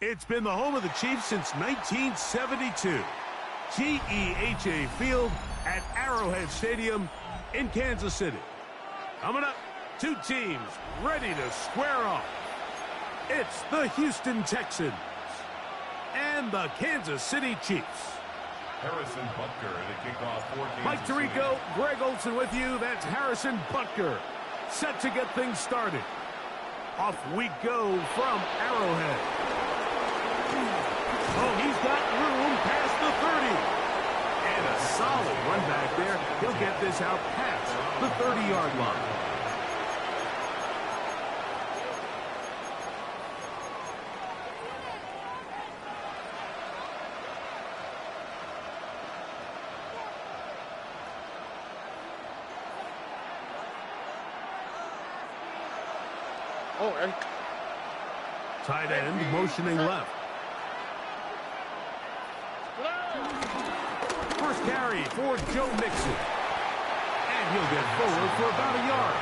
It's been the home of the Chiefs since 1972. GEHA Field at Arrowhead Stadium in Kansas City. Coming up, two teams ready to square off. It's the Houston Texans and the Kansas City Chiefs. Harrison Butker to kick off for Kansas Mike Tirico, Greg Olson with you. That's Harrison Butker, set to get things started. Off we go from Arrowhead. Oh, he's got room past the 30. And a solid run back there. He'll get this out past the 30-yard line. Tight end motioning left. First carry for Joe Mixon. And he'll get forward for about a yard.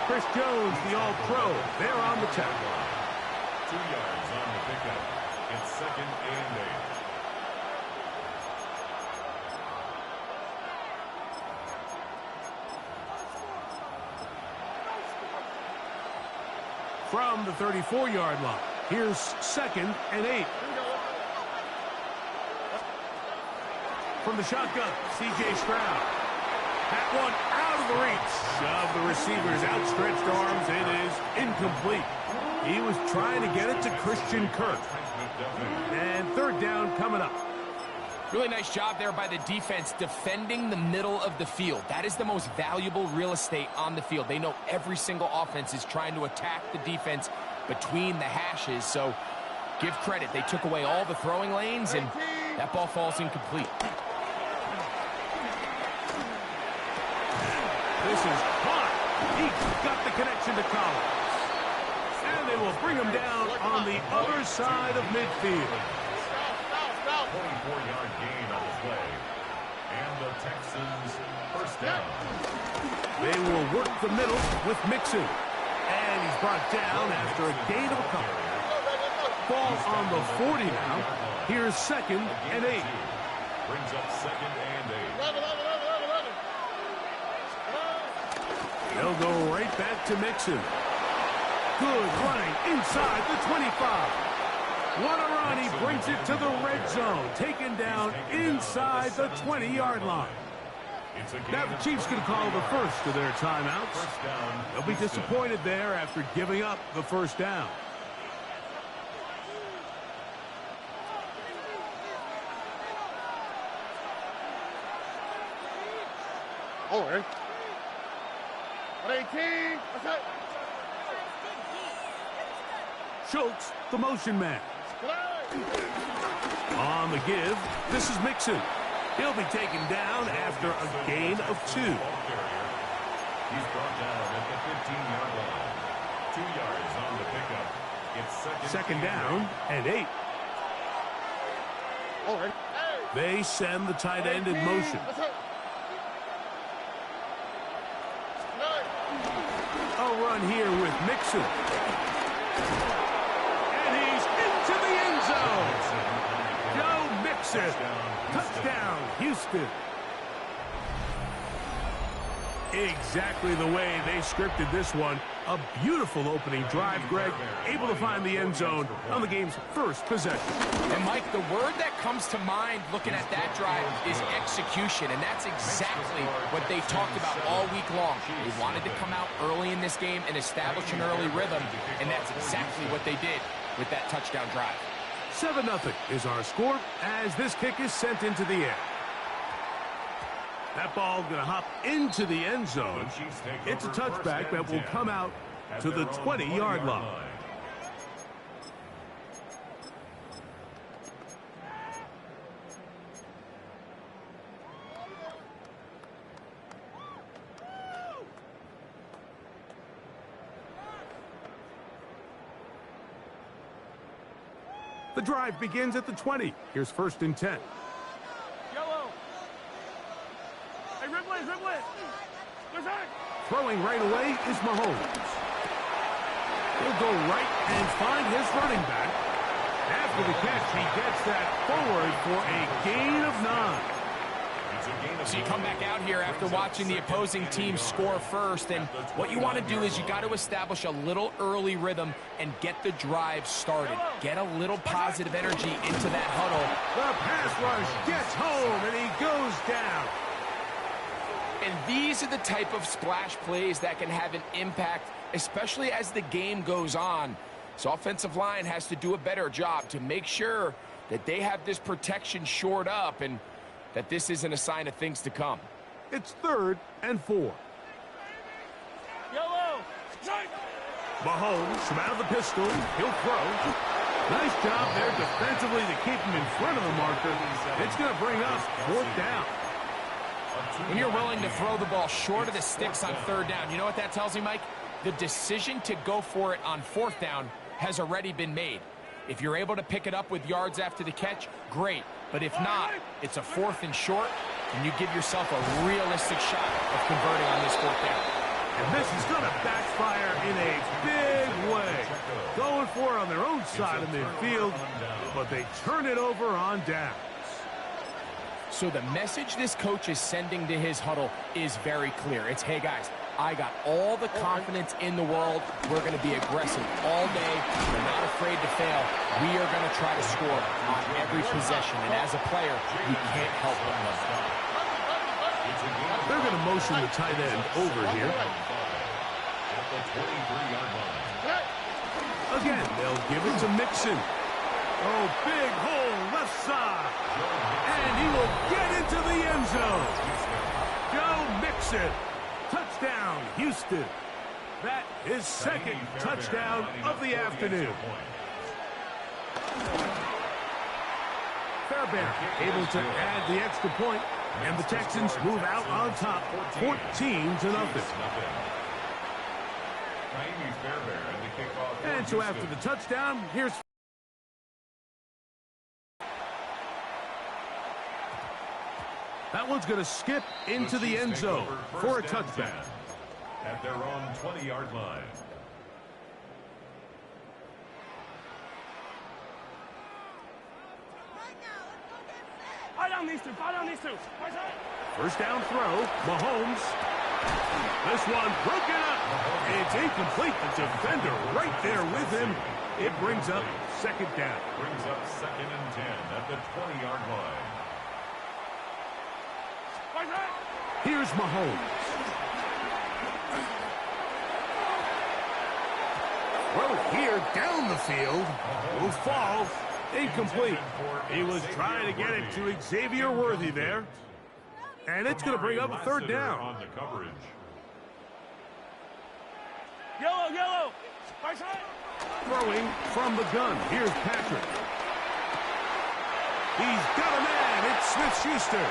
Chris Jones, the All-Pro, there on the tackle. 2 yards on the pickup. It's 2nd and 8. From the 34-yard line, here's 2nd and 8. From the shotgun, C.J. Stroud. That one out of the reach of the receiver's outstretched arms. It is incomplete. He was trying to get it to Christian Kirk. And 3rd down coming up. Really nice job there by the defense defending the middle of the field. That is the most valuable real estate on the field. They know every single offense is trying to attack the defense between the hashes. So give credit. They took away all the throwing lanes, and that ball falls incomplete. This is caught. He got the connection to Collins. And they will bring him down on the other side of midfield. 24-yard gain on the play. And the Texans first down. They will work the middle with Mixon. And he's brought down after a gain of a couple. Ball on the 40 now. Here's 2nd and 8. Brings up 2nd and 8. They'll go right back to Mixon. Good running inside the 25. What a run. He brings it to the red zone. Taken down inside the 20-yard line. Now the Chiefs can call the first of their timeouts. They'll be disappointed there after giving up the first down. All right. 18. Schultz, the motion man. On the give, this is Mixon. He'll be taken down after a gain of 2. He's brought down at the 15-yard line. 2 yards on the pickup. It's 2nd down and 8. All right. They send the tight end in motion. A run here with Mixon. And he's into the end zone. Joe Mixon. Touchdown, Houston. Exactly the way they scripted this one. A beautiful opening drive, Greg. Able to find the end zone on the game's first possession. And, Mike, the word that comes to mind looking at that drive is execution, and that's exactly what they talked about all week long. They wanted to come out early in this game and establish an early rhythm, and that's exactly what they did with that touchdown drive. 7-0 is our score as this kick is sent into the air. That ball going to hop into the end zone. It's a touchback that will come out to the 20-yard line. The drive begins at the 20. Here's 1st and 10. Throwing right away is Mahomes. He'll go right and find his running back. After the catch, he gets that forward for a gain of 9. So you come back out here after watching the opposing team score first, and what you want to do is you got to establish a little early rhythm and get the drive started. Get a little positive energy into that huddle. The pass rush gets home, and he goes down. And these are the type of splash plays that can have an impact, especially as the game goes on. So offensive line has to do a better job to make sure that they have this protection shored up and that this isn't a sign of things to come. It's 3rd and 4. Yellow. Mahomes from out of the pistol. He'll throw. Nice job there defensively to keep him in front of the marker. It's going to bring us 4th down. When you're willing to throw the ball short of the sticks on 3rd down, you know what that tells me, Mike? The decision to go for it on 4th down has already been made. If you're able to pick it up with yards after the catch, great. But if not, it's a 4th and short, and you give yourself a realistic shot of converting on this 4th down. And this is going to backfire in a big way. Going for it on their own side of midfield, but they turn it over on downs. So the message this coach is sending to his huddle is very clear. It's, hey, guys, I got all the confidence in the world. We're going to be aggressive all day. We're not afraid to fail. We are going to try to score on every possession. And as a player, you can't help but love that. They're going to motion the tight end over here. Again, they'll give it to Mixon. Oh, big hole left side. And he will get into the end zone. Joe Mixon. Touchdown, Houston. That is 2nd touchdown of the afternoon. Fairbairn able to add the extra point, and the Texans move out on top, 14-0. And so after the touchdown, here's that one's going to skip into the end zone for a touchback. At their own 20-yard line. First down throw, Mahomes. This one broken up. It's incomplete. The defender right there with him. It brings up 2nd down. Brings up 2nd and 10 at the 20-yard line. Here's Mahomes. Throw here down the field. Will fall. Incomplete. He was trying to get it to Xavier Worthy there. And it's going to bring up a 3rd down. On the coverage. Yellow. Throwing from the gun. Here's Patrick. He's got a man. It's Smith-Schuster.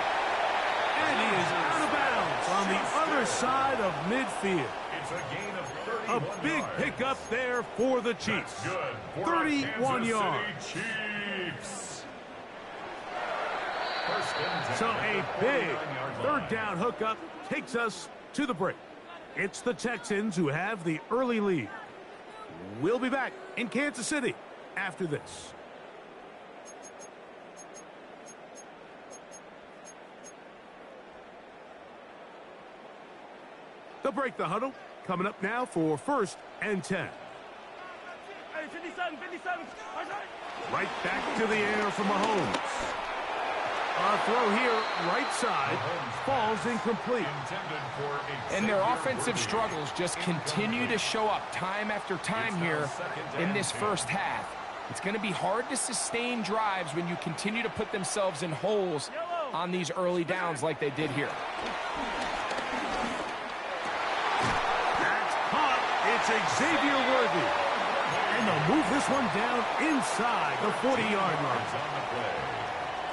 And he is out of bounds on the other side of midfield. It's a gain of 31 A big yards. pickup there for the Chiefs. 31 yards. Chiefs. So a big 3rd down hookup takes us to the break. It's the Texans who have the early lead. We'll be back in Kansas City after this. They'll break the huddle. Coming up now for 1st and 10. Hey, 57. Right back to the air for Mahomes. A throw here, right side, falls incomplete. And their offensive struggles just continue to show up time after time here in this first half. It's going to be hard to sustain drives when you continue to put themselves in holes on these early downs like they did here. It's Xavier Worthy. And they'll move this one down inside the 40-yard line.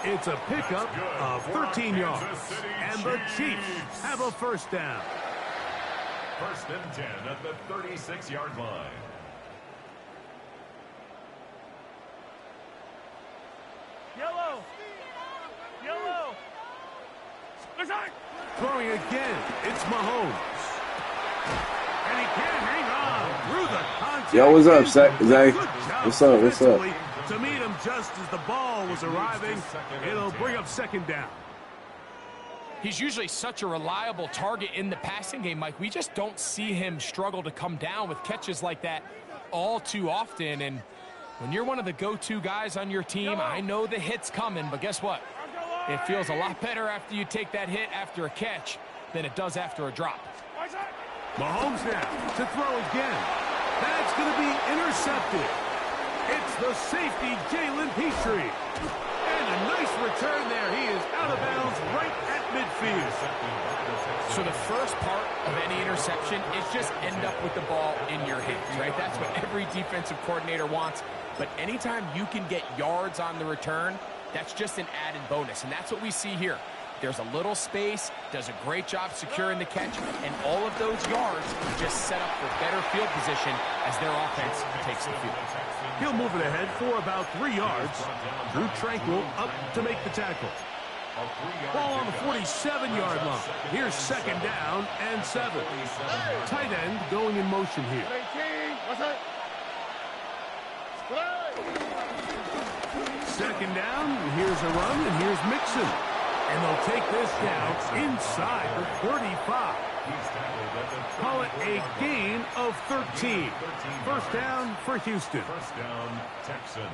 It's a pickup of 13 yards. And the Chiefs have a 1st down. 1st and 10 at the 36-yard line. Yellow. Throwing again, it's Mahomes. And he can't hang on through the contact. Yo, what's up, Zay? Good job What's up? defensively to meet him just as the ball was arriving. It'll bring up second down. He's usually such a reliable target in the passing game, Mike. We just don't see him struggle to come down with catches like that all too often. And when you're one of the go-to guys on your team, I know the hit's coming, but guess what? It feels a lot better after you take that hit after a catch than it does after a drop. Mahomes now to throw again. That's going to be intercepted. It's the safety, Jalen Petrie. And a nice return there. He is out of bounds right at midfield. So the first part of any interception is just end up with the ball in your hands, right? That's what every defensive coordinator wants. But anytime you can get yards on the return, that's just an added bonus. And that's what we see here. There's a little space, does a great job securing the catch, and all of those yards just set up for better field position as their offense takes the field. He'll move it ahead for about 3 yards. Drew Tranquil up to make the tackle. Ball on the 47-yard line. Here's second down and 7. Tight end going in motion here. Second down, here's a run, and here's Mixon. And they'll take this down inside the 35. Call it a gain of 13. First down for Houston. First down, Texans.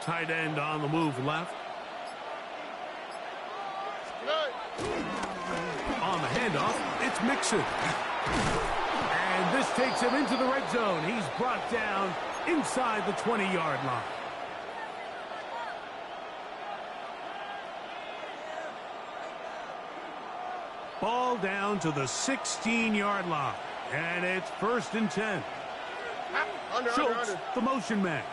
Tight end on the move left. On the handoff, it's Mixon. And this takes him into the red zone. He's brought down inside the 20-yard line. Ball down to the 16-yard line. And it's first and 10. Schultz, the motion man.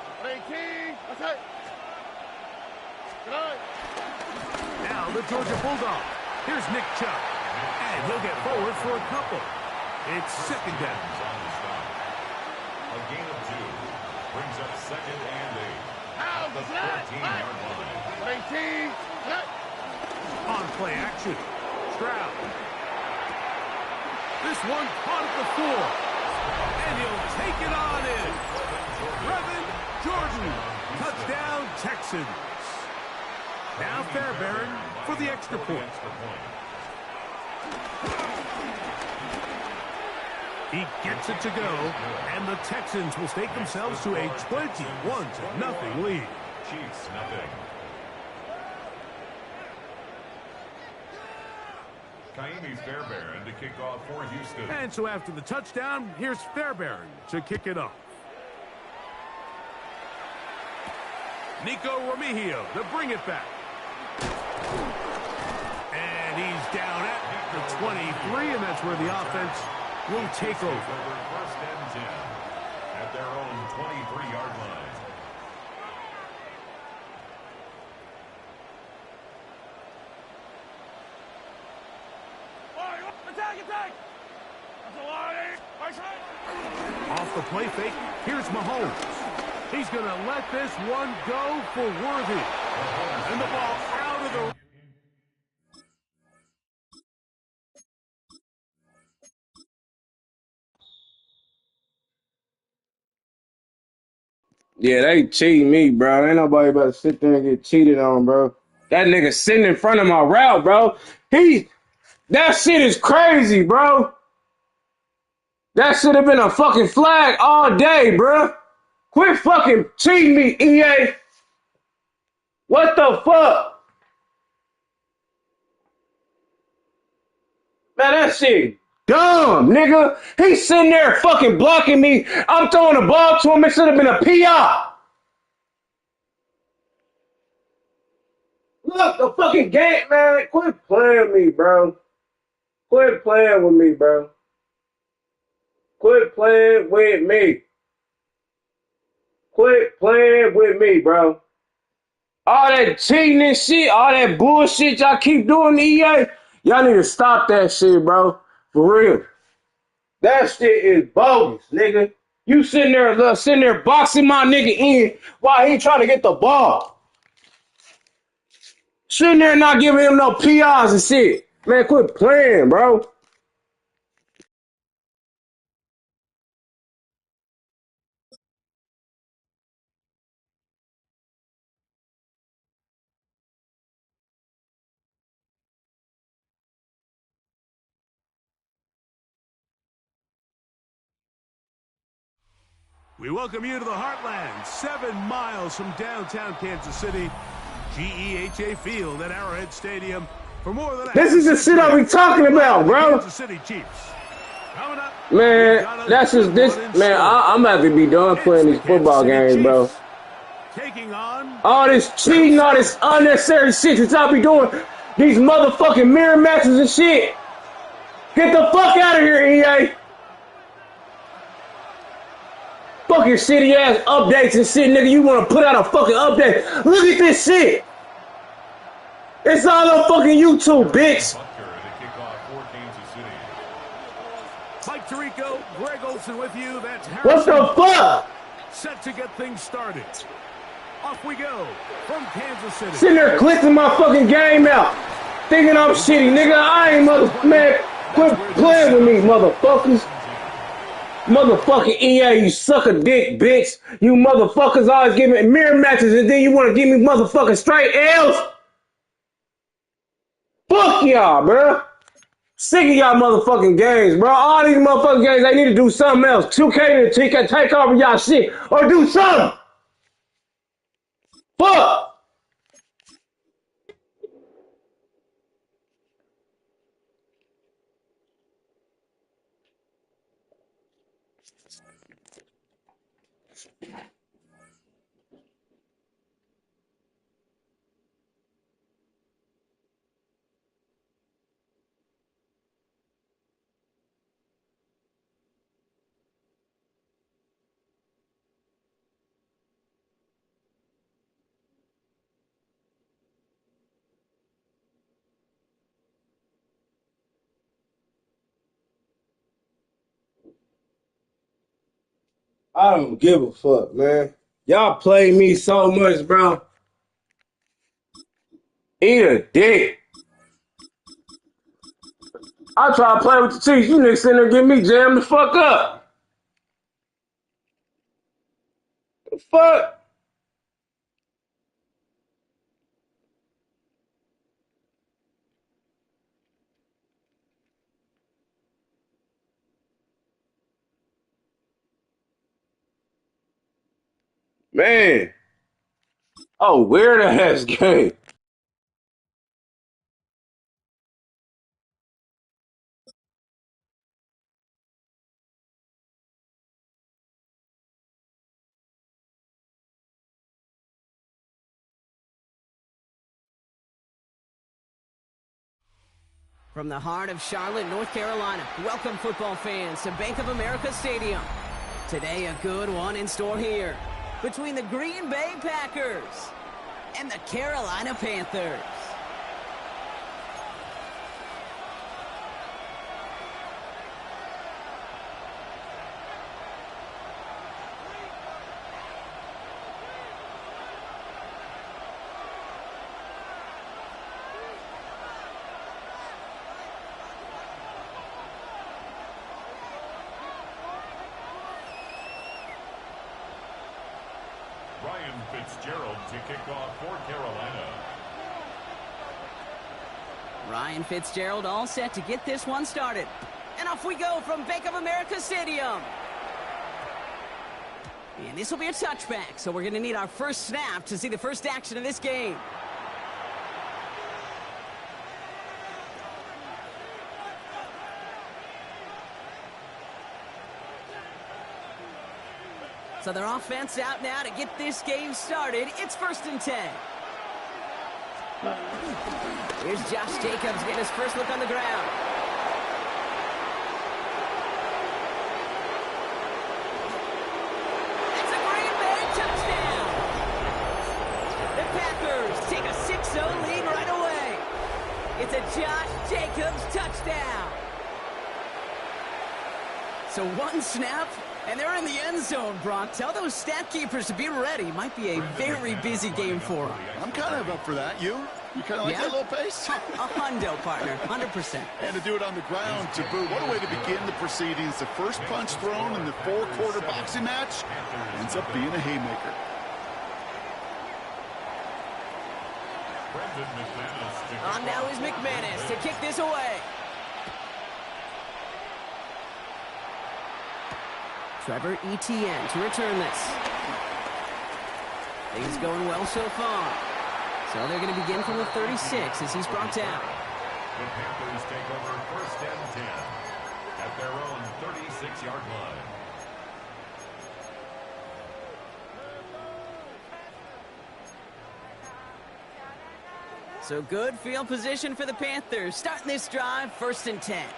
Now the Georgia Bulldog. Here's Nick Chubb. And he'll get forward for a couple. It's second down. A gain of 2 brings up second and 8. At the 14-yard line. On play action. Stroud. This one caught at the 4. And he'll take it on in. Brevin Jordan. Touchdown, Texans. Now Fairbairn for the extra point. He gets it to go, and the Texans will stake themselves to a 21-0 lead. Chiefs, nothing. Kaimi Fairbairn to kick off for Houston. And so after the touchdown, here's Fairbairn to kick it off. Nico Remigio to bring it back. And he's down at the 23, and that's where the offense will take over. First and 10 at their own 23-yard line. Attack! Off the play fake, here's Mahomes. He's going to let this one go for Worthy. And the ball out of the... Yeah, they cheating me, bro. Ain't nobody about to sit there and get cheated on, bro. That nigga sitting in front of my route, bro. That shit is crazy, bro. That should have been a fucking flag all day, bro. Quit fucking cheating me, EA. What the fuck? Man, that shit dumb, nigga. He's sitting there fucking blocking me. I'm throwing the ball to him. It should have been a PI. Look, the fucking game, man. Quit playing with me, bro. Quit playing with me, bro. Quit playing with me. Quit playing with me, bro. All that cheating and shit, all that bullshit y'all keep doing to EA, y'all need to stop that shit, bro. For real. That shit is bogus, nigga. You sitting there boxing my nigga in while he trying to get the ball. Sitting there not giving him no PRs and shit. Man, quit playing, bro. We welcome you to the Heartland, 7 miles from downtown Kansas City. GEHA Field at Arrowhead Stadium for more than a This is the shit I be talking about, bro. Kansas City Chiefs. Coming up, Man, that's just this. Man, I'm about to be done playing these football games, bro. Taking on all this cheating, all this unnecessary shit that y'all be doing. These motherfucking mirror matches and shit. Get the fuck out of here, EA. Fuck your shitty ass updates and shit, nigga. You want to put out a fucking update. Look at this shit. It's all on fucking YouTube, bitch. Mike Tirico, Greg Olson with you. That's what the fuck? Set to get things started. Off we go from Kansas City. Sitting there clicking my fucking game out. Thinking I'm shitty, nigga. I ain't man. Quit playing with me, motherfuckers. Motherfucking EA, you suck a dick, bitch. You motherfuckers always give me mirror matches and then you want to give me motherfucking straight L's? Fuck y'all, bro. Sick of y'all motherfucking games, bro. All these motherfucking games, they need to do something else. 2K to take over y'all shit or do something. Fuck. I don't give a fuck, man. Y'all play me so much, bro. Eat a dick. I try to play with the Chiefs. You niggas sitting there getting me jammed the fuck up. The fuck? Man. Oh, weird ass game. From the heart of Charlotte, North Carolina, welcome football fans to Bank of America Stadium. Today, a good one in store here between the Green Bay Packers and the Carolina Panthers. Ryan Fitzgerald to kick off for Carolina. Ryan Fitzgerald all set to get this one started. And off we go from Bank of America Stadium. And this will be a touchback, so we're going to need our first snap to see the first action of this game. So their offense out now to get this game started. It's 1st and 10. Here's Josh Jacobs getting his first look on the ground. It's a Green Bay touchdown. The Packers take a 6-0 lead right away. It's a Josh Jacobs touchdown. So one snap, and they're in the end zone, Brock. Tell those stat keepers to be ready. Might be a very busy game for them. I'm kind of up for that. You? You kind of like that little pace? A hundo, partner, 100%. And to do it on the ground to boot. What a way to begin the proceedings. The first punch thrown in the four-quarter boxing match ends up being a haymaker. On now is McManus to kick this away. Trevor Etienne to return this. Things going well so far. So they're going to begin from the 36 as he's brought down. The Panthers take over 1st and 10 at their own 36-yard line. So good field position for the Panthers. Starting this drive, 1st and 10.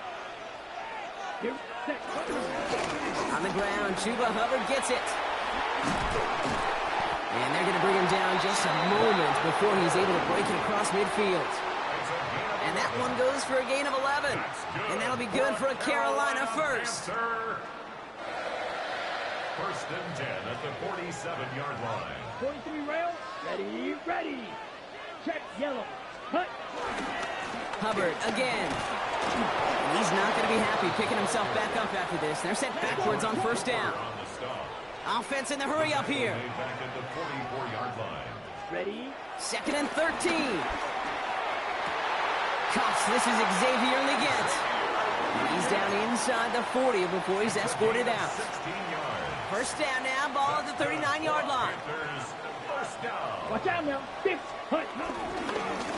On the ground, Chuba Hubbard gets it. And they're going to bring him down just a moment before he's able to break it across midfield. And that one goes for a gain of 11. And that'll be good for a Carolina first. 1st and 10 at the 47-yard line. 43 rail. Ready, ready. Check yellow. Hut. Hubbard again. And he's not going to be happy picking himself back up after this. They're sent backwards on 1st down. Offense in the hurry up here. Back at the 44-yard line. Ready. 2nd and 13. Cuffs, this is Xavier Leggett. He's down inside the 40 before he's escorted out. 16 yards. 1st down now, ball at the 39-yard line. First down. Watch out now. 6. Hut.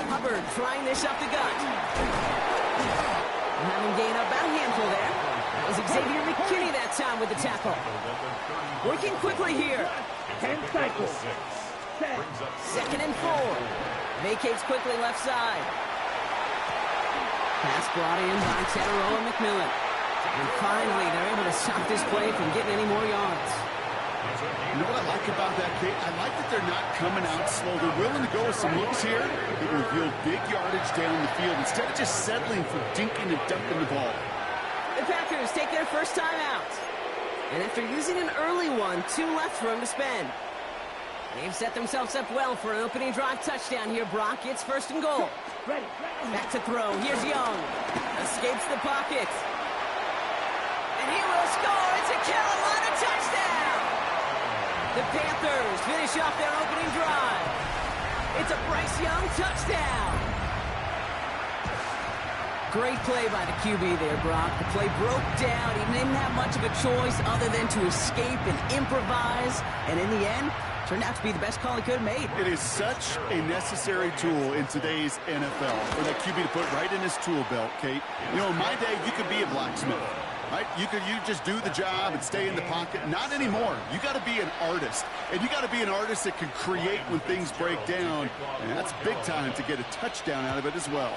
Hubbard trying this up the gut. And having gained about a handful there. That was Xavier McKinney that time with the tackle. Working quickly here. 10 cycles. 2nd and 4. Vacates quickly left side. Pass brought in by Teteroa McMillan. And finally, they're able to stop this play from getting any more yards. You know what I like about that, Kate? I like that they're not coming out slow. They're willing to go with some looks here that reveal big yardage down the field instead of just settling for dinking and dumping the ball. The Packers take their first time out. And after using an early one, 2 left for him to spend. They've set themselves up well for an opening drive touchdown here, Brock. It's 1st and goal. Ready. Back to throw. Here's Young. Escapes the pocket. And he will score. It's a Carolina touchdown. The Panthers finish off their opening drive. It's a Bryce Young touchdown. Great play by the QB there, Brock. The play broke down. He didn't have much of a choice other than to escape and improvise. And in the end, turned out to be the best call he could have made. It is such a necessary tool in today's NFL for that QB to put right in his tool belt, Kate. You know, in my day, you could be a blacksmith, right? You just do the job and stay in the pocket. Not anymore. You got to be an artist. And you got to be an artist that can create when things break down. And that's big time to get a touchdown out of it as well.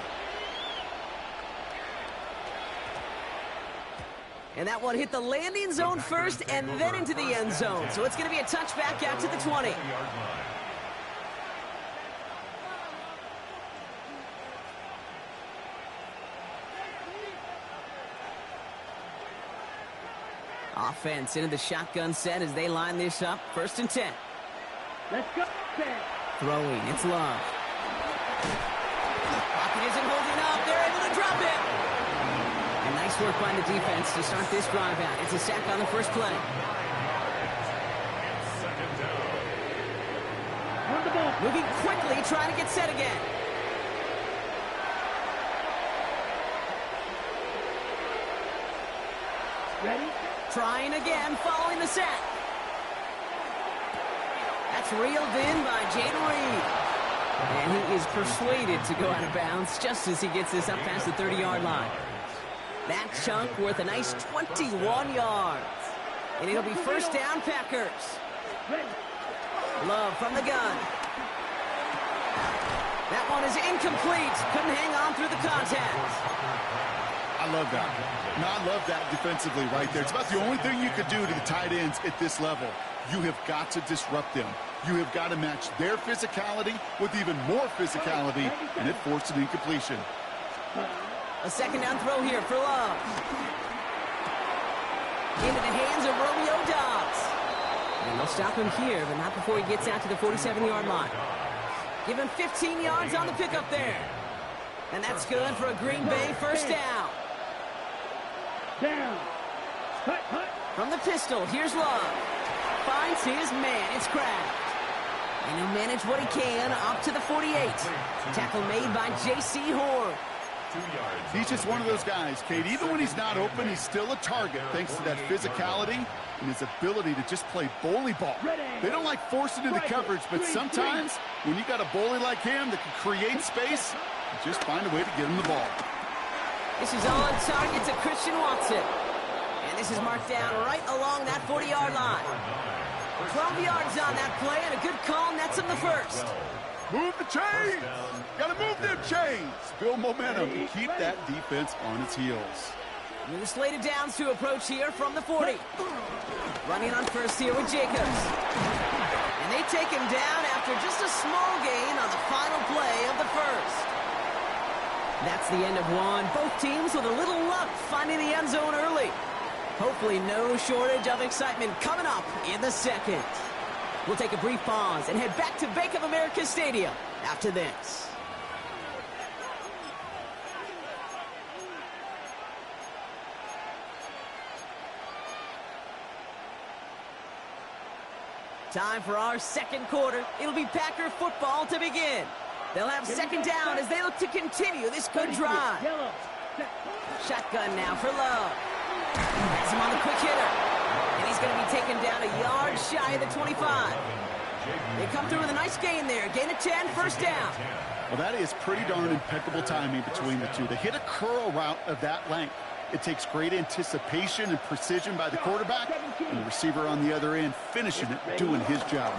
And that one hit the landing zone first and then into the end zone. So it's going to be a touchback out to the 20. Offense into the shotgun set as they line this up. 1st and 10. Let's go. Throwing, it's Love. Pocket isn't holding up. They're able to drop it. And nice work by the defense to start this drive out. It's a sack on the first play. Moving quickly, trying to get set again. Ready? Trying again, following the sack. That's reeled in by Jaden Reed. And he is persuaded to go out of bounds just as he gets this up past the 30-yard line. That chunk worth a nice 21 yards. And it'll be 1st down, Packers. Love from the gun. That one is incomplete. Couldn't hang on through the contact. I love that. No, I love that defensively right there. It's about the only thing you could do to the tight ends at this level. You have got to disrupt them. You have got to match their physicality with even more physicality, and it forced an incompletion. A 2nd down throw here for Love. Into the hands of Romeo Dobbs. And they'll stop him here, but not before he gets out to the 47-yard line. Give him 15 yards on the pickup there. And that's good for a Green Bay first down. Down. Cut, cut. From the pistol, here's Love. Finds his man. It's Kraft. And he'll manage what he can up to the 48. Tackle made by J.C. Horn. He's just one of those guys, Kate. Even when he's not open, he's still a target thanks to that physicality and his ability to just play bully ball. They don't like forcing into coverage, but sometimes when you got a bully like him that can create space, you just find a way to get him the ball. This is on target to Christian Watson. And this is marked down right along that 40-yard line. 12 yards on that play, and a good call nets him the first. Move the chains! Gotta move them chains! Build momentum to keep that defense on its heels. With a slate of downs to approach here from the 40. Running on first here with Jacobs. And they take him down after just a small gain on the final play of the first. That's the end of one. Both teams with a little luck finding the end zone early. Hopefully no shortage of excitement coming up in the second. We'll take a brief pause and head back to Bank of America Stadium after this. Time for our second quarter. It'll be Packer football to begin. They'll have second down as they look to continue this good drive. Shotgun now for Love. Has him on the quick hitter. And he's going to be taken down a yard shy of the 25. They come through with a nice gain there. Gain of 10, first down. Well, that is pretty darn impeccable timing between the two. They hit a curl route of that length. It takes great anticipation and precision by the quarterback, and the receiver on the other end finishing it, doing his job.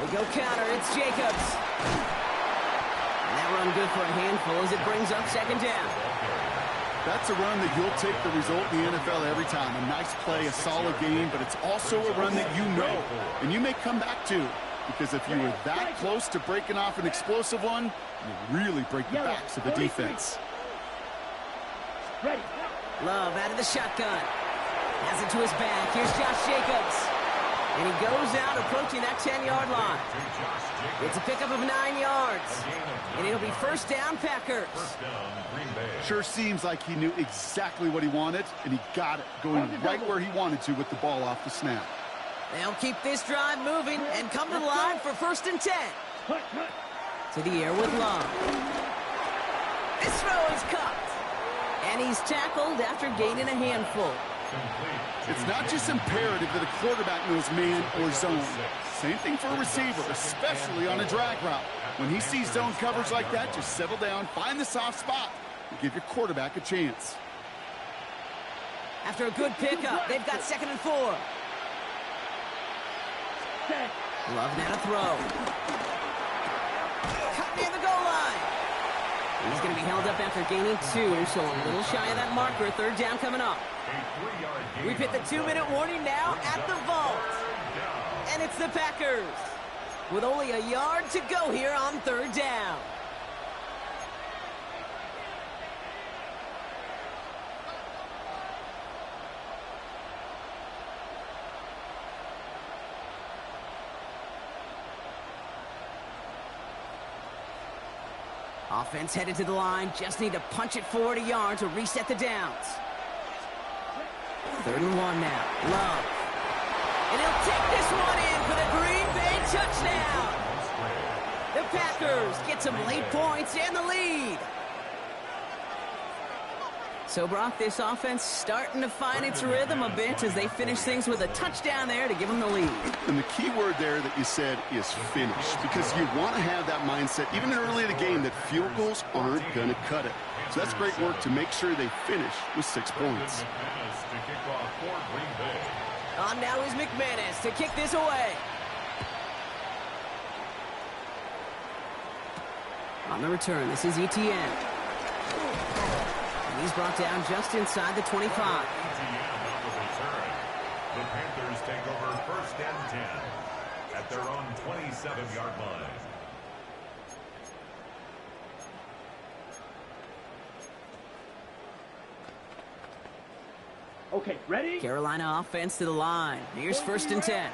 They go counter. It's Jacobs. And that run good for a handful as it brings up second down. That's a run that you'll take the result in the NFL every time. A nice play, a solid game, but it's also a run that you know, and you may come back to. Because if you were that close to breaking off an explosive one, you really break the backs of the defense. Ready. Love out of the shotgun. Has it to his back. Here's Josh Jacobs. And he goes out approaching that 10-yard line. It's a pickup of 9 yards. And it'll be first down, Packers. Sure seems like he knew exactly what he wanted, and he got it, going right where he wanted to with the ball off the snap. They'll keep this drive moving and come to the line for first and 10. To the air with Love. This throw is caught. And he's tackled after gaining a handful. It's not just imperative that a quarterback knows man or zone. Same thing for a receiver, especially on a drag route. When he sees zone coverage like that, just settle down, find the soft spot, and give your quarterback a chance. After a good pickup, they've got second and 4. Love now to throw. Cut near the goal line. He's going to be held up after gaining 2, so a little shy of that marker. Third down coming up. We've hit the 2-minute warning now at the vault. And it's the Packers with only a yard to go here on third down. Offense headed to the line. Just need to punch it forward a yard to reset the downs. 3rd and 1 now. Love. And he'll take this one in for the Green Bay touchdown. The Packers get some late points and the lead. So, Brock, this offense starting to find its rhythm a bit as they finish things with a touchdown there to give them the lead. And the key word there that you said is finish, because you want to have that mindset, even early in the game, that field goals aren't going to cut it. So that's great work to make sure they finish with 6 points. On now is McManus to kick this away. On the return, this is Etienne. And he's brought down just inside the 25. The Panthers take over first and 10 at their own 27-yard line. Okay, ready? Carolina offense to the line. Here's first and 10.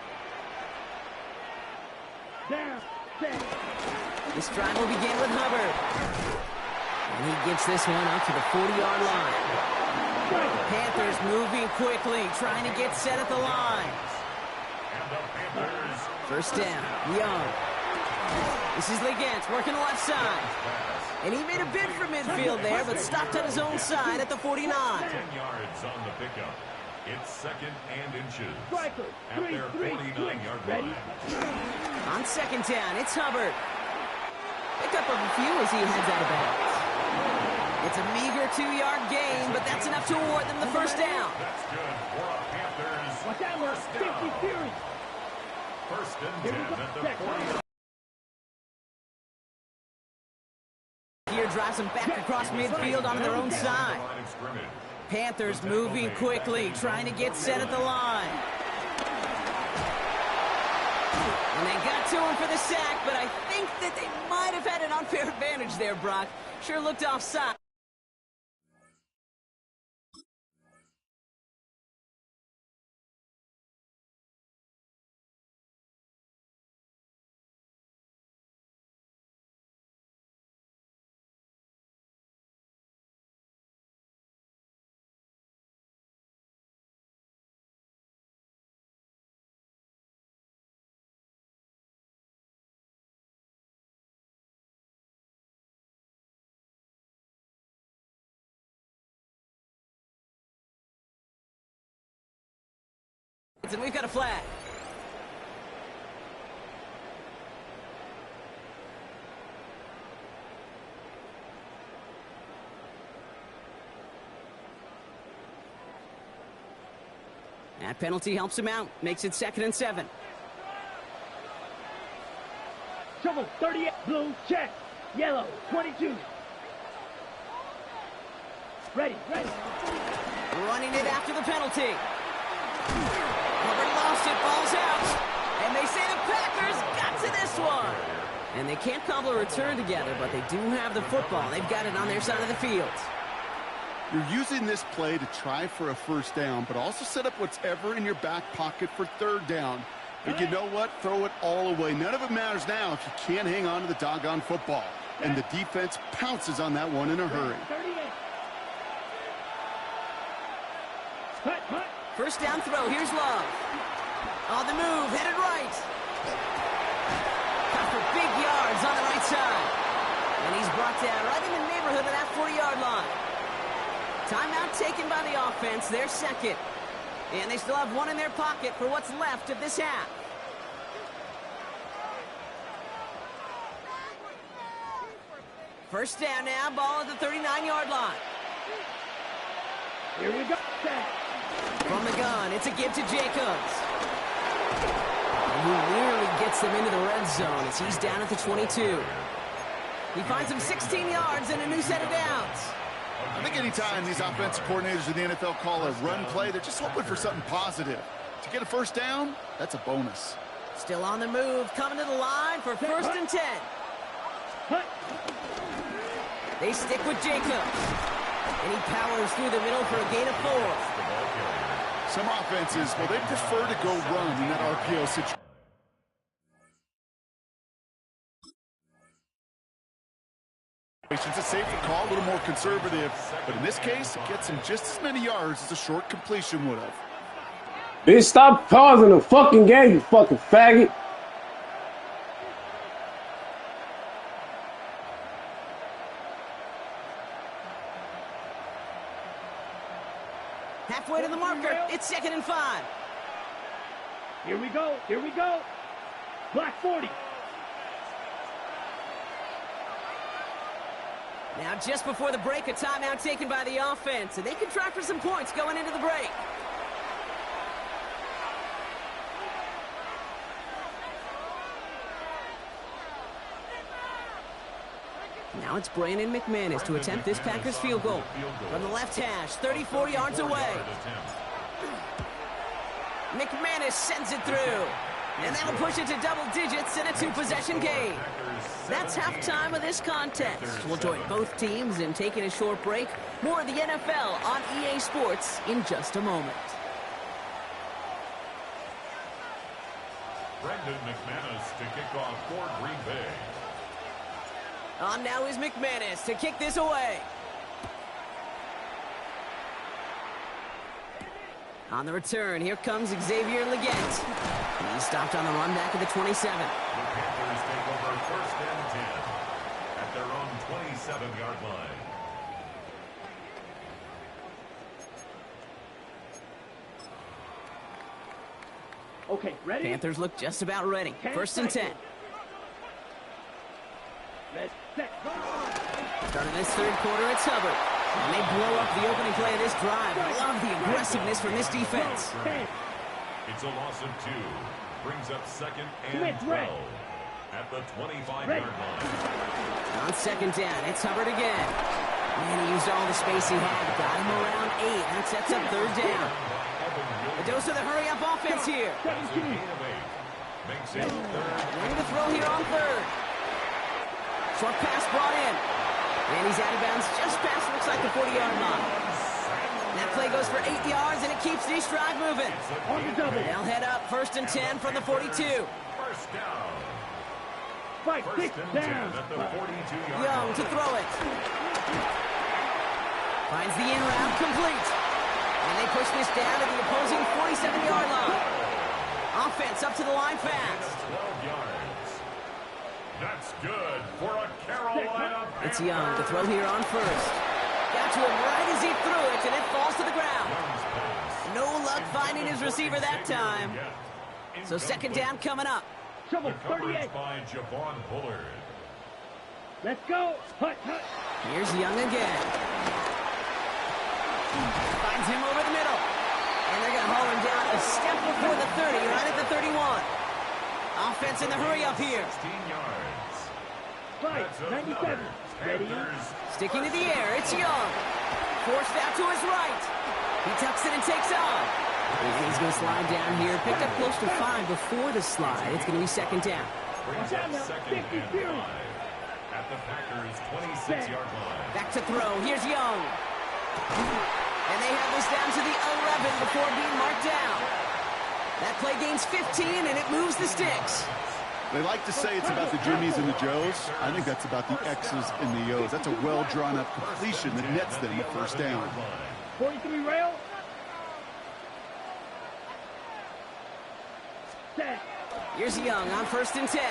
Down, set. This drive will begin with Hubbard. And he gets this one up to the 40-yard line. The Panthers moving quickly, trying to get set at the line. First down, Young. This is Legance working the left side. And he made a bid for midfield there, but stopped on his own side at the 49. 10 yards on the pickup. It's second and inches. Strikers, At their 49-yard line. On second down, it's Hubbard. Pick up a few as he heads out of bounds. It's a meager 2-yard gain, but that's enough to award them the first down. That's good for a Panthers. Watch out, Mark. 50 Fury. First and 10 at the 40. Here drives them back across midfield onto their own side. Line of scrimmage. Panthers moving quickly, trying to get set at the line. And they got to him for the sack, but I think that they might have had an unfair advantage there, Brock. Sure looked offside. And we've got a flag. That penalty helps him out. Makes it 2nd and 7. Trouble, 38. Blue, check. Yellow, 22. Ready. Running it after the penalty. Hubbard lost it, ball's out. And they say the Packers got to this one. And they can't cobble a return together, but they do have the football. They've got it on their side of the field. You're using this play to try for a first down, but also set up whatever in your back pocket for third down. But you know what? Throw it all away. None of it matters now if you can't hang on to the doggone football. And the defense pounces on that one in a hurry. 38. Hut. First down throw, here's Love. On the move, headed right. Cut for big yards on the right side. And he's brought down right in the neighborhood of that 40-yard line. Timeout taken by the offense, their second. And they still have one in their pocket for what's left of this half. First down now, ball at the 39-yard line. Here we go. From the gun, it's a give to Jacobs. And he nearly gets them into the red zone as he's down at the 22. He finds him 16 yards and a new set of downs. I think anytime these offensive coordinators in the NFL call a run play, they're just hoping for something positive. To get a first down, that's a bonus. Still on the move, coming to the line for first and 10. They stick with Jacobs. And he powers through the middle for a gain of 4. Some offenses, well, they prefer to go run in that RPO situation. It's a safer call, a little more conservative, but in this case, it gets him just as many yards as a short completion would have. Bitch, stop pausing the fucking game, you fucking faggot. Halfway to the marker, it's 2nd and 5. Here we go. Black 40. Now just before the break, a timeout taken by the offense, and they can try for some points going into the break. Now it's Brandon McManus to attempt this Packers field goal. From the left hash, 34 yards away. McManus sends it through. And that'll push it to double digits in a 2-possession game. That's halftime of this contest. We'll join both teams in taking a short break. More of the NFL on EA Sports in just a moment. Brendan McManus to kick off for Green Bay. On now is McManus to kick this away. On the return, here comes Xavier Legette. He's stopped on the run back at the 27. The Panthers take over 1st and 10 at their own 27-yard line. Okay, ready? Panthers look just about ready. 1st and 10. Let's set. Starting this 3rd quarter, it's Hubbard. And they blow up the opening play of this drive. I love the aggressiveness from this defense. It's a loss of 2. Brings up 2nd and 12 at the 25-yard line. On 2nd down, it's Hubbard again. Man, he used all the space he had. Got him around 8. That sets up 3rd down. A dose of the hurry-up offense here. Makes it 3rd. Ready to throw here on 3rd. Short pass brought in. And he's out of bounds just past, looks like the 40-yard line. That play goes for 8 yards, and it keeps this drive moving. They'll head up 1st and 10 from the 42. 1st down. Fight, 1st and 10 at the 42-yard Young line. to throw it. Finds the in route complete. And they push this down to the opposing 47-yard line. Offense up to the line fast. 12 yards. That's good for a Carolina Panther. It's Young to throw here on 1st. Got to him right as he threw it, and it falls to the ground. No luck finding his receiver that time. So 2nd down coming up. Trouble, The coverage 38. by Javon Bullard. Let's go. Hut, hut. Here's Young again. Finds him over the middle. And they're going to haul him down a step before the 30, right at the 31. Offense in the hurry up here. 16 yards. Fight, That's 97. Ready? Panthers. Sticking to the air, it's Young. Forced out to his right. He tucks it and takes on. And he's going to slide down here. Picked up close to 5 before the slide. It's going to be 2nd down. Brings up 2nd and 5 at the Packers' 26-yard line. Back to throw. Here's Young. And they have this down to the 11 before being marked down. That play gains 15, and it moves the sticks. They like to say it's about the Jimmies and the Joes. I think that's about the X's and the O's. That's a well-drawn-up completion that nets them a 1st down. 43 rail. Set. Here's Young on 1st and 10.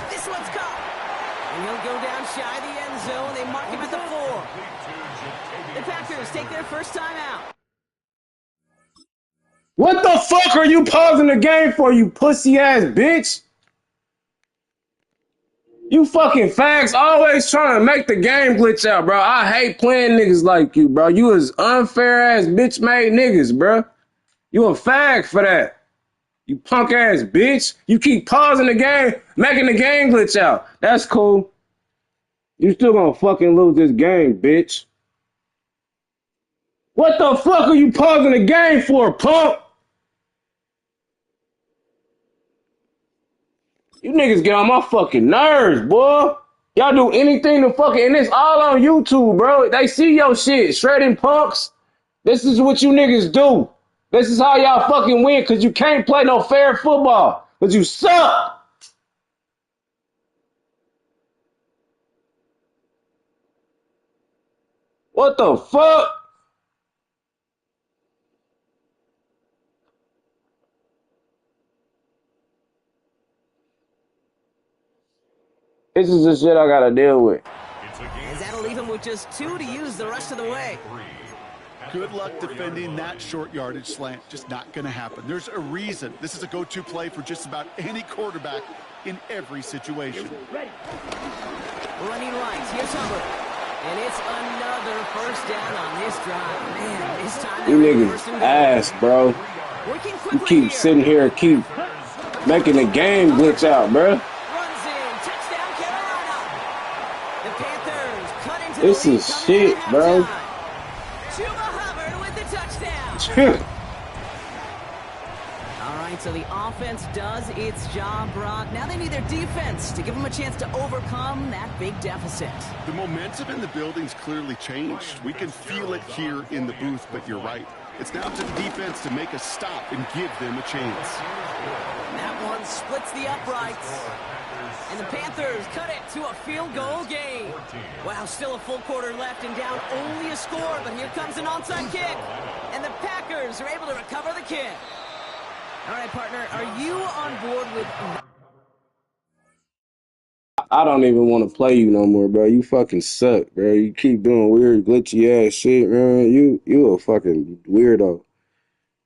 This one's caught. And he'll go down shy of the end zone. They mark him at the 4. The Packers take their 1st time out. What the fuck are you pausing the game for, you pussy-ass bitch? You fucking fags always trying to make the game glitch out, bro. I hate playing niggas like you, bro. You is unfair-ass bitch-made niggas, bro. You a fag for that. You punk-ass bitch. You keep pausing the game, making the game glitch out. That's cool. You still gonna fucking lose this game, bitch. What the fuck are you pausing the game for, punk? You niggas get on my fucking nerves, boy. Y'all do anything to fucking, and it's all on YouTube, bro. They see your shit. Shredding punks. This is what you niggas do. This is how y'all fucking win, because you can't play no fair football. Because you suck. What the fuck? This is the shit I gotta deal with. As that'll leave him with just 2 to use the rest of the way. Good luck defending that short yardage slant. Just not going to happen. There's a reason. This is a go-to play for just about any quarterback in every situation. Ready. Running right, here's Hubbard. And it's another 1st down on this drive. Man, this time You they're niggas 1st and goal. ass, bro. Working You quickly keep here. sitting here, keep making the game glitch out, bro. Runs in, touchdown Carolina. The Panthers cut into This the lead is coming shit, into bro. halftime. Chuba Hubbard with the touchdown. All right, so the offense does its job, Brock. Now they need their defense to give them a chance to overcome that big deficit. The momentum in the building's clearly changed. We can feel it here in the booth, but you're right. It's now up to the defense to make a stop and give them a chance. That one splits the uprights. And the Panthers cut it to a field goal game. Wow, still a full quarter left and down only a score, but here comes an onside kick. And the Packers are able to recover the kick. All right, partner, are you on board with... I don't even want to play you no more, bro. You fucking suck, bro. You keep doing weird, glitchy ass shit, man. You a fucking weirdo.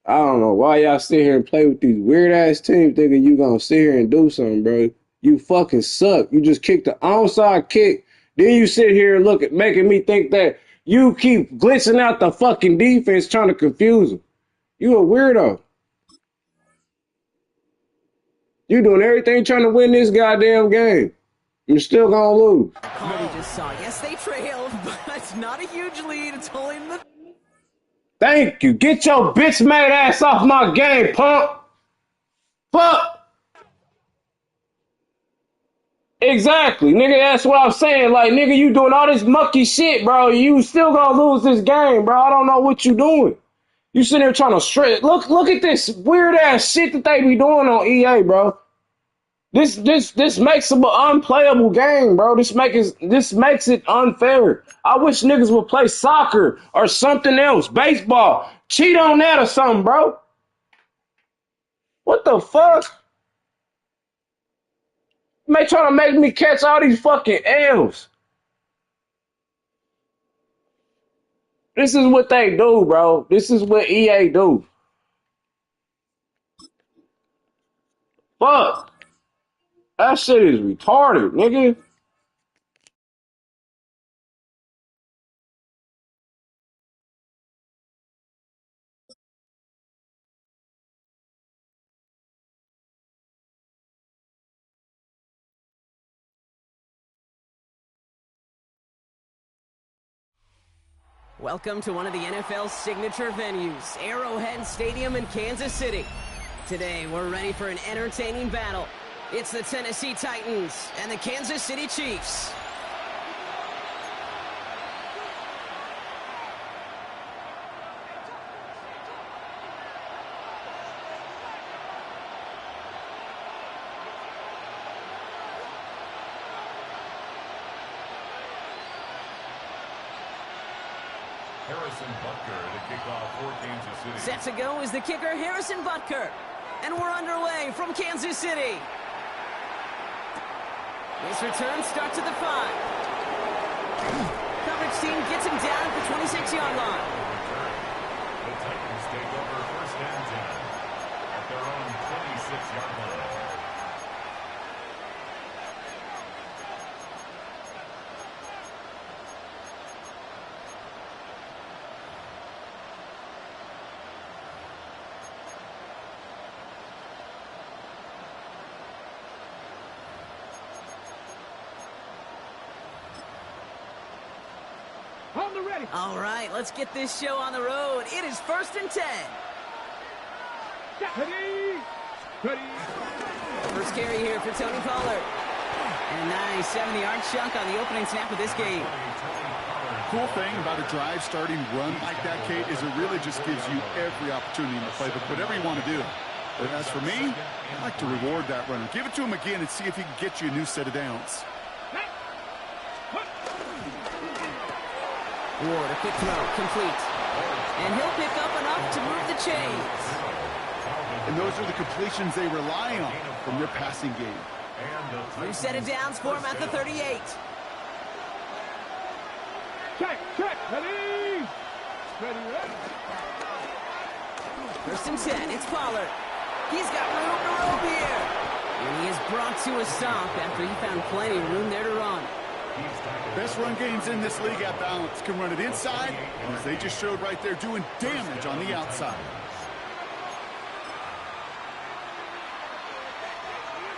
I don't know why y'all sit here and play with these weird ass teams thinking you gonna sit here and do something, bro. You fucking suck. You just kicked the onside kick. Then you sit here and look at making me think that you keep glitching out the fucking defense trying to confuse them. You a weirdo. You doing everything trying to win this goddamn game. You're still gonna lose. Call we just saw. Yes, they trailed, but it's not a huge lead. It's only in the... Thank you. Get your bitch-made ass off my game, punk. Fuck. Exactly, nigga. That's what I'm saying. Like, nigga, you doing all this mucky shit, bro. You still gonna lose this game, bro. I don't know what you doing. You sitting there trying to stretch. Look at this weird-ass shit that they be doing on EA, bro. This makes it an unplayable game, bro. This makes it unfair. I wish niggas would play soccer or something else, baseball. Cheat on that or something, bro. What the fuck? They trying to make me catch all these fucking L's. This is what they do, bro. This is what EA do. Fuck. That shit is retarded, nigga. Welcome to one of the NFL's signature venues, Arrowhead Stadium in Kansas City. Today, we're ready for an entertaining battle. It's the Tennessee Titans and the Kansas City Chiefs. Harrison Butker to kick off for Kansas City. Set to go is the kicker, Harrison Butker. And we're underway from Kansas City. This return starts at the 5. Coverage team gets him down at the 26-yard line. The Titans take over first and 10 at their own 26-yard line. All right, let's get this show on the road. It is first and 10. Ready. First carry here for Tony Pollard. And a nice 70-yard chunk on the opening snap of this game. Cool thing about a drive starting run like that, Kate, is it really just gives you every opportunity in the playbook, whatever you want to do. But as for me, I like to reward that runner. Give it to him again and see if he can get you a new set of downs. Ward, a quick throw, complete. And he'll pick up enough to move the chains. And those are the completions they rely on from their passing game. New set of downs for him at the 38. Check. Ready. First and 10, it's Pollard. He's got room to roam here. And he is brought to a stop after he found plenty of room there to run. Best run games in this league at balance can run it inside, as they just showed right there, doing damage on the outside.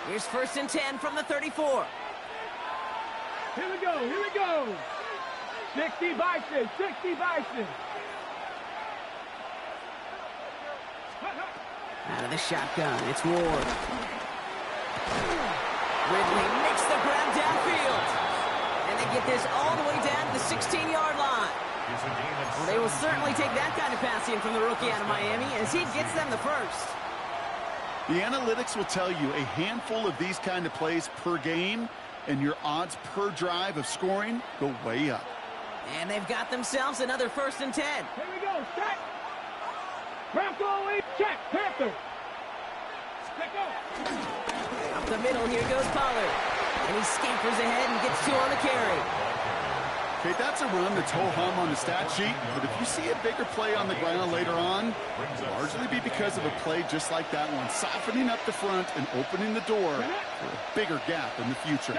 Here's first and 10 from the 34. Here we go. 60 Bison. Out of the shotgun, it's Ward. Ridley makes the grab downfield. And they get this all the way down to the 16-yard line. Well, they will certainly take that kind of passing from the rookie out of Miami as he gets them the first. The analytics will tell you a handful of these kind of plays per game, and your odds per drive of scoring go way up. And they've got themselves another 1st and 10. Here we go. Check. Round goal, check. Panther. Pick up. Up the middle, here goes Pollard. And he scampers ahead and gets 2 on the carry. Okay, that's a run that's ho-hum on the stat sheet, but if you see a bigger play on the ground later on, it'll largely be because of a play just like that one, softening up the front and opening the door for a bigger gap in the future.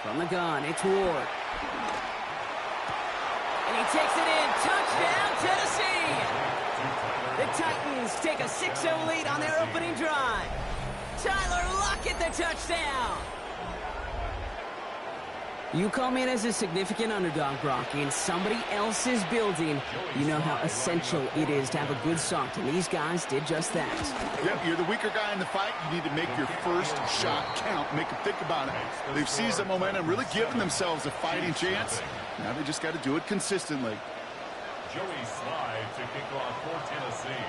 From the gun, it's Ward. And he takes it in. Touchdown, Tennessee! The Titans take a 6-0 lead on their opening drive. Tyler Lockett, the touchdown! You come in as a significant underdog, Brock, in somebody else's building. You know how essential it is to have a good start, and these guys did just that. Yep, you're the weaker guy in the fight. You need to make your first shot count. Make them think about it. They've seized the momentum, really given themselves a fighting chance. Now they just got to do it consistently. Joey Slide to kick off for Tennessee.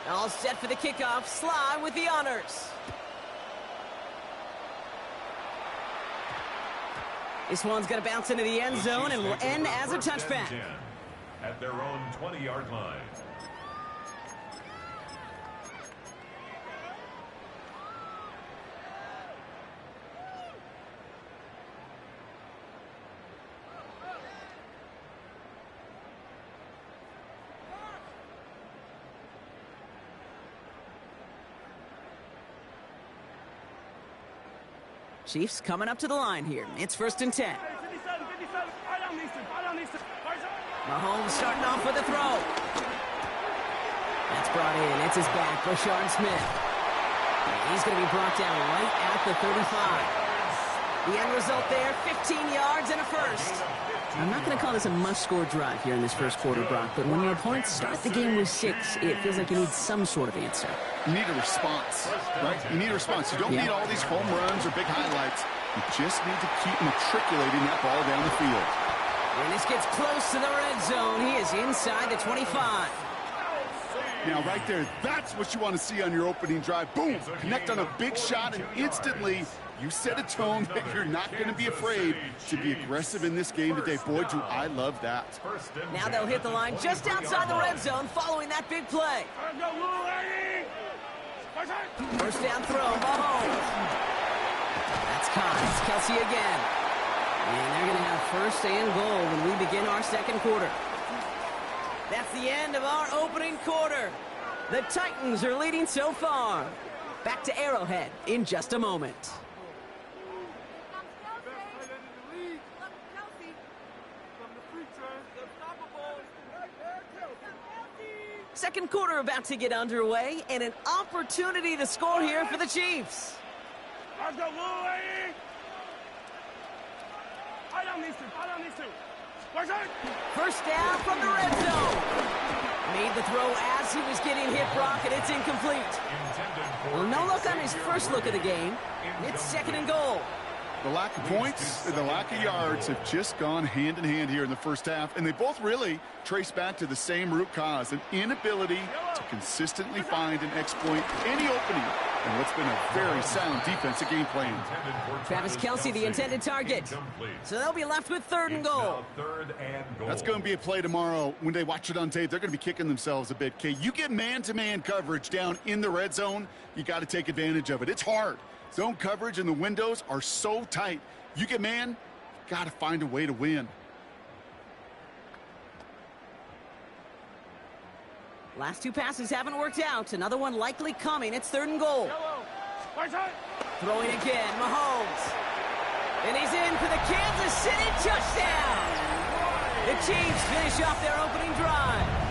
All set for the kickoff. Sly with the honors. This one's going to bounce into the end zone and will end as a touchback. At their own 20-yard line. Chiefs coming up to the line here. It's 1st and 10. Mahomes starting off with a throw. That's brought in. It's his back, Rashard Smith. And he's going to be brought down right at the 35. The end result there, 15 yards and a first. I'm not going to call this a must-score drive here in this first quarter, Brock, but when your opponents start the game with 6, it feels like you need some sort of answer. You need a response, right? You need a response. You don't need all these home runs or big highlights. You just need to keep matriculating that ball down the field. And this gets close to the red zone. He is inside the 25. Now, right there, that's what you want to see on your opening drive. Boom! Connect on a big shot, and instantly you set a tone that you're not going to be afraid to be aggressive in this game today. Boy, do I love that. Now they'll hit the line just outside the red zone following that big play. First down throw, Mahomes. That's caught. It's Kelsey again. And they're going to have 1st and goal when we begin our second quarter. That's the end of our opening quarter. The Titans are leading so far. Back to Arrowhead in just a moment. Second quarter about to get underway, and an opportunity to score here for the Chiefs. First down from the red zone. Made the throw as he was getting hit, Brock, and it's incomplete. Well, no look on his first look of the game. It's 2nd and goal. The lack of points and the lack of yards have just gone hand in hand here in the first half, and they both really trace back to the same root cause, an inability to consistently find and exploit any opening in what's been a very sound defensive game plan. Travis Kelsey, the intended target. So they'll be left with 3rd and goal. That's going to be a play tomorrow. When they watch it on tape, they're going to be kicking themselves a bit. Okay, you get man-to-man coverage down in the red zone, you got to take advantage of it. It's hard. Zone coverage and the windows are so tight. You get man, got to find a way to win. Last 2 passes haven't worked out. Another one likely coming. It's 3rd and goal. Throwing again, Mahomes. And he's in for the Kansas City touchdown. The Chiefs finish off their opening drive.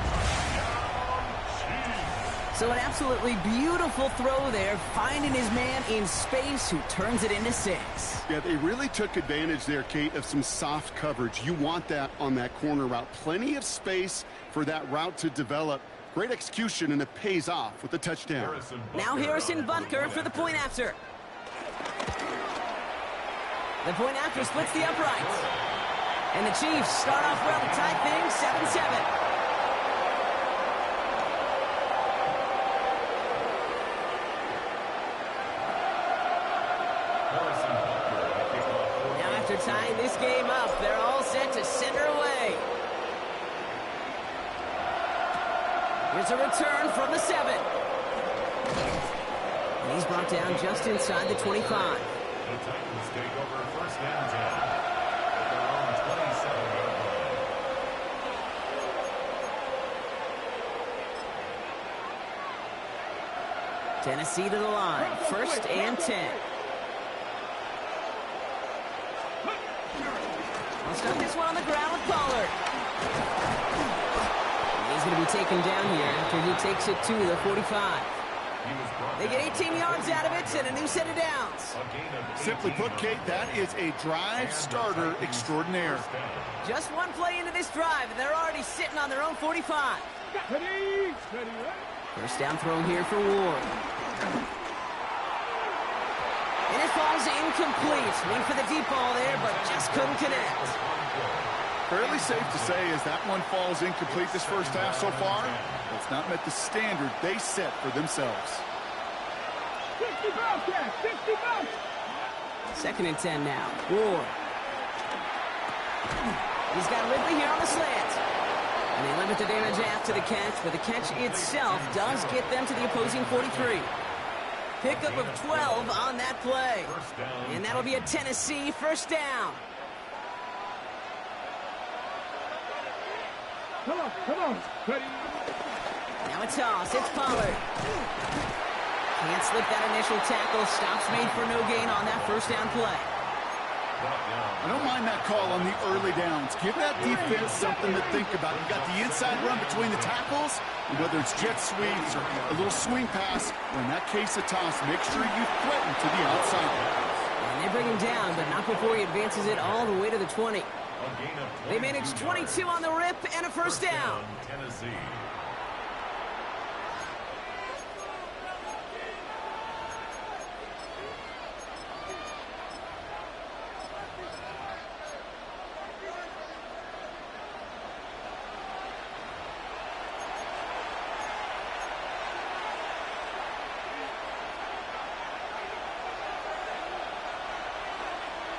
So an absolutely beautiful throw there, finding his man in space who turns it into 6. Yeah, they really took advantage there, Kate, of some soft coverage. You want that on that corner route. Plenty of space for that route to develop. Great execution, and it pays off with the touchdown. Now Harrison Butker for the point after. The point after splits the uprights. And the Chiefs start off well to tie things 7-7. After tying this game up, they're all set to send her away. Here's a return from the 7. And he's brought down just inside the 25. The Titans take over first and 10 at their own 27-yard line. Tennessee to the line, first and 10. I'll start this one on the ground with Pollard. He's going to be taken down here after he takes it to the 45. They get 18 yards out of it and a new set of downs. Simply put, Kate, that is a drive starter extraordinaire. Just one play into this drive, and they're already sitting on their own 45. First down throw here for Ward. And it falls incomplete. Went for the deep ball there, but just couldn't connect. Fairly safe to say as that one falls incomplete this first half so far, it's not met the standard they set for themselves. 50 bucks, 50 bucks. Second and 10 now. Ward. He's got Ridley here on the slant. And they limit the damage after the catch, but the catch itself does get them to the opposing 43. Pickup of 12 on that play. And that'll be a Tennessee first down. Come on. Ready. Now a toss. It's Pollard. Can't slip that initial tackle. Stops made for no gain on that first down play. I don't mind that call on the early downs. Give that defense something to think about. You got the inside run between the tackles, and whether it's jet sweeps or a little swing pass, or in that case a toss, make sure you threaten to the outside. And they bring him down, but not before he advances it all the way to the 20. They manage 22 on the rip and a first down. Tennessee.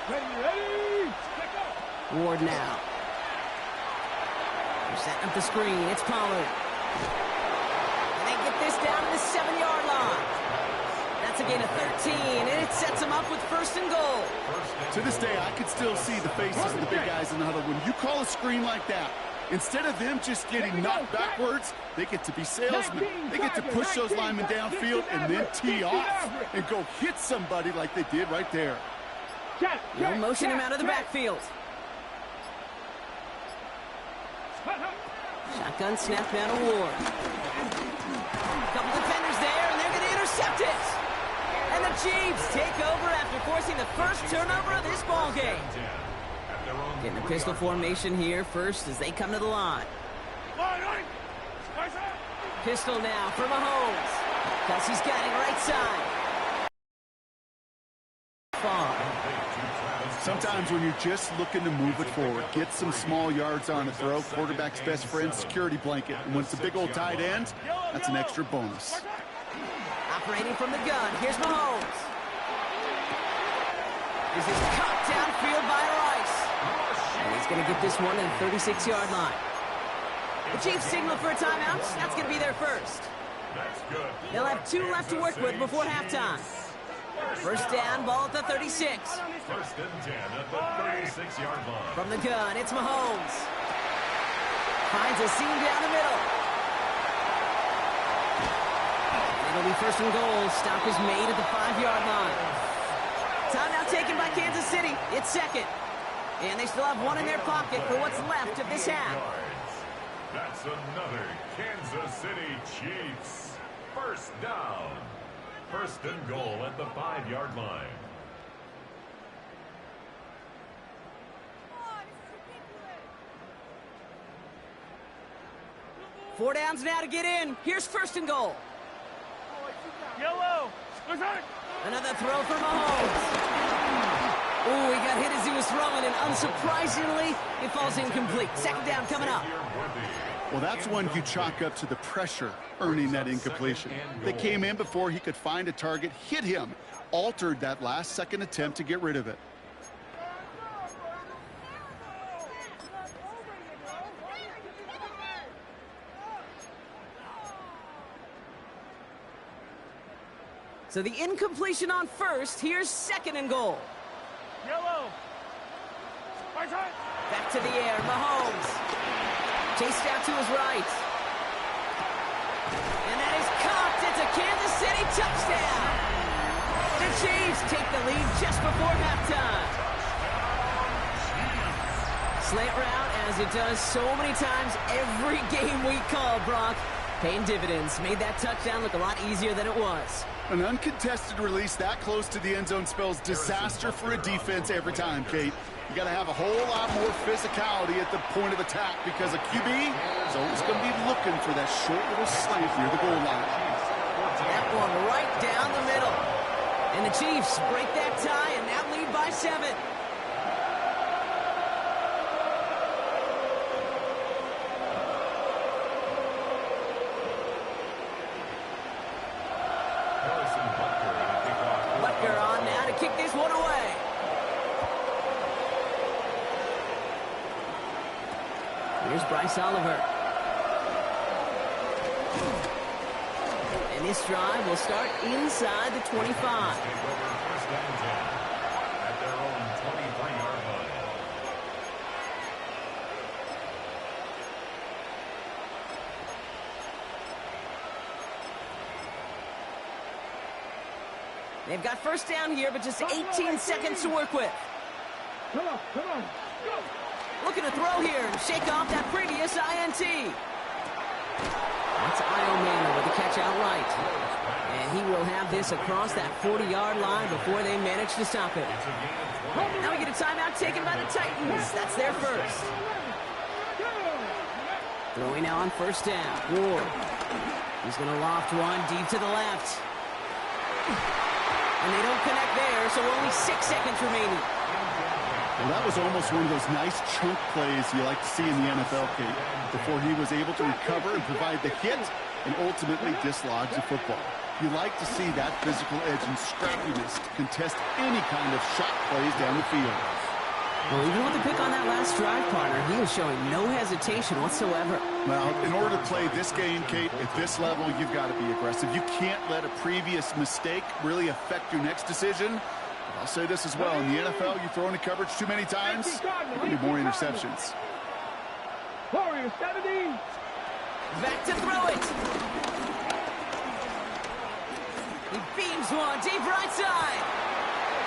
Ready. Ward now. They're setting up the screen. It's Pollard. And they get this down to the 7-yard line. That's a gain of 13, and it sets them up with first and goal. To this day, I can still see the faces of the big guys in the huddle. When you call a screen like that, instead of them just getting knocked backwards, they get to be salesmen. They get to push those linemen downfield and then tee off and go hit somebody like they did right there. They'll motion him out of the backfield. Shotgun snap down to Ward. Couple defenders there, and they're going to intercept it. And the Chiefs take over after forcing the first turnover of this ball game. Getting a pistol formation here first as they come to the line. Pistol now for Mahomes. Kelsey's got it right side. Sometimes when you're just looking to move it forward, get some small yards on a throw, quarterback's best friend, security blanket. And when it's a big old tight end, that's an extra bonus. Operating from the gun, here's Mahomes. This is cut downfield by Rice. And he's going to get this one at the 36-yard line. The Chiefs signal for a timeout. That's going to be their first. They'll have 2 left to work with before halftime. First down, ball at the 36. First and 10 at the 36-yard line. From the gun, it's Mahomes. Finds a seam down the middle. It'll be first and goal. Stop is made at the 5-yard line. Timeout taken by Kansas City. It's second. And they still have one in their pocket for what's left of this half. That's another Kansas City Chiefs. First down. First and goal at the 5-yard line. Four downs now to get in. Here's first and goal. Yellow. Another throw for Mahomes. Oh, he got hit as he was throwing, and unsurprisingly, it falls incomplete. Second down coming up. Well, that's one you chalk up to the pressure earning that incompletion. They came in before he could find a target, hit him, altered that last-second attempt to get rid of it. So the incompletion on first. Here's second and goal. Yellow. Back to the air, Mahomes. Chased out to his right. And that is caught. It's a Kansas City touchdown. The Chiefs take the lead just before halftime. Slant route, as it does so many times every game we call, Brock. Paying dividends. Made that touchdown look a lot easier than it was. An uncontested release that close to the end zone spells disaster for a defense every time, Kate. You got to have a whole lot more physicality at the point of attack because a QB is always going to be looking for that short little slant near the goal line. That one right down the middle. And the Chiefs break that tie and now lead by 7. Butker on now to kick this one away. Here's Bryce Oliver. And this drive will start inside the 25. At their own 23-yard line. They've got first down here, but just 18 seconds to work with. Come on, go. Looking to throw here and shake off that previous INT. That's Io Manor with the catch outright. And he will have this across that 40-yard line before they manage to stop it. Now we get a timeout taken by the Titans. That's their first. Throwing now on first down. Ward. He's going to loft one deep to the left. And they don't connect there, so only 6 seconds remaining. Well, that was almost one of those nice chunk plays you like to see in the NFL, Kate, before he was able to recover and provide the hit and ultimately dislodge the football. You like to see that physical edge and scrappiness to contest any kind of shot plays down the field. Well, even with the pick on that last drive, partner, he was showing no hesitation whatsoever. Well, in order to play this game, Kate, at this level, you've got to be aggressive. You can't let a previous mistake really affect your next decision. I'll say this as well. In the NFL, you throw into coverage too many times, there'll be more interceptions. Warriors 70. Back to throw it. He beams one deep right side.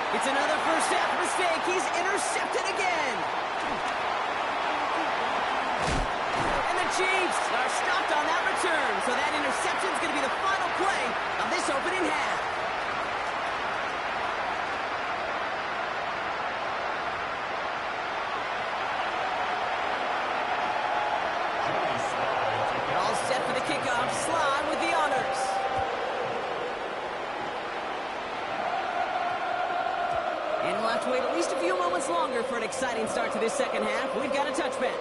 It's another first half mistake. He's intercepted again. And the Chiefs are stopped on that return. So that interception is going to be the final play of this opening half. All set for the kickoff. Slide with the honors. And we'll have to wait at least a few moments longer for an exciting start to this second half. We've got a touchback.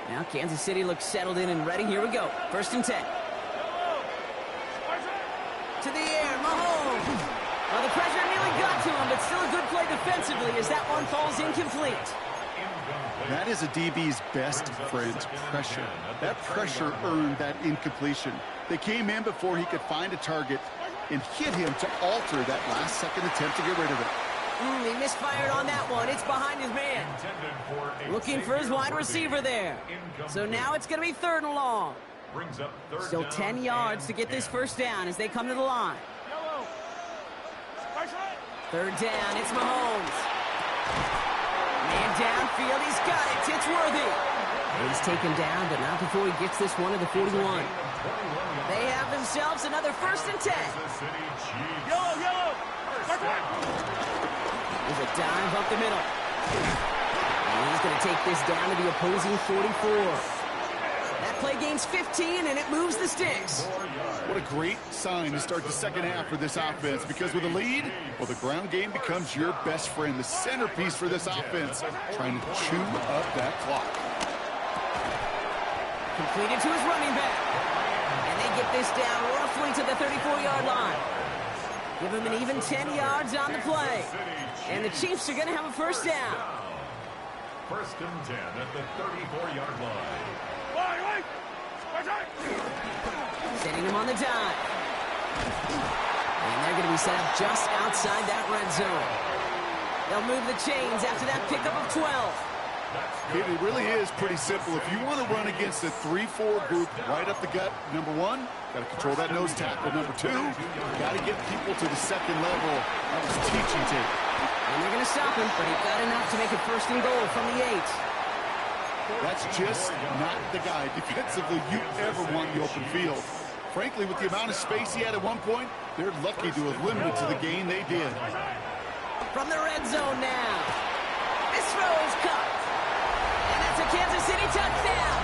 Now Kansas City looks settled in and ready. Here we go. First and 10. To the air, Mahomes. Well, the pressure nearly got to him, but still a good play defensively as that one falls incomplete. That is a DB's best friend, pressure. That pressure earned that incompletion. They came in before he could find a target and hit him to alter that last-second attempt to get rid of it. He misfired on that one. It's behind his man. Looking for his wide receiver there. So now it's going to be 3rd and long. Still 10 yards to get this first down as they come to the line. 3rd down, it's Mahomes. Man downfield, he's got it. It's worthy. He's taken down, but not before he gets this one to the 41. They have themselves another 1st and 10. Yellow. There's a dive up the middle. And he's going to take this down to the opposing 44. That play gains 15, and it moves the sticks. What a great sign to start the second half for this offense, because with a lead, well, the ground game becomes your best friend, the centerpiece for this offense, trying to chew up that clock. Completed to his running back. And they get this down roughly to the 34-yard line. Give him an even 10 yards on the play. And the Chiefs are going to have a 1st down. 1st and 10 at the 34-yard line. Setting him on the dime. And they're going to be set up just outside that red zone. They'll move the chains after that pickup of 12. It really is pretty simple. If you want to run against a 3-4 group right up the gut, number 1, got to control that nose tackle. Number 2, got to get people to the second level. That was teaching tape. And they're going to stop him, but he got enough to make it 1st and goal from the 8. That's just not the guy defensively you ever want in the open field. Frankly, with the amount of space he had at one point, they're lucky to have limited to the gain they did. From the red zone now. This throw is caught. And that's a Kansas City touchdown.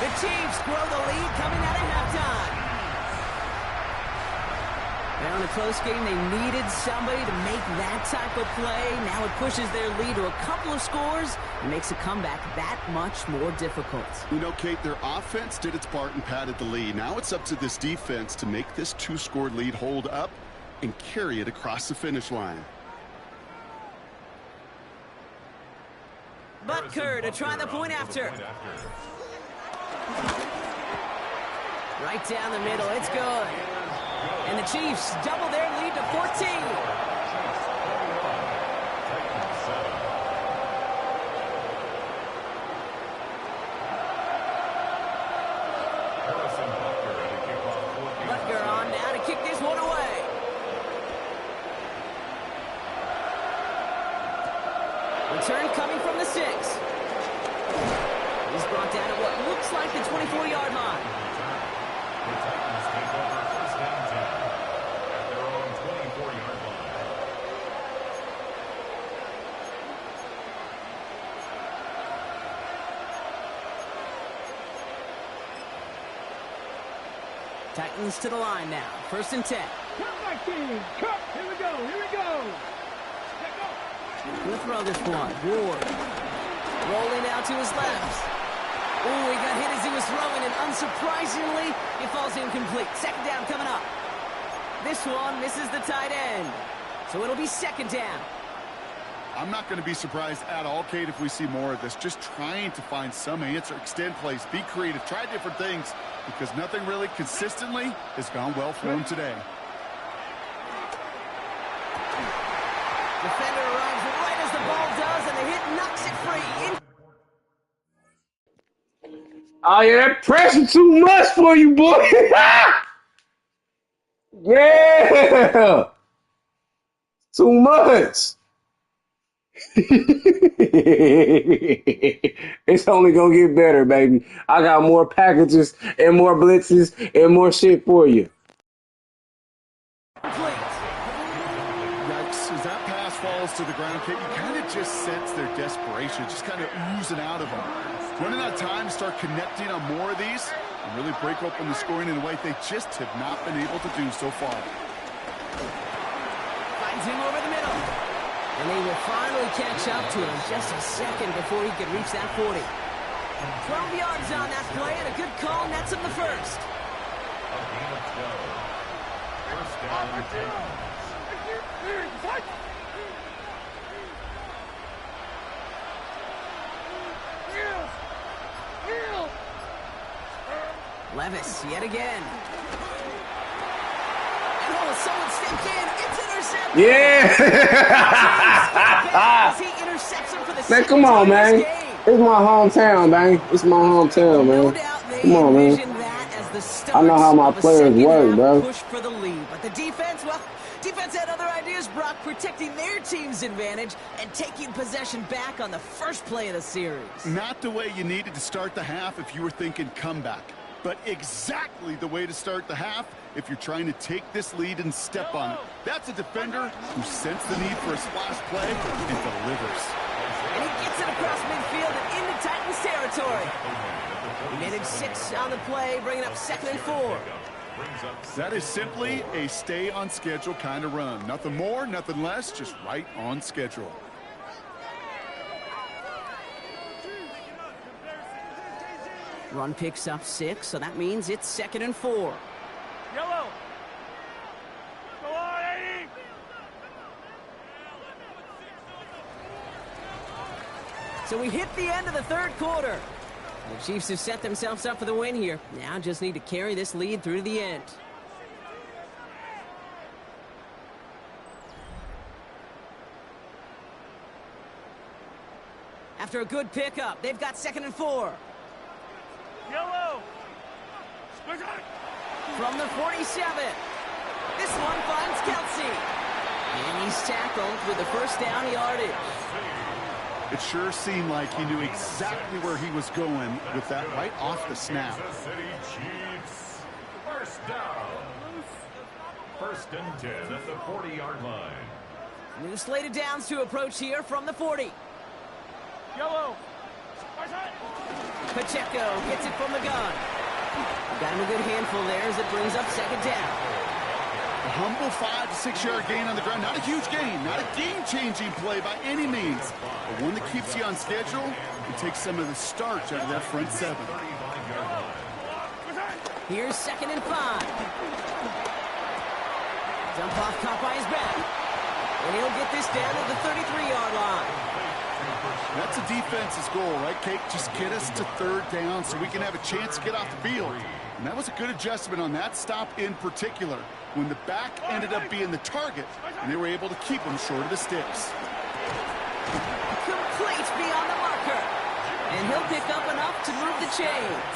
The Chiefs grow the lead coming out of halftime. Now in a close game, they needed somebody to make that type of play. Now it pushes their lead to a couple of scores and makes a comeback that much more difficult. You know, Kate, their offense did its part and padded the lead. Now it's up to this defense to make this 2-score lead hold up and carry it across the finish line. Butker to try the point after. Right down the middle, it's good. And the Chiefs double their lead to 14. Butker on now to kick this one away. Return coming from the 6. He's brought down at what looks like the 24-yard line. Titans to the line now. 1st and 10. Comeback team. Cut. Here we go. He'll throw this one. Ward. Rolling out to his left. Ooh, he got hit as he was throwing, and unsurprisingly, it falls incomplete. 2nd down coming up. This one misses the tight end. So it'll be 2nd down. I'm not going to be surprised at all, Kate, if we see more of this. Just trying to find some answer, extend plays, be creative, try different things, because nothing really consistently has gone well for him today. Defender arrives right as the ball does, and the hit knocks it free. Oh, yeah, that pressure too much for you, boy. Yeah. Too much. It's only going to get better, baby. I got more packages and more blitzes and more shit for you. Yikes, as that pass falls to the ground, Kate, you kind of just sense their desperation, just kind of oozing out of them. Running out of time to start connecting on more of these and really break open the scoring in a way they just have not been able to do so far. Finds him over the middle. And they will finally catch up to him just a second before he could reach that 40. 12 yards on that play, and a good call nets him the 1st. Levis, yet again. And someone stepped in. It's intercepted. Yeah. He intercepts him for the Man, come on, man. It's my hometown, man. It's my hometown, man. Come on, man. I know how my players work, bro. Push for the lead, but the defense, well, defense had other ideas Brock protecting their team's advantage and taking possession back on the first play of the series. Not the way you needed to start the half if you were thinking comeback, but exactly the way to start the half if you're trying to take this lead and step on it. That's a defender who sensed the need for a splash play and delivers. And he gets it across midfield and into Titans territory. He managed 6 on the play, bringing up 2nd and 4. That is simply a stay-on-schedule kind of run. Nothing more, nothing less, just right on schedule. Run picks up 6, so that means it's 2nd and 4. Yellow. Go on, Eddie. So we hit the end of the 3rd quarter. The Chiefs have set themselves up for the win here. Now just need to carry this lead through to the end. After a good pickup, they've got 2nd and 4. Yellow. From the 47. This one finds Kelsey. And he's tackled with the first down yardage. It sure seemed like he knew exactly where he was going with that right off the snap. Kansas City Chiefs, first down. 1st and 10 at the 40-yard line. New slate of downs to approach here from the 40. Yellow. Pacheco gets it from the gun. Got him a good handful there as it brings up 2nd down. A humble 5 to 6 yard gain on the ground. Not a huge gain, not a game-changing play by any means, but one that keeps you on schedule and takes some of the starch out of that front 7. Here's 2nd and 5. Dump off caught by his back. And he'll get this down to the 33-yard line. That's a defense's goal, right, Kate? Just get us to 3rd down so we can have a chance to get off the field. And that was a good adjustment on that stop in particular, when the back ended up being the target, and they were able to keep him short of the sticks. Complete beyond the marker. And he'll pick up enough to move the chains.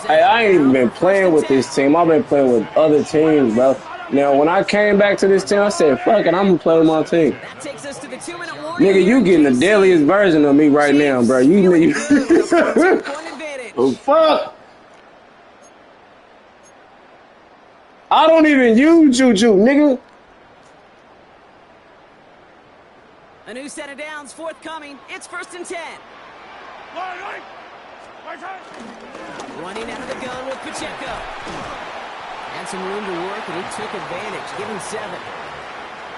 Hey, I ain't even been playing with this team. I've been playing with other teams, bro. Now, when I came back to this team, I said, fuck it, I'm going to play with my team. That takes us to the 2-minute warning. Nigga, you getting the deadliest version of me right now, bro. You oh, fuck. I don't even use Juju, nigga. A new set of downs forthcoming. It's 1st and 10. Running out of the gun with Pacheco. Had some room to work, and he took advantage. Give him 7.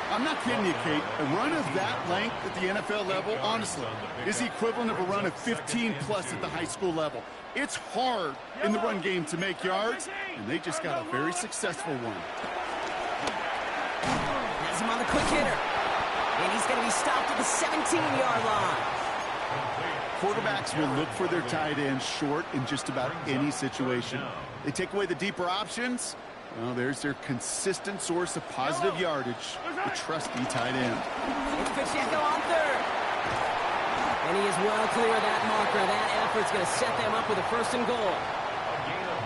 I'm not kidding you, Kate. A run of that length at the NFL level, honestly, is the equivalent of a run of 15-plus at the high school level. It's hard in the run game to make yards, and they just got a very successful one. Has him on the quick hitter. And he's going to be stopped at the 17-yard line. Quarterbacks will look for their tight ends short in just about any situation. They take away the deeper options. Well, there's their consistent source of positive yardage, the trusty tight end. It's Pacheco on 3rd. And he is well clear of that marker. That effort's going to set them up with a 1st and goal.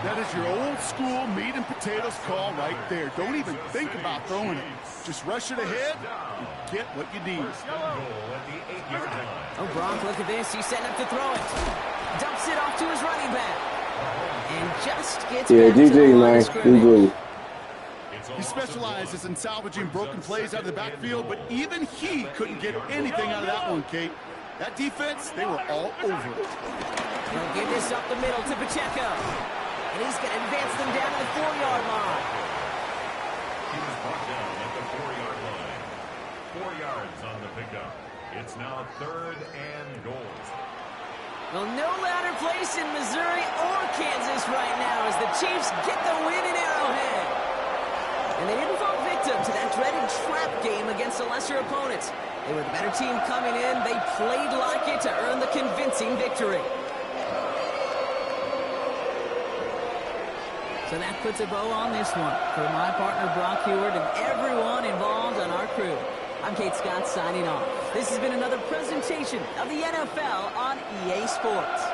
That is your old school meat and potatoes call right there. Don't even think about throwing it. Just rush it ahead and get what you need. Oh, Brock, look at this. He's setting up to throw it. Dumps it off to his running back. And just gets back to the line of scrimmage. He specializes in salvaging broken plays out of the backfield, but even he couldn't get anything out of that one, Kate. That defense, they were all over it. He'll give this up the middle to Pacheco. And he's going to advance them down to the 4-yard line. He was brought down at the 4-yard line. 4 yards on the pickup. It's now 3rd and goal. Well, no louder place in Missouri or Kansas right now as the Chiefs get the win in Arrowhead. And they didn't fall victim to that dreaded trap game against the lesser opponents. They were the better team coming in. They played like it to earn the convincing victory. So that puts a bow on this one. For my partner, Brock Heward, and everyone involved on our crew, I'm Kate Scott signing off. This has been another presentation of the NFL on EA Sports.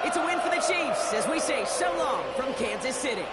It's a win for the Chiefs as we say so long from Kansas City.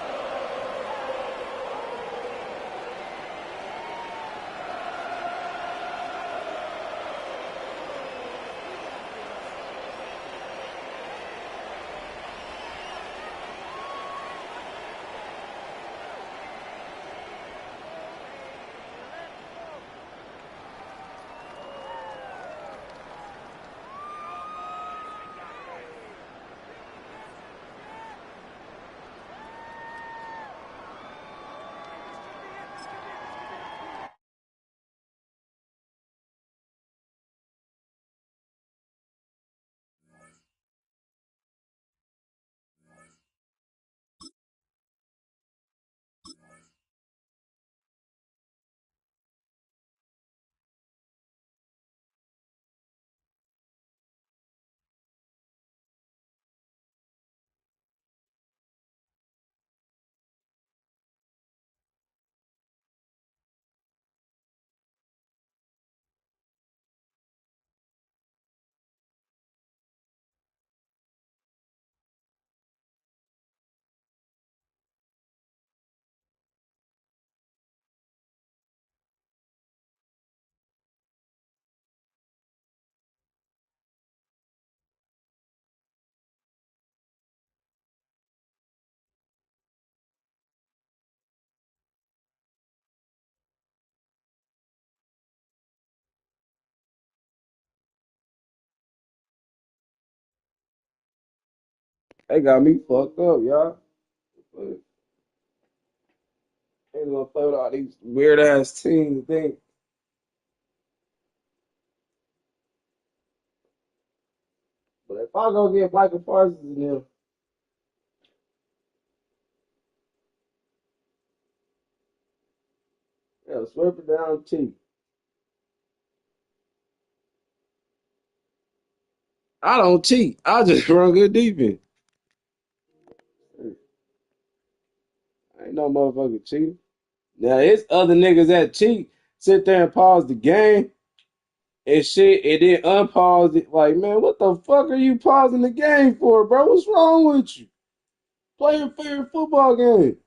They got me fucked up, y'all. They gonna play with all these weird ass teams. Think, but if I go get Michael Parsons in them, they'll sweep it down cheap. I don't cheat. I just run good defense. I ain't no motherfucking cheater. Now it's other niggas that cheat, sit there and pause the game and shit, and then unpause it. Like, man, what the fuck are you pausing the game for, bro? What's wrong with you? Play your favorite football game.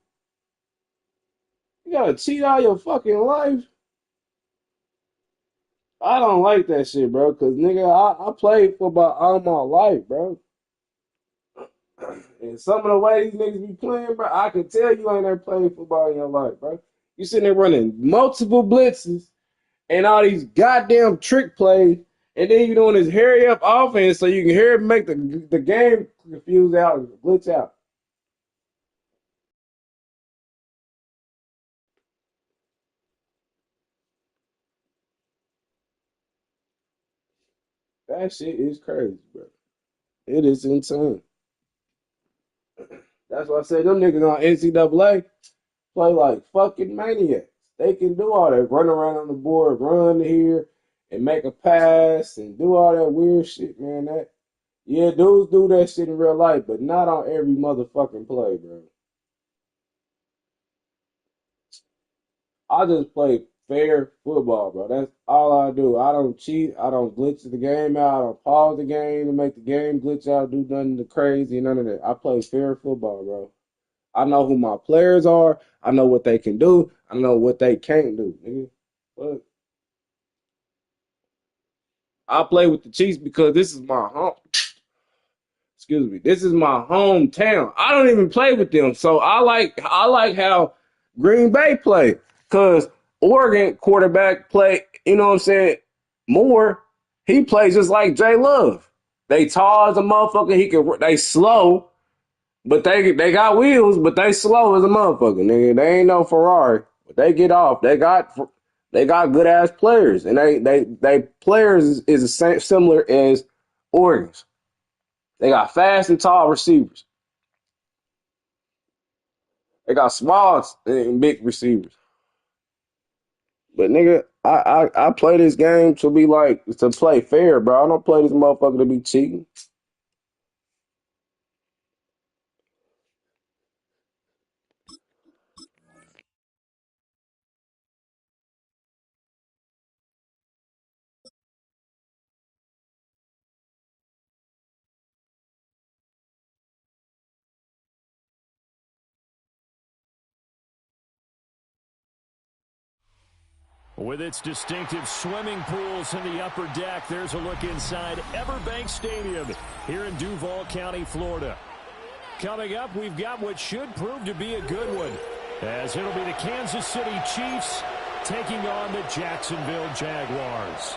You gotta cheat all your fucking life. I don't like that shit, bro. Cause nigga, I played football all my life, bro. And some of the way these niggas be playing, bro, I can tell you ain't never played football in your life, bro. You sitting there running multiple blitzes and all these goddamn trick plays, and then you doing this hurry up offense so you can hear it make the game confuse out and glitch out. That shit is crazy, bro. It is insane. That's why I say them niggas on NCAA play like fucking maniacs. They can do all that, run around on the board, run here, and make a pass, and do all that weird shit, man. That yeah, dudes do that shit in real life, but not on every motherfucking play, bro. I just play fair football, bro. That's all I do. I don't cheat. I don't glitch the game out. I don't pause the game to make the game glitch out, do nothing crazy, none of that. I play fair football, bro. I know who my players are. I know what they can do. I know what they can't do, nigga. But I play with the Chiefs because this is my home. Excuse me. This is my hometown. I don't even play with them, so I like how Green Bay play because Oregon quarterback play. You know what I'm saying? Moore, he plays just like Jay Love. They tall as a motherfucker. They slow. But they got wheels, but they slow as a motherfucker, nigga. They ain't no Ferrari. But they get off. They got good ass players, and they players is the same similar as Oregon's. They got fast and tall receivers. They got small and big receivers. But nigga, I play this game to play fair, bro. I don't play this motherfucker to be cheating. With its distinctive swimming pools in the upper deck, there's a look inside Everbank Stadium here in Duval County, Florida. Coming up, we've got what should prove to be a good one, as it'll be the Kansas City Chiefs taking on the Jacksonville Jaguars.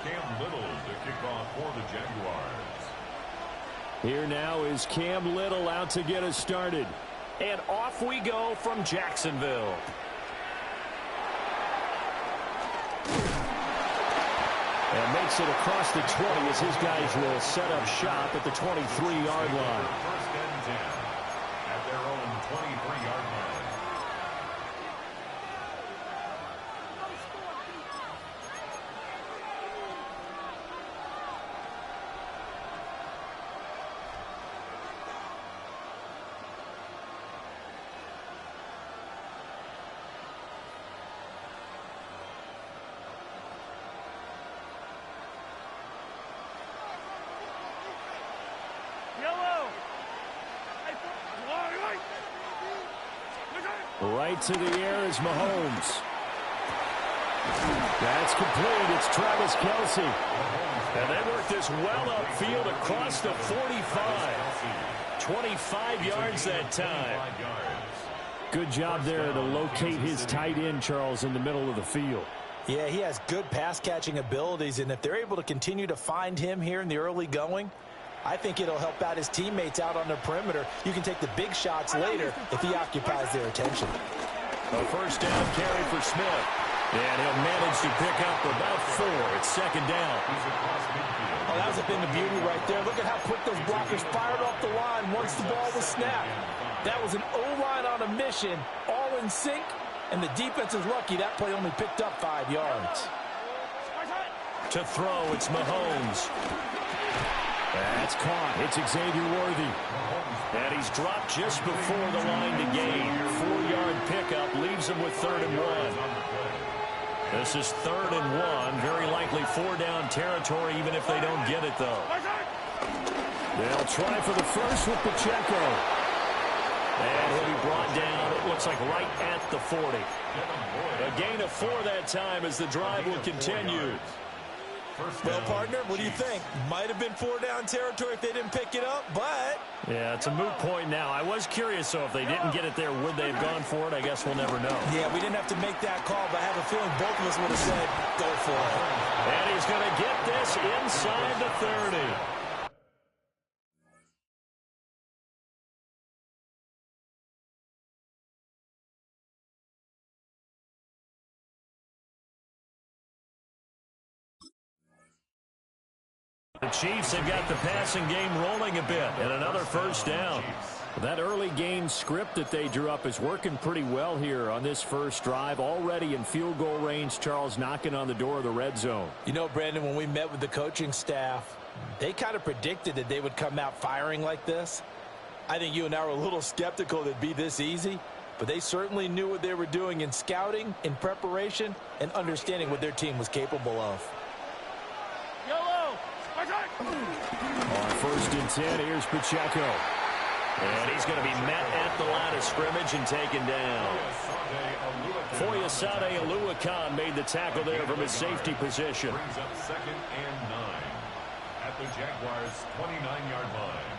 Cam Little to kick off for the Jaguars. Here now is Cam Little out to get us started. And off we go from Jacksonville. And makes it across the 20 as his guys will set up shop at the 23-yard line. First and 10 at their own 23-yard line. Right to the air is Mahomes. That's complete. It's Travis Kelce. And they work this well upfield across the 45. 25 yards that time. Good job there to locate his tight end, Charles, in the middle of the field. Yeah, he has good pass-catching abilities, and if they're able to continue to find him here in the early going, I think it'll help out his teammates out on the perimeter. You can take the big shots later if he occupies their attention. A first down carry for Smith. And he'll manage to pick up about 4. It's second down. Oh, that was a thing of beauty right there. Look at how quick those blockers fired off the line once the ball was snapped. That was an O-line on a mission, all in sync, and the defense is lucky that play only picked up 5 yards. To throw, it's Mahomes. That's caught. It's Xavier Worthy. And he's dropped just before the line to gain. 4-yard pickup leaves him with 3rd and 1. This is 3rd and 1. Very likely 4-down territory, even if they don't get it, though. They'll try for the first with Pacheco. And he'll be brought down, it looks like right at the 40. A gain of 4 that time as the drive will continue. Well, partner, what do you think? Might have been 4-down territory if they didn't pick it up, but... Yeah, it's a moot point now. I was curious, so if they didn't get it there, would they have gone for it? I guess we'll never know. Yeah, we didn't have to make that call, but I have a feeling both of us would have said, go for it. And he's going to get this inside the 30. The Chiefs have got the passing game rolling a bit, and another first down. That early game script that they drew up is working pretty well here on this first drive. Already in field goal range, Charles knocking on the door of the red zone. You know, Brandon, when we met with the coaching staff, they kind of predicted that they would come out firing like this. I think you and I were a little skeptical that it'd be this easy, but they certainly knew what they were doing in scouting, in preparation, and understanding what their team was capable of. On 1st and 10, here's Pacheco. And he's going to be met at the line of scrimmage and taken down. Foyesade Oluwakan made the tackle there from his safety position. Brings up 2nd and 9 at the Jaguars' 29-yard line.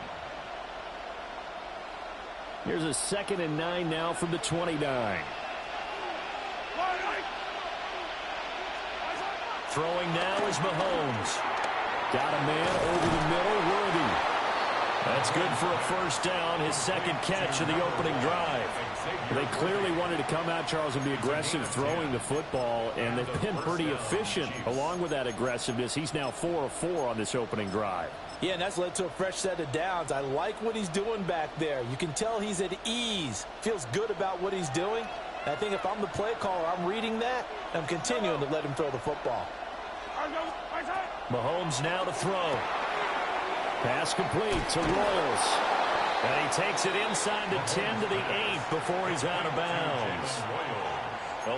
Here's a 2nd and 9 now from the 29. Throwing now is Mahomes. Got a man over the middle, Worthy. That's good for a first down, his 2nd catch of the opening drive. They clearly wanted to come out, Charles, and be aggressive throwing the football, and they've been pretty efficient along with that aggressiveness. He's now 4 of 4 on this opening drive. Yeah, and that's led to a fresh set of downs. I like what he's doing back there. You can tell he's at ease, feels good about what he's doing. And I think if I'm the play caller, I'm reading that, and I'm continuing to let him throw the football. Mahomes now to throw. Pass complete to Royals. And he takes it inside the 10 to the 8 before he's out of bounds.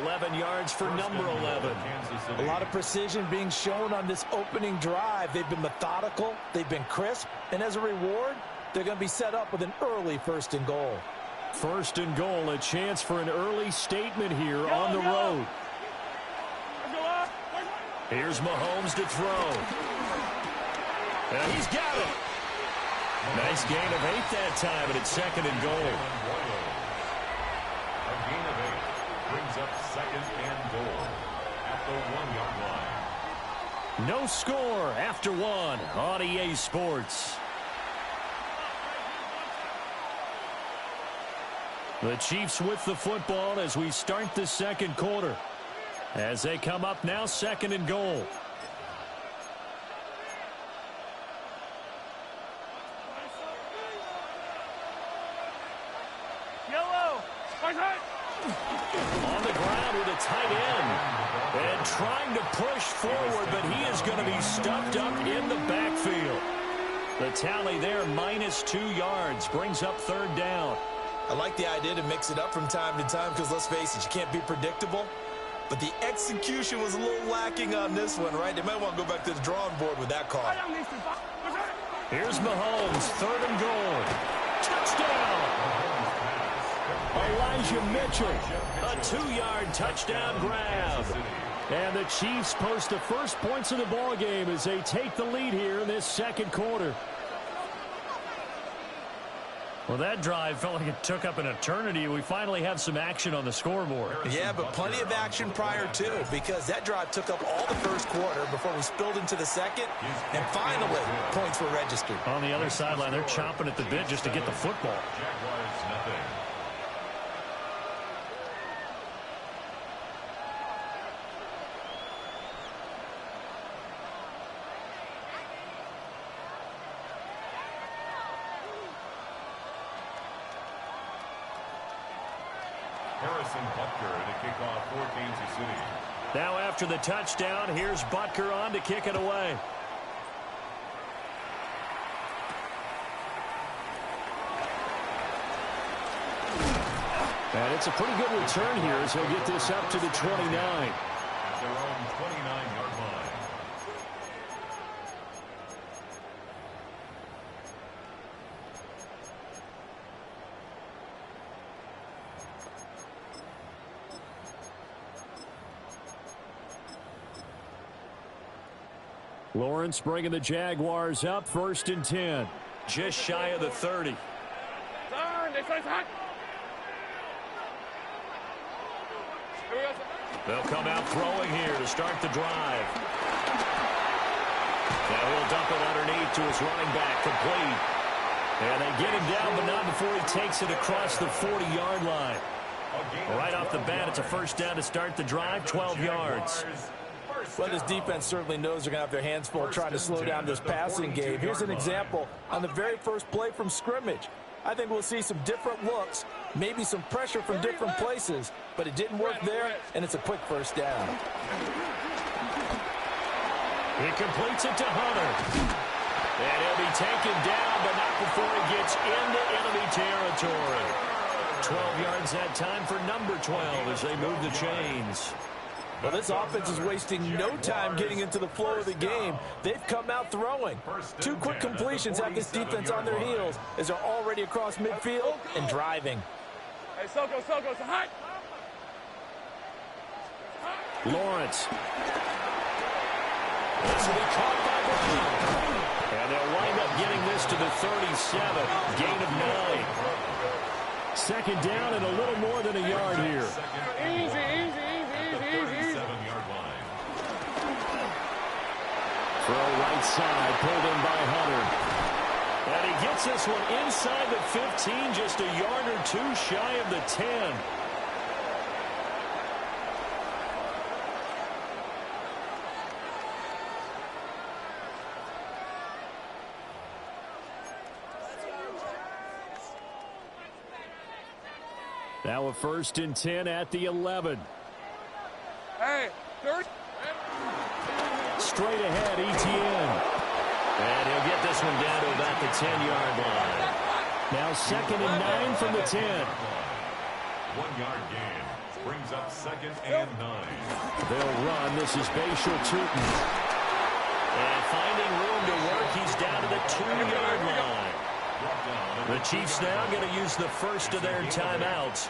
11 yards for number 11. A lot of precision being shown on this opening drive. They've been methodical. They've been crisp. And as a reward, they're going to be set up with an early 1st and goal. 1st and goal, a chance for an early statement here on the road. Here's Mahomes to throw. And he's got it. Nice gain of 8 that time, and it's 2nd and goal. A gain of 8 brings up 2nd and goal at the 1-yard line. No score after 1 on EA Sports. The Chiefs with the football as we start the 2nd quarter. As they come up now, 2nd and goal. On the ground with a tight end. And trying to push forward, but he is going to be stuffed up in the backfield. The tally there, -2 yards, brings up 3rd down. I like the idea to mix it up from time to time because, let's face it, you can't be predictable. But the execution was a little lacking on this one, right? They might want to go back to the drawing board with that call. Here's Mahomes, 3rd and goal. Touchdown! Elijah Mitchell, a 2-yard touchdown grab. And the Chiefs post the first points of the ball game as they take the lead here in this second quarter. Well, that drive felt like it took up an eternity. We finally have some action on the scoreboard. Yeah, but plenty of action prior to, because that drive took up all the first quarter before we spilled into the second, and finally, points were registered. On the other sideline, they're chomping at the bit just to get the football. Jaguars, nothing. Butker to kick off for Kansas City. Now after the touchdown, here's Butker on to kick it away. And it's a pretty good return here as he'll get this up to the 29. At their own 29-yard line. Lawrence bringing the Jaguars up, 1st and 10. Just shy of the 30. They'll come out throwing here to start the drive. Now he'll dump it underneath to his running back, complete. And they get him down, but not before he takes it across the 40-yard line. Right off the bat, it's a first down to start the drive, 12 yards. Well, this defense certainly knows they're going to have their hands full trying to slow down this passing game. Here's an example on the very first play from scrimmage. I think we'll see some different looks, maybe some pressure from different places, but it didn't work there, and it's a quick first down. He completes it to Hunter. And he'll be taken down, but not before he gets into enemy territory. 12 yards that time for number 12 as they move the chains. Well, this offense is wasting no time getting into the flow of the game. They've come out throwing. 2 quick completions have this defense on their heels as they're already across midfield and driving. Hey, Soko, it's hot. Lawrence. This will be caught by Brown. And they'll wind up getting this to the 37. Gain of 9. Second down and a little more than a yard here. Easy. Throw right side, pulled in by Hunter. And he gets this one inside the 15, just a yard or 2 shy of the 10. Now a 1st and 10 at the 11. Hey, third. Straight ahead, Etienne. And he'll get this one down to about the 10-yard line. Now 2nd and 9 from the 10. 1-yard gain. Brings up 2nd and 9. They'll run. This is Bashal Tootin. And finding room to work, he's down to the 2-yard line. The Chiefs now going to use the first of their timeouts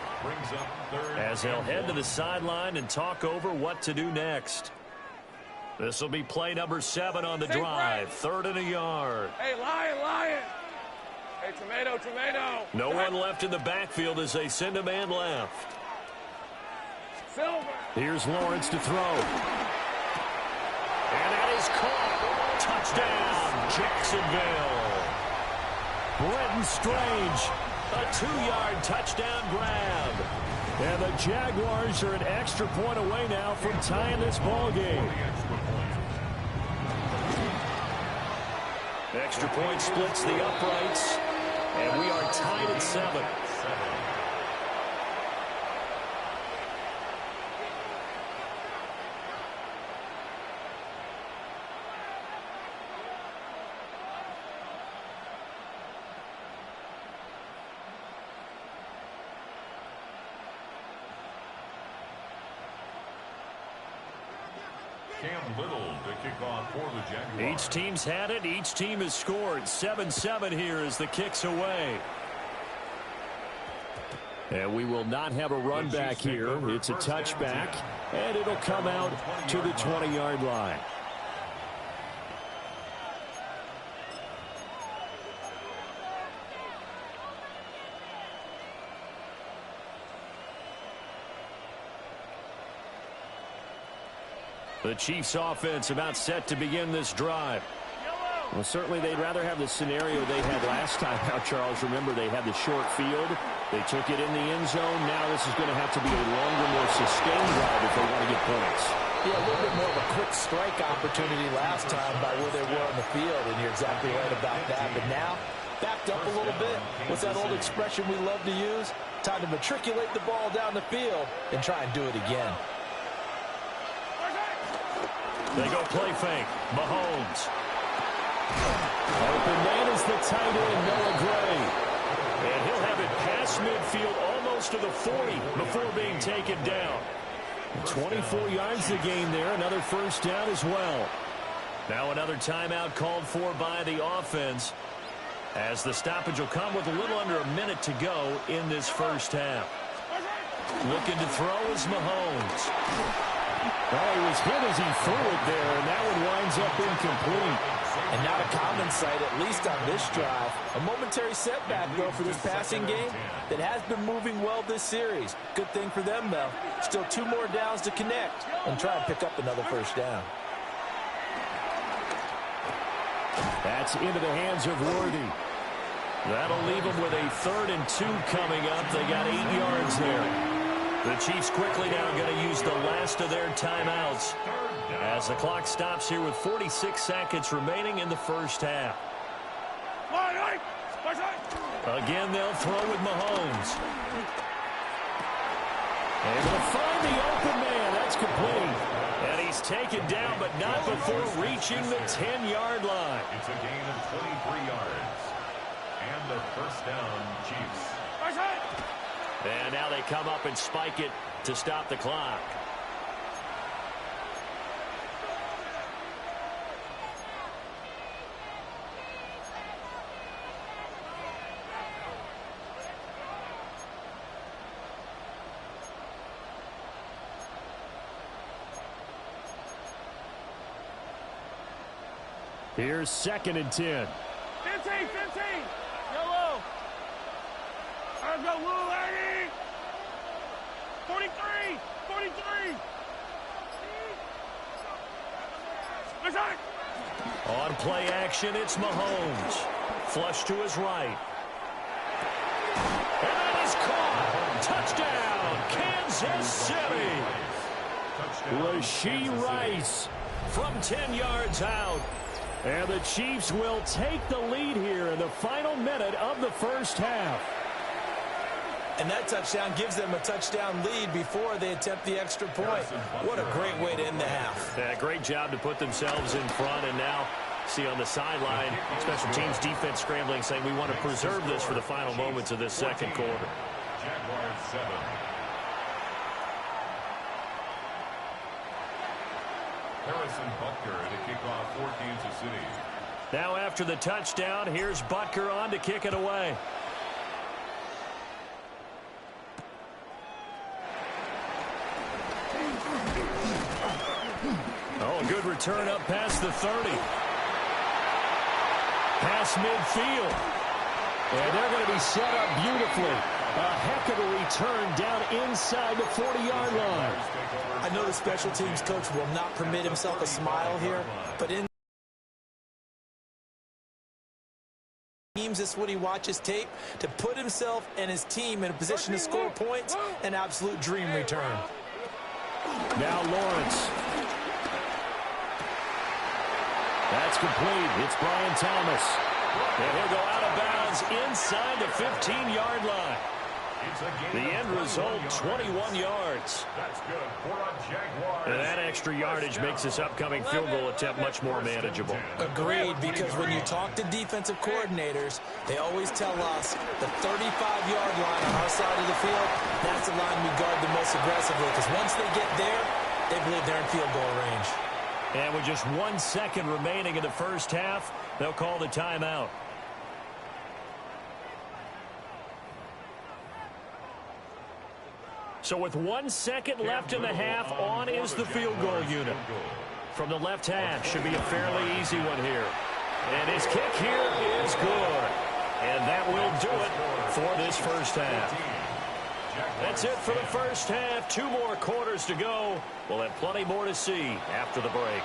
as they'll head to the sideline and talk over what to do next. This will be play number 7 on the drive. 3rd and a yard. Hey, lion. Hey, tomato. No one left in the backfield as they send a man left. Silver. Here's Lawrence to throw. And that is caught. Touchdown, Jacksonville. Brenton Strange, a 2-yard touchdown grab. And the Jaguars are an extra point away now from tying this ball game. Extra point splits the uprights, and we are tied at 7. Each team's had it. Each team has scored. 7-7 here as the kick's away. And we will not have a run back here. It's a touchback, and it'll come out to the 20-yard line. The Chiefs offense about set to begin this drive. Well, certainly they'd rather have the scenario they had last time out, Charles. Remember, they had the short field. They took it in the end zone. Now this is going to have to be a longer, more sustained drive if they want to get points. Yeah, a little bit more of a quick strike opportunity last time by where they were on the field, and you're exactly right about that. But now, backed up a little bit. What's that old expression we love to use? Time to matriculate the ball down the field and try and do it again. They go play fake. Mahomes. Open man is the tight end, Noah Gray. And he'll have it past midfield almost to the 40 before being taken down. 24 yards to gain there. Another first down as well. Now another timeout called for by the offense, as the stoppage will come with a little under a minute to go in this first half. Looking to throw is Mahomes. Oh, he was hit as he threw it there, and that one winds up incomplete. And not a common sight, at least on this drive. A momentary setback, though, for this passing game that has been moving well this series. Good thing for them, though. Still 2 more downs to connect and try and pick up another first down. That's into the hands of Worthy. That'll leave them with a 3rd and 2 coming up. They got 8 yards there. The Chiefs quickly now going to use the last of their timeouts as the clock stops here with 46 seconds remaining in the first half. Again, they'll throw with Mahomes. Able to find the open man. That's complete. And he's taken down, but not before reaching the 10-yard line. It's a gain of 23 yards. And the first down, Chiefs. And now they come up and spike it to stop the clock. Here's 2nd and 10. 15, 15. Yellow. Let's go, Lou, lady. 43, 43. On play action, it's Mahomes. Flush to his right. And that is caught. Touchdown, Kansas City. Rashee Rice from 10 yards out. And the Chiefs will take the lead here in the final minute of the first half. And that touchdown gives them a touchdown lead before they attempt the extra point. What a great way to end the half. Yeah, great job to put themselves in front. And now, see on the sideline, special teams defense scrambling, saying we want to preserve this for the final moments of this second quarter. Jaguars 7. Harrison Butker to kick off for Kansas City. Now after the touchdown, here's Butker on to kick it away. Oh, a good return up past the 30. Past midfield. And they're going to be set up beautifully. A heck of a return down inside the 40-yard line. I know the special teams coach will not permit himself a smile here, but in teams, this is what he watches tape to put himself and his team in a position to score points. An absolute dream return. Now Lawrence. That's complete. It's Brian Thomas. And he'll go out of bounds inside the 15-yard line. The end result, 21 yards. That's good for a Jaguars. And that extra yardage makes this upcoming field goal attempt much more manageable. Agreed, because when you talk to defensive coordinators, they always tell us the 35-yard line on our side of the field, that's the line we guard the most aggressively, because once they get there, they believe they're in field goal range. And with just 1 second remaining in the first half, they'll call the timeout. So with 1 second left in the half, on is the field goal unit. From the left hash, should be a fairly easy one here. And his kick here is good. And that will do it for this first half. That's it for the first half. 2 more quarters to go. We'll have plenty more to see after the break.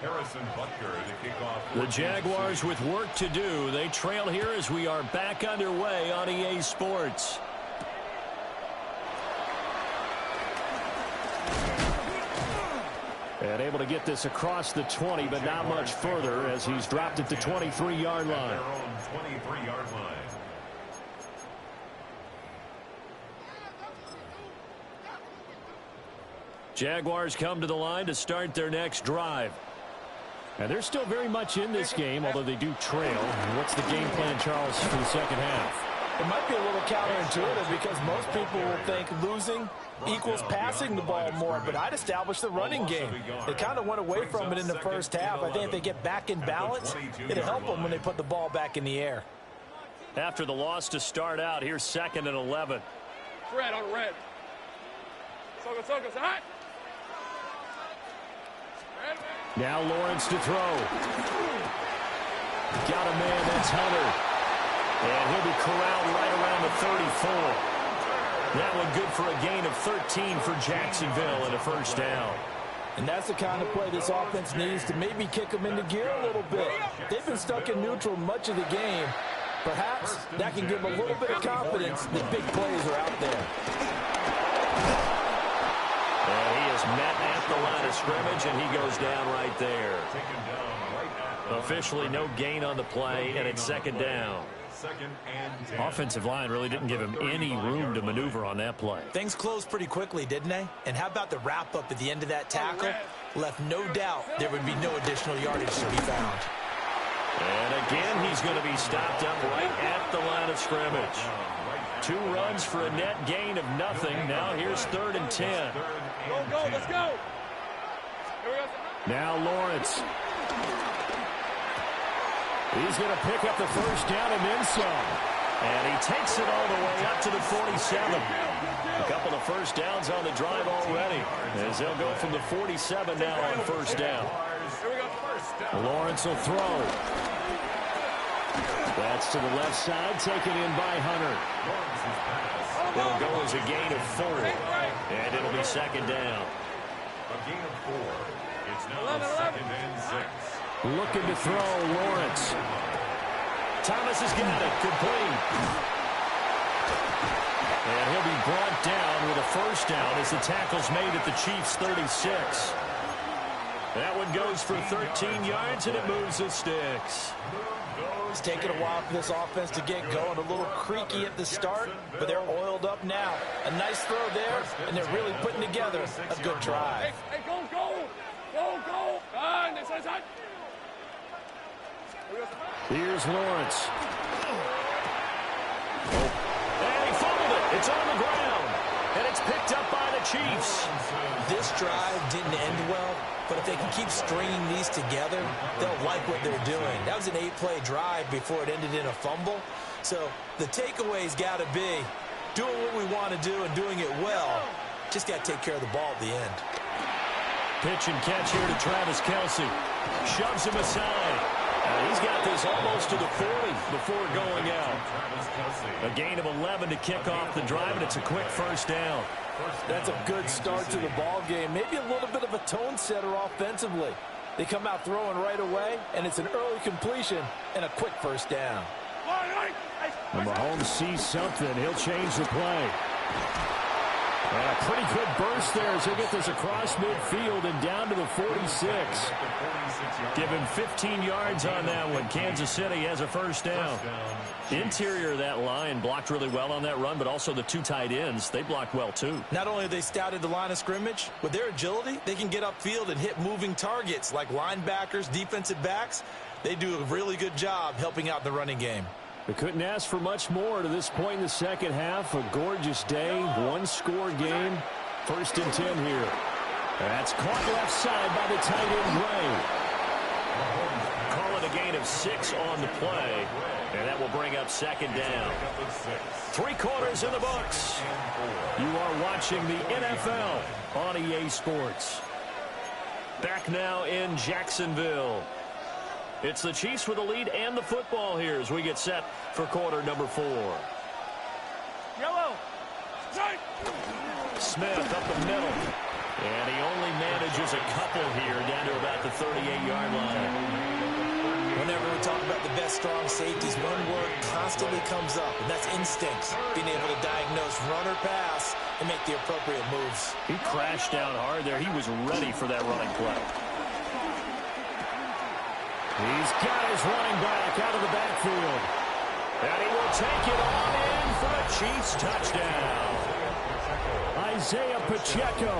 Harrison Butker to kick off. The Jaguars with work to do. They trail here as we are back underway on EA Sports. And able to get this across the 20, but not much further as he's dropped it to 23-yard line. Their own 23-yard line. Jaguars come to the line to start their next drive. And they're still very much in this game, although they do trail. What's the game plan, Charles, for the second half? It might be a little counterintuitive because most people will think losing equals passing the ball more, but I'd establish the running game. They kind of went away from it in the first half. I think if they get back in balance, it'll help them when they put the ball back in the air. After the loss to start out, here's 2nd and 11. Red on red. Soga, hot. Now Lawrence to throw. Got a man, that's Hunter. And he'll be corralled right around the 34. That one good for a gain of 13 for Jacksonville and a first down. And that's the kind of play this offense needs to maybe kick them into gear a little bit. They've been stuck in neutral much of the game. Perhaps that can give them a little bit of confidence that big plays are out there. And he is met at the line of scrimmage, and he goes down right there. Officially no gain on the play, and it's 2nd down. Offensive line really didn't give him any room to maneuver on that play. Things closed pretty quickly, didn't they? And how about the wrap-up at the end of that tackle? Left no doubt there would be no additional yardage to be found. And again, he's going to be stopped up right at the line of scrimmage. 2 runs for a net gain of nothing. Now here's 3rd and 10. Go, let's go. Now Lawrence. He's going to pick up the first down and then some. And he takes it all the way up to the 47. A couple of first downs on the drive already, as they'll go from the 47 now on first down. Lawrence will throw. That's to the left side, taken in by Hunter. It'll go as a gain of 4, and it'll be 2nd down. A gain of 4. It's now 2nd and 6. Looking to throw, Lawrence. Thomas has got it, complete. And he'll be brought down with a first down as the tackle's made at the Chiefs' 36. That one goes for 13 yards, and it moves the sticks. It's taken a while for this offense to get going. A little creaky at the start, but they're oiled up now. A nice throw there, and they're really putting together a good drive. Hey, go. Here's Lawrence. And he fumbled it. It's on the ground. And it's picked up by the Chiefs. This drive didn't end well, but if they can keep stringing these together, they'll like what they're doing. That was an 8-play drive before it ended in a fumble. So the takeaway's got to be doing what we want to do and doing it well. Just got to take care of the ball at the end. Pitch and catch here to Travis Kelce. Shoves him aside. He's got this almost to the 40 before going out. A gain of 11 to kick off the drive, and it's a quick first down. That's a good start to the ball game. Maybe a little bit of a tone setter offensively. They come out throwing right away, and it's an early completion and a quick first down. When Mahomes sees something, he'll change the play. And a pretty good burst there as he'll get this across midfield and down to the 46. Give him 15 yards on that one. Kansas City has a first down. Interior of that line blocked really well on that run, but also the 2 tight ends, they blocked well too. Not only have they scouted the line of scrimmage, with their agility, they can get upfield and hit moving targets like linebackers, defensive backs. They do a really good job helping out the running game. They couldn't ask for much more to this point in the second half. A gorgeous day, 1-score game. 1st and 10 here. That's caught left side by the tight end, Ray. Call it a gain of 6 on the play, and that will bring up second down. 3 quarters in the books. You are watching the NFL on EA Sports. Back now in Jacksonville. It's the Chiefs with the lead and the football here as we get set for quarter number 4. Yellow. Smith up the middle. And he only manages a couple here down to about the 38-yard line. Whenever we talk about the best strong safeties, one word constantly comes up, and that's instincts. Being able to diagnose run or pass and make the appropriate moves. He crashed down hard there. He was ready for that running play. He's got his running back out of the backfield. And he will take it on in for a Chiefs touchdown. Isaiah Pacheco,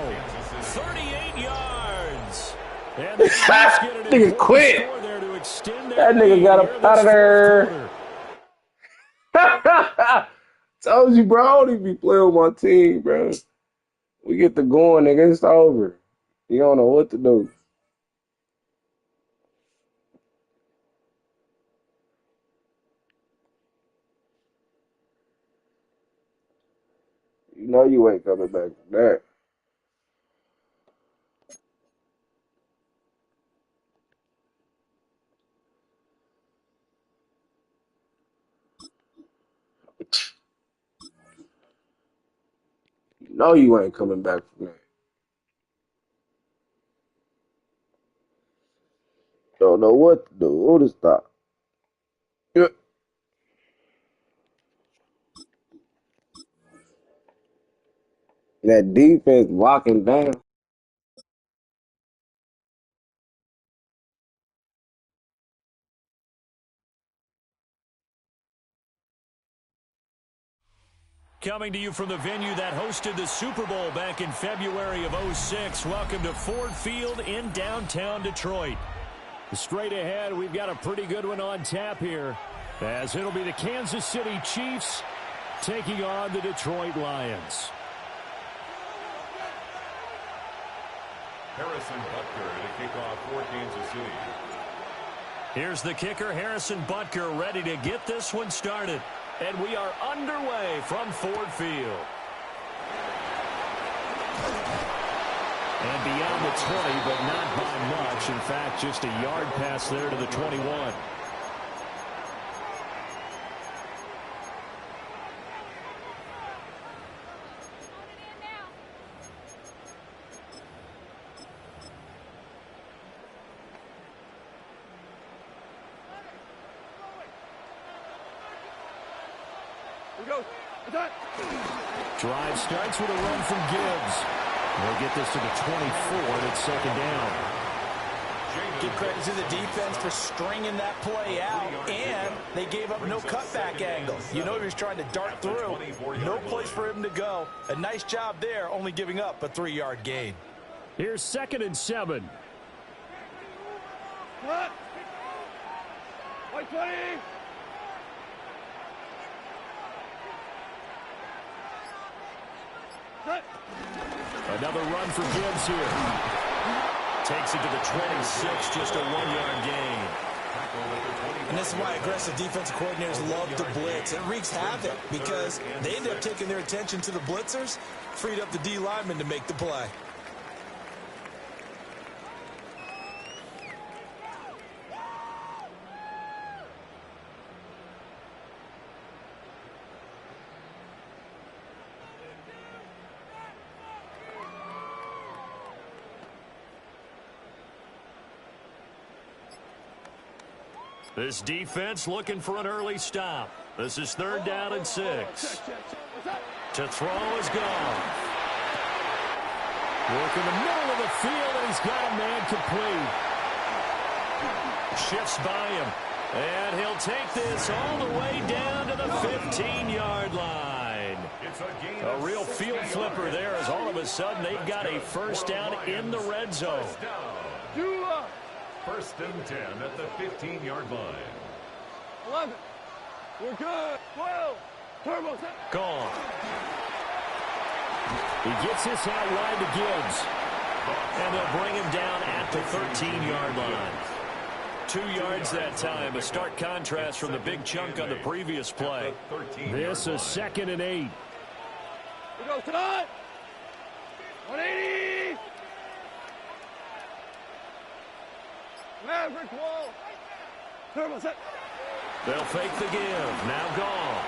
38 yards. And the Chiefs get an nigga quit. score there to extend their That nigga lead got here up this out of there. quarter. Told you, bro. I don't even be playing with my team, bro. We get the going, nigga. It's over. You don't know what to do. You know you ain't coming back from that. You know you ain't coming back from that. Don't know what to do. Who to stop? Yeah. That defense locking down. Coming to you from the venue that hosted the Super Bowl back in February of '06. Welcome to Ford Field in downtown Detroit. Straight ahead, we've got a pretty good one on tap here, as it'll be the Kansas City Chiefs taking on the Detroit Lions. Harrison Butker to kick off for Kansas City. Here's the kicker, Harrison Butker, ready to get this one started. And we are underway from Ford Field. And beyond the 20, but not by much. In fact, just a yard pass there to the 21. Drive starts with a run from Gibbs. They'll get this to the 24, and it's second down. Give credit to the defense for stringing that play out, and they gave up no cutback angle. You know he was trying to dart through. No place for him to go. A nice job there, only giving up a 3-yard gain. Here's 2nd and 7. What? White 20. Another run for Gibbs here. Takes it to the 26, just a 1-yard gain. And this is why aggressive defensive coordinators love to blitz. It wreaks havoc because they end up taking their attention to the blitzers, freed up the D lineman to make the play. This defense looking for an early stop. This is 3rd down and 6. To throw is gone. Work in the middle of the field, and he's got a man complete. Shifts by him. And he'll take this all the way down to the 15-yard line. A real field flipper there, as all of a sudden they've got a first down in the red zone. 1st and 10 at the 15-yard line. 11. We're good. 12. Turbo. Gone. He gets this out wide to Gibbs. And they'll bring him down at the 13-yard line. 2 yards that time, a stark contrast from the big chunk on the previous play. This is 2nd and 8. Here goes tonight. 180. Maverick wall. Turbo set. They'll fake the give. Now Goff.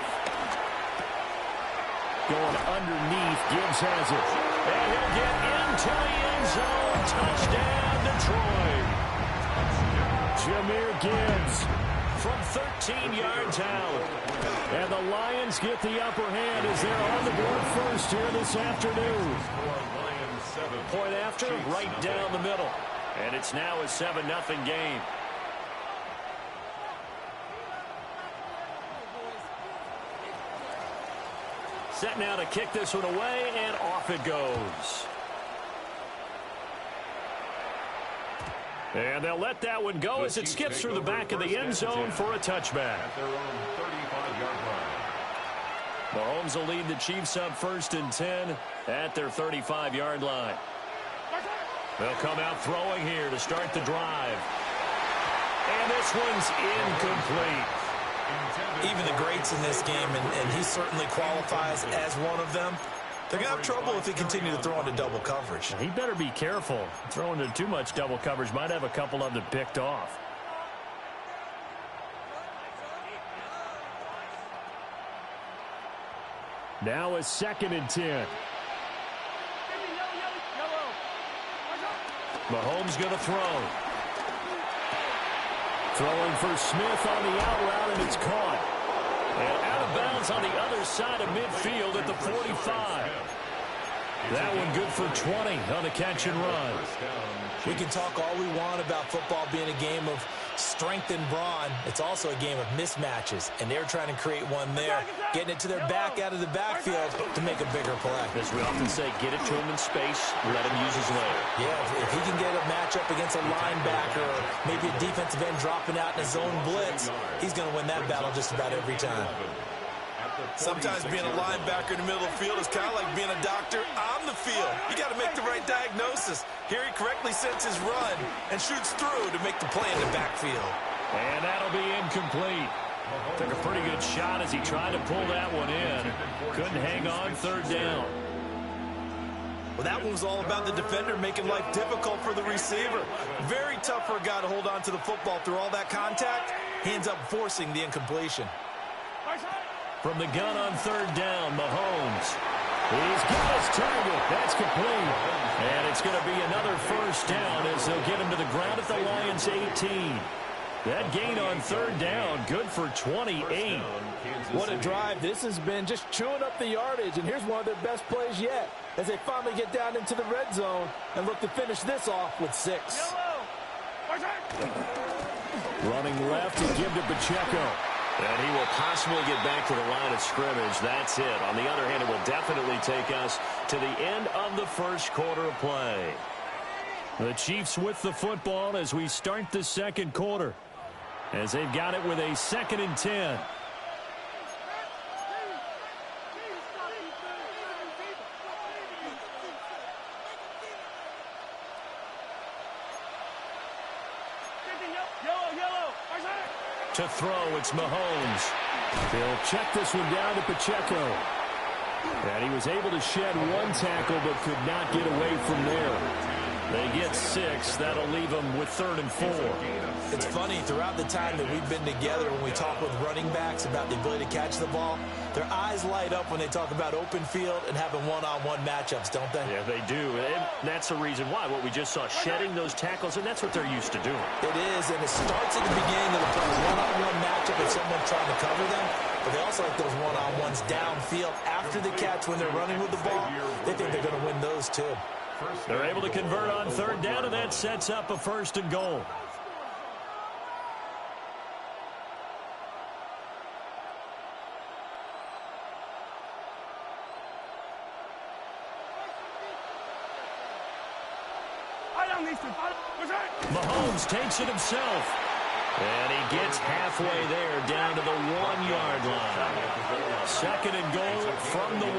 Going underneath. Gibbs has it. And he'll get into the end zone. Touchdown, Detroit. Jahmyr Gibbs from 13 yards out. And the Lions get the upper hand as they're on the board first here this afternoon. Point after, right down the middle. And it's now a 7-0 game. Set now to kick this one away, and off it goes. And they'll let that one go as it skips through the back of the end zone for a touchback. At their own 35-yard line. Mahomes will lead the Chiefs up 1st and 10 at their 35-yard line. They'll come out throwing here to start the drive. And this one's incomplete. Even the greats in this game, and he certainly qualifies as one of them, they're going to have trouble if they continue to throw into double coverage. He better be careful. Throwing into too much double coverage might have a couple of them picked off. Now is 2nd and 10. Mahomes going to throw. Throwing for Smith on the out route, and it's caught. And out of bounds on the other side of midfield at the 45. That one good for 20 on the catch and run. We can talk all we want about football being a game of strength and brawn. It's also a game of mismatches, and they're trying to create one there, getting it to their back out of the backfield to make a bigger play. As we often say, get it to him in space, let him use his leg. Yeah, if he can get a matchup against a linebacker or maybe a defensive end dropping out in a zone blitz, he's going to win that battle just about every time. Sometimes being a linebacker in the middle of the field is kind of like being a doctor on the field. You got to make the right diagnosis. Here he correctly sets his run and shoots through to make the play in the backfield. And that'll be incomplete. Took a pretty good shot as he tried to pull that one in. Couldn't hang on 3rd down. Well, that one was all about the defender making life difficult for the receiver. Very tough for a guy to hold on to the football through all that contact. He ends up forcing the incompletion. From the gun on 3rd down, Mahomes. He's got his target. That's complete. And it's going to be another 1st down as they'll get him to the ground at the Lions' 18. That gain on 3rd down, good for 28. What a drive. This has been just chewing up the yardage, and here's one of their best plays yet as they finally get down into the red zone and look to finish this off with 6. Running left to give to Pacheco. And he will possibly get back to the line of scrimmage. That's it. On the other hand, it will definitely take us to the end of the 1st quarter of play. The Chiefs with the football as we start the 2nd quarter, as they've got it with a 2nd and 10. To throw, it's Mahomes. They'll check this one down to Pacheco. And he was able to shed one tackle but could not get away from there. They get 6. That'll leave them with 3rd and 4. It's funny, throughout the time that we've been together, when we talk with running backs about the ability to catch the ball, their eyes light up when they talk about open field and having one-on-one matchups, don't they? Yeah, they do. And that's the reason why. What we just saw, shedding those tackles, and that's what they're used to doing. It is, and it starts at the beginning of the play. One-on-one matchup with someone trying to cover them, but they also like those one-on-ones downfield after the catch when they're running with the ball. They think they're going to win those, too. They're able to convert on 3rd down, and that sets up a 1st and goal. Mahomes takes it himself. And he gets halfway there down to the 1-yard line. 2nd and goal from the 1.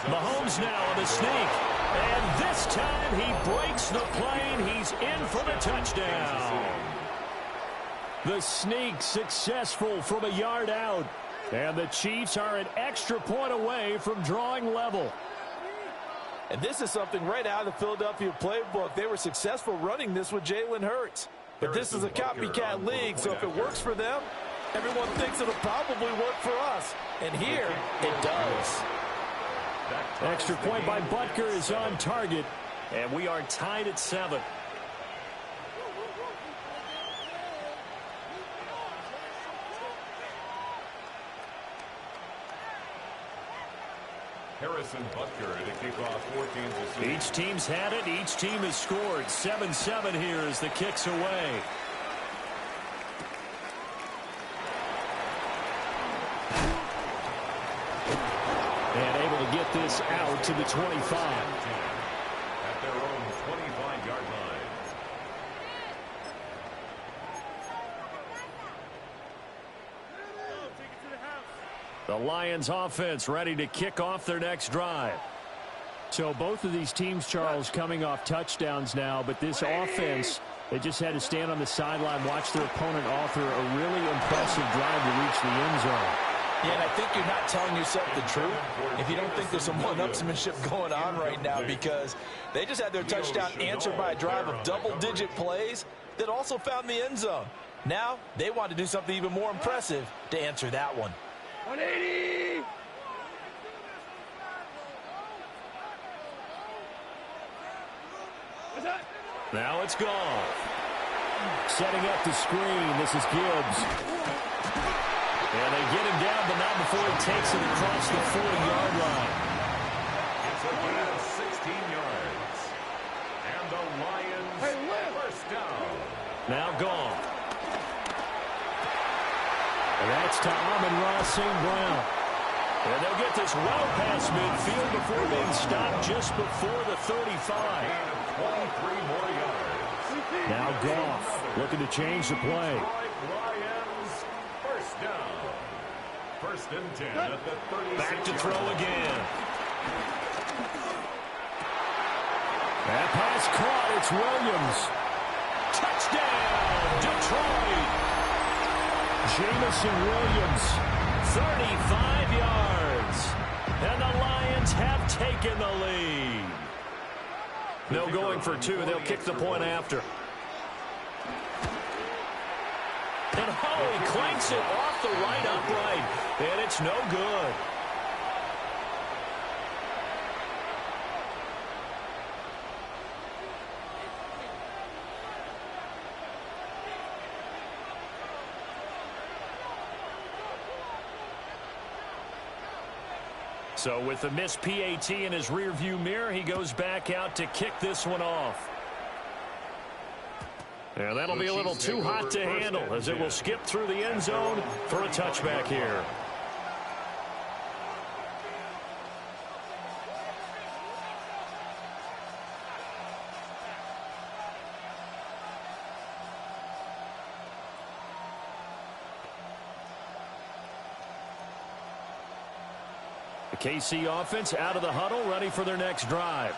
Mahomes now on the sneak. And this time he breaks the plane. He's in for the touchdown. The sneak successful from a yard out. And the Chiefs are an extra point away from drawing level. And this is something right out of the Philadelphia playbook. They were successful running this with Jalen Hurts. But this is a copycat league, so if it works for them, everyone thinks it'll probably work for us. And here, it does. Extra point by Butker is on target, and we are tied at 7. Harrison Butker to kick off 14-6. Each team's had it. Each team has scored. 7-7 here as the kick's away. And able to get this out to the 25. At their own 25-yard line. The Lions offense ready to kick off their next drive. So both of these teams, Charles, coming off touchdowns now, but this offense, they just had to stand on the sideline, watch their opponent author a really impressive drive to reach the end zone. Yeah, and I think you're not telling yourself the truth if you don't think there's some one-upsmanship going on right now, because they just had their touchdown answered by a drive of double-digit plays that also found the end zone. Now they want to do something even more impressive to answer that one. 180! Now it's gone. Setting up the screen. This is Gibbs. And they get him down, but not before he takes it across the 40-yard line. It's a gain of 16 yards. And the Lions first down. Now gone. And that's to Amon-Ra St. Brown. And they'll get this well past midfield before being stopped just before the 35. 23 more yards. Now Goff looking to change the play. Lions first down. First and 10 at the 36. Back to throw again. That pass caught. It's Williams. Touchdown, Detroit. Jamison Williams, 35 yards. And the Lions have taken the lead. No going for two. They'll kick the point after. And Howie clanks it off the right upright. And it's no good. So with the missed PAT in his rearview mirror, he goes back out to kick this one off. And that'll be a little too hot to handle as it will skip through the end zone for a touchback here. The KC offense out of the huddle, ready for their next drive.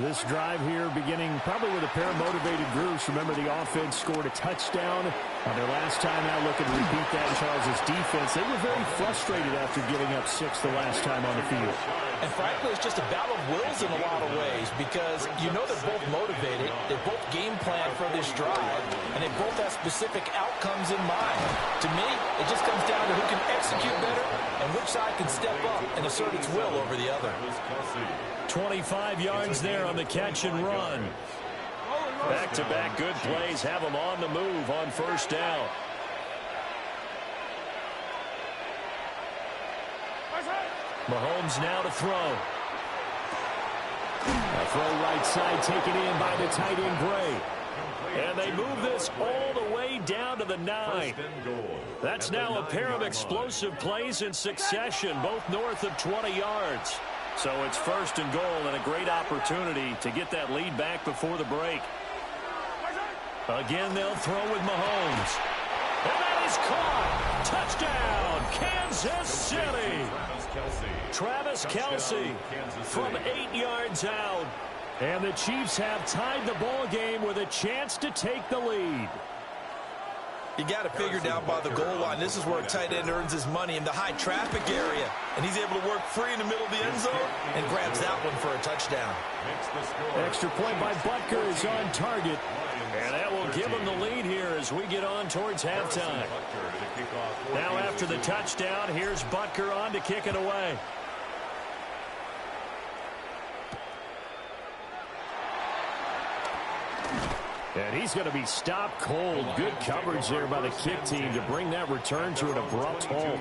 This drive here beginning probably with a pair of motivated groups. Remember, the offense scored a touchdown on their last time out. Looking to repeat that in Charles' defense. They were very frustrated after giving up 6 the last time on the field. And frankly, it's just a battle of wills in a lot of ways, because you know they're both motivated, they both game plan for this drive, and they both have specific outcomes in mind. To me, it just comes down to who can execute better and which side can step up and assert its will over the other. 25 yards there on the catch and run. Back-to-back good plays have them on the move on first down. Mahomes now to throw. A throw right side taken in by the tight end Gray. And they move this all the way down to the 9. That's now a pair of explosive plays in succession, both north of 20 yards. So it's first and goal and a great opportunity to get that lead back before the break. Again, they'll throw with Mahomes. And that is caught. Touchdown, Kansas City. Travis Kelce from 8 yards out. And the Chiefs have tied the ball game with a chance to take the lead. You got to figure down by the goal line. This is where a tight end earns his money in the high traffic area. And he's able to work free in the middle of the end zone and grabs that one for a touchdown. Extra point by Butker is on target. And that will give him the lead here as we get on towards halftime. Now after the touchdown, here's Butker on to kick it away. And he's going to be stopped cold. Good coverage there by the kick team to bring that return to an abrupt halt.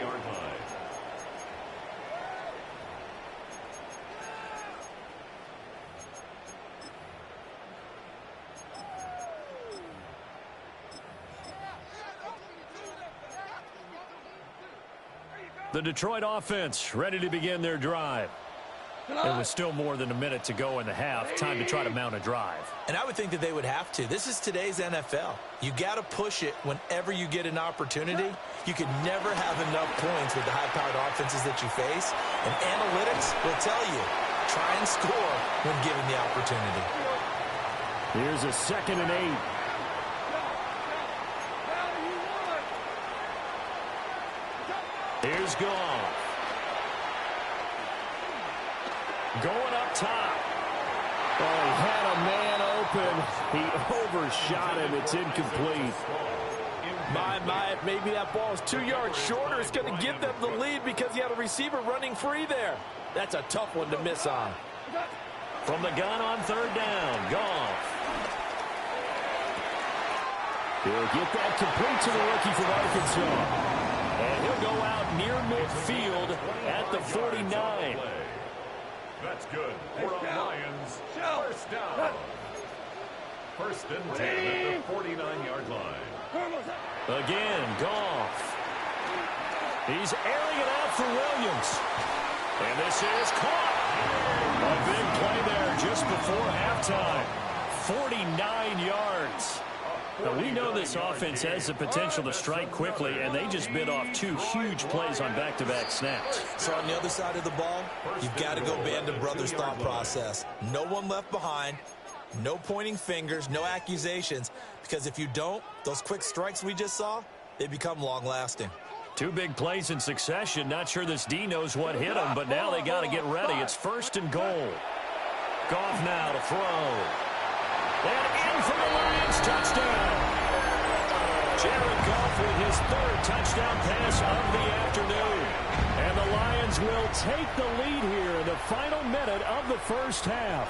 The Detroit offense ready to begin their drive. There was still more than a minute to go in the half. Time to try to mount a drive. And I would think that they would have to. This is today's NFL. You got to push it whenever you get an opportunity. You can never have enough points with the high-powered offenses that you face. And analytics will tell you, try and score when given the opportunity. Here's a 2nd and 8. Here's Goff. Going up top. Oh, he had a man open. He overshot him. It's incomplete. My, maybe that ball is 2 yards shorter. It's going to give them the lead because he had a receiver running free there. That's a tough one to miss on. From the gun on 3rd down, Goff. He'll get that complete to the rookie from Arkansas. And he'll go out near midfield at the 49. That's good. For the Lions, first down. 1st and 10 at the 49-yard line. Again, Goff. He's airing it out for Williams. And this is caught. A big play there just before halftime. 49 yards. Now, we know this offense has the potential to strike quickly, and they just bit off 2 huge plays on back-to-back snaps. So on the other side of the ball, you've got to go band of brothers thought process. No one left behind, no pointing fingers, no accusations, because if you don't, those quick strikes we just saw, they become long-lasting. 2 big plays in succession. Not sure this D knows what hit him, but now they got to get ready. It's 1st and goal. Goff now to throw. And in for the Lions touchdown. Jared Goff with his 3rd touchdown pass of the afternoon. And the Lions will take the lead here in the final minute of the first half.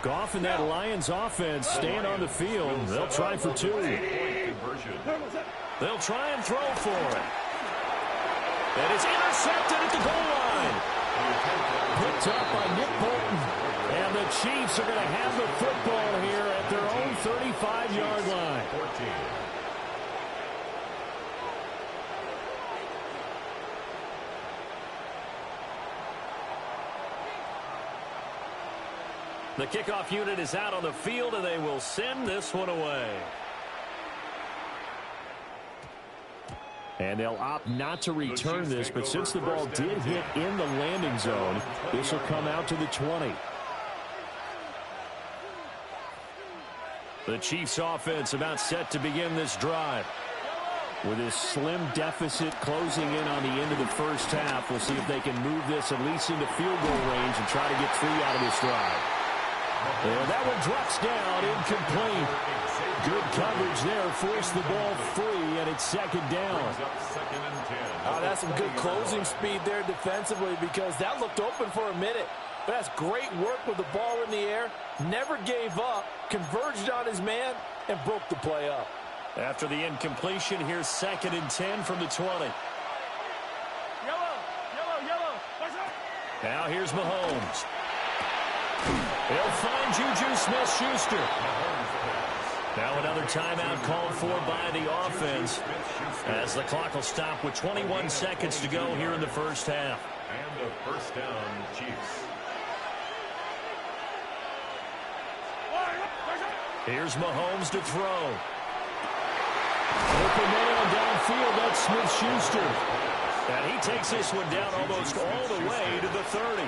Goff and that Lions offense staying on the field. They'll try for 2. They'll try and throw for it. And it's intercepted at the goal line. Picked up by Nick Bolton. And the Chiefs are going to have the football here at their own 35-yard line. The kickoff unit is out on the field, and they will send this one away. And they'll opt not to return this, but since the ball did hit in the landing zone, this will come out to the 20. The Chiefs offense about set to begin this drive. With this slim deficit closing in on the end of the first half, we'll see if they can move this at least into field goal range and try to get 3 out of this drive. And that one drops down, incomplete. Good coverage there, forced the ball free, and it's 2nd down. Oh, that's some good closing speed there defensively because that looked open for a minute. But that's great work with the ball in the air. Never gave up, converged on his man, and broke the play up. After the incompletion, here's 2nd and 10 from the 20. Yellow. Now here's Mahomes. He'll find Juju Smith-Schuster. Now another timeout called for by the offense as the clock will stop with 21 seconds to go here in the first half. And a first down, Chiefs. Here's Mahomes to throw. Open man downfield, that's Smith-Schuster. And he takes this one down almost all the way to the 30.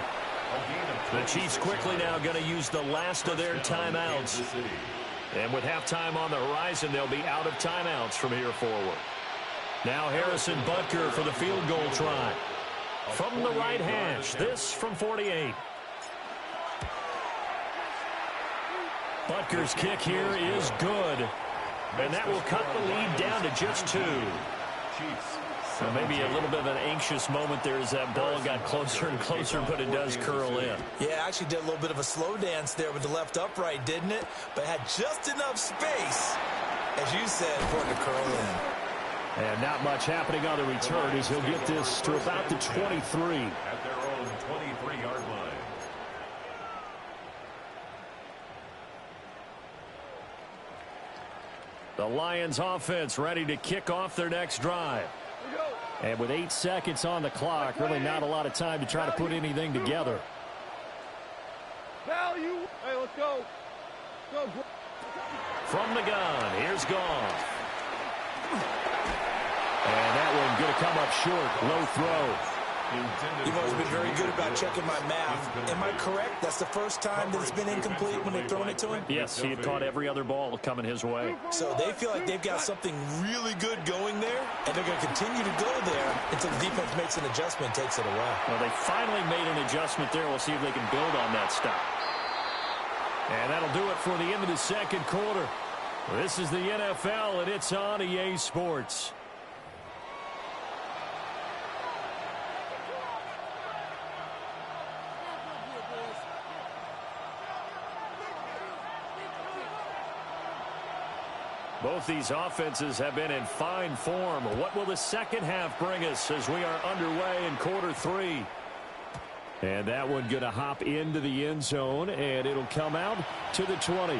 The Chiefs quickly now going to use the last of their timeouts. And with halftime on the horizon, they'll be out of timeouts from here forward. Now Harrison Butker for the field goal try. From the right hash, this from 48. Butker's kick here is good. And that will cut the lead down to just 2. So maybe a little bit of an anxious moment there as that ball got closer and closer, but it does curl in. Yeah, actually did a little bit of a slow dance there with the left upright, didn't it? But had just enough space, as you said, for it to curl in. And not much happening on the return as he'll get this to about the 23. At their own 23-yard line. The Lions offense ready to kick off their next drive. And with 8 seconds on the clock, really not a lot of time to try to put anything together. Value. Hey, let's go. Go. From the gun, here's Goff. And that one going to come up short. Low throw. You've always been very good about checking my math. Am I correct? That's the first time that it's been incomplete when they've thrown it to him? Yes, he had caught every other ball coming his way. So they feel like they've got something really good going there, and they're going to continue to go there until the defense makes an adjustment, takes it away. Well, they finally made an adjustment there. We'll see if they can build on that stop. And that'll do it for the end of the second quarter. This is the NFL, and it's on EA Sports. Both these offenses have been in fine form. What will the second half bring us as we are underway in quarter 3? And that one going to hop into the end zone, and it'll come out to the 20.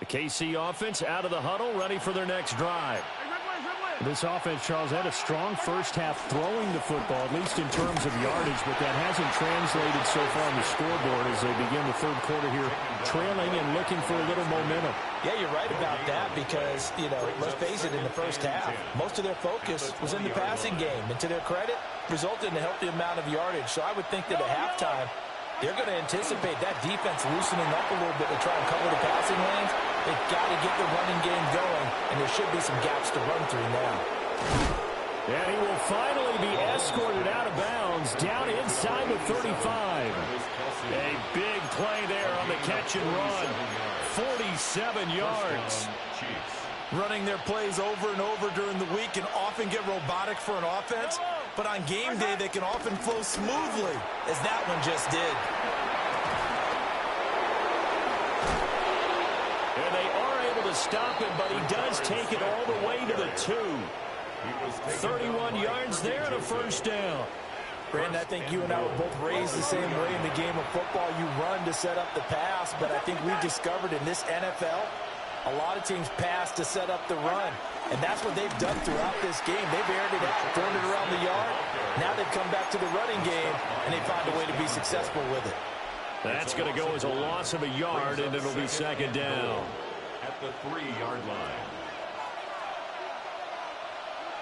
The KC offense out of the huddle, ready for their next drive. This offense, Charles, had a strong first half throwing the football, at least in terms of yardage, but that hasn't translated so far on the scoreboard as they begin the third quarter here, trailing and looking for a little momentum. Yeah, you're right about that because, you know, let's face it, in the first half, most of their focus was in the passing game. And to their credit, resulted in a healthy amount of yardage. So I would think that at halftime, they're going to anticipate that defense loosening up a little bit to try and cover the passing lanes. They've got to get the running game going, and there should be some gaps to run through now. And he will finally be escorted out of bounds down inside the 35. A big play there on the catch and run. 47 yards. Running their plays over and over during the week can often get robotic for an offense, but on game day they can often flow smoothly, as that one just did. And they are able to stop him, but he does take it all the way to the 2. 31 yards there and a first down. Brandon, I think you and I were both raised the same way in the game of football. You run to set up the pass, but I think we've discovered in this NFL, a lot of teams pass to set up the run. And that's what they've done throughout this game. They've aired it out, thrown it around the yard. Now they've come back to the running game, and they find a way to be successful with it. That's going to go as a loss of a yard, and it'll be second down. At the 3-yard line.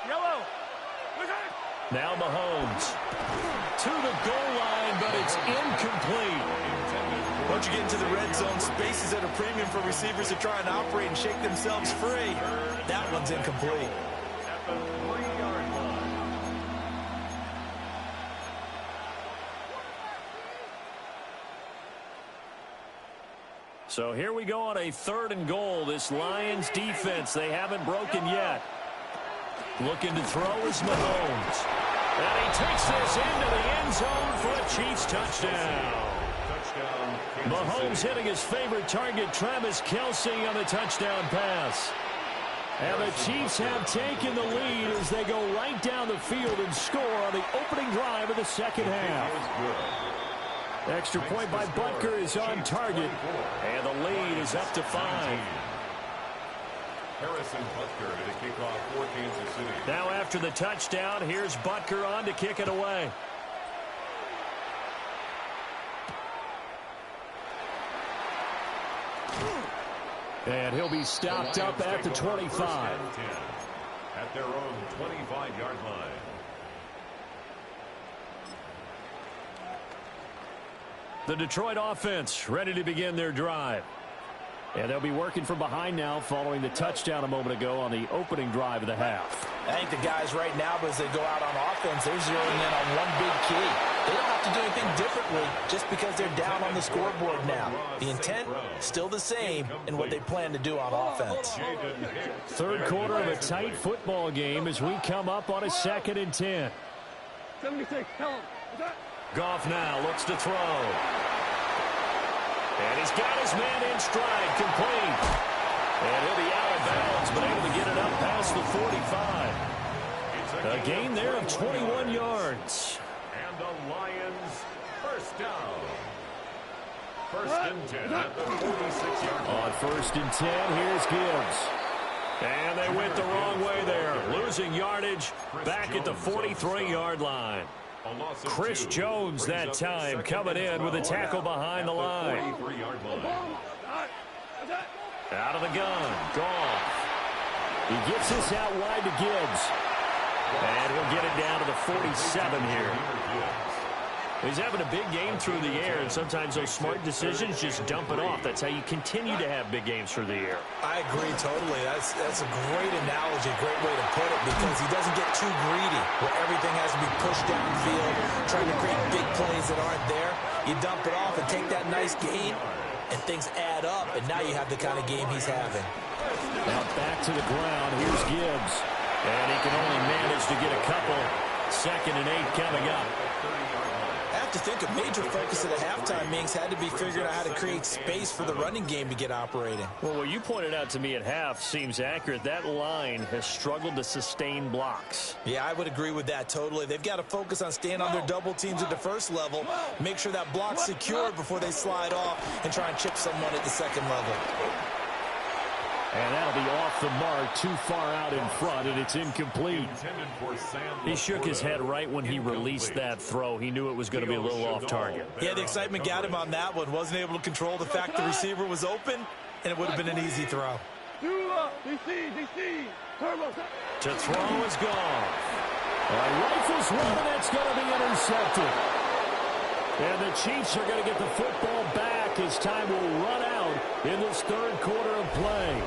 Yellow. Now Mahomes to the goal line, but it's incomplete. Once you get into the red zone, space is at a premium for receivers to try and operate and shake themselves free. That one's incomplete. At the 3-yard line. So here we go on a 3rd and goal. This Lions defense, they haven't broken yet. Looking to throw is Mahomes. And he takes this into the end zone for a Chiefs touchdown. Mahomes hitting his favorite target, Travis Kelce, on the touchdown pass. And the Chiefs have taken the lead as they go right down the field and score on the opening drive of the second half. Extra point by Butker is on target, and the lead is up to 5. Harrison Butker to kick off for Kansas City. Now after the touchdown, here's Butker on to kick it away. And he'll be stopped up at the 25. At their own 25-yard line. The Detroit offense ready to begin their drive. And they'll be working from behind now following the touchdown a moment ago on the opening drive of the half. I think the guys right now, as they go out on offense, they're zeroing in on one big key. They don't have to do anything differently just because they're down on the scoreboard now. The intent, still the same in what they plan to do on offense. Third quarter of a tight football game as we come up on a 2nd and 10. 76, tell him. Goff now looks to throw. And he's got his man in stride, complete. And he'll be out of bounds, but able to get it up past the 45. A gain there of 21 yards. And the Lions first down. First and 10 at the 46-yard line. On 1st and 10, here's Gibbs. And they went the wrong way there, losing yardage back at the 43-yard line. Chris Jones that time coming in with a tackle behind the line. Out of the gun, Goff. He gets this out wide to Gibbs. And he'll get it down to the 47 here. He's having a big game through the air, and sometimes those smart decisions just dump it off. That's how you continue to have big games through the air. I agree totally. That's a great analogy, great way to put it, because he doesn't get too greedy where everything has to be pushed downfield, trying to create big plays that aren't there. You dump it off and take that nice gain, and things add up, and now you have the kind of game he's having. Now back to the ground. Here's Gibbs. And he can only manage to get a couple. 2nd and 8 coming up. I have to think a major focus at the halftime, Minks, had to be figuring out how to create space for the running game to get operating. Well, what you pointed out to me at half seems accurate. That line has struggled to sustain blocks. Yeah, I would agree with that totally. They've got to focus on staying on their double teams at the first level, make sure that block's secured before they slide off and try and chip someone at the second level. And that'll be off the mark, too far out in front, and it's incomplete. He shook his head right when he released that throw. He knew it was going to be a little off target. Yeah, the excitement got him on that one. Wasn't able to control the fact the receiver was open, and it would have been an easy throw. To throw is gone. Rifles one, and it's going to be intercepted. And the Chiefs are going to get the football back as time will run out in this third quarter of play.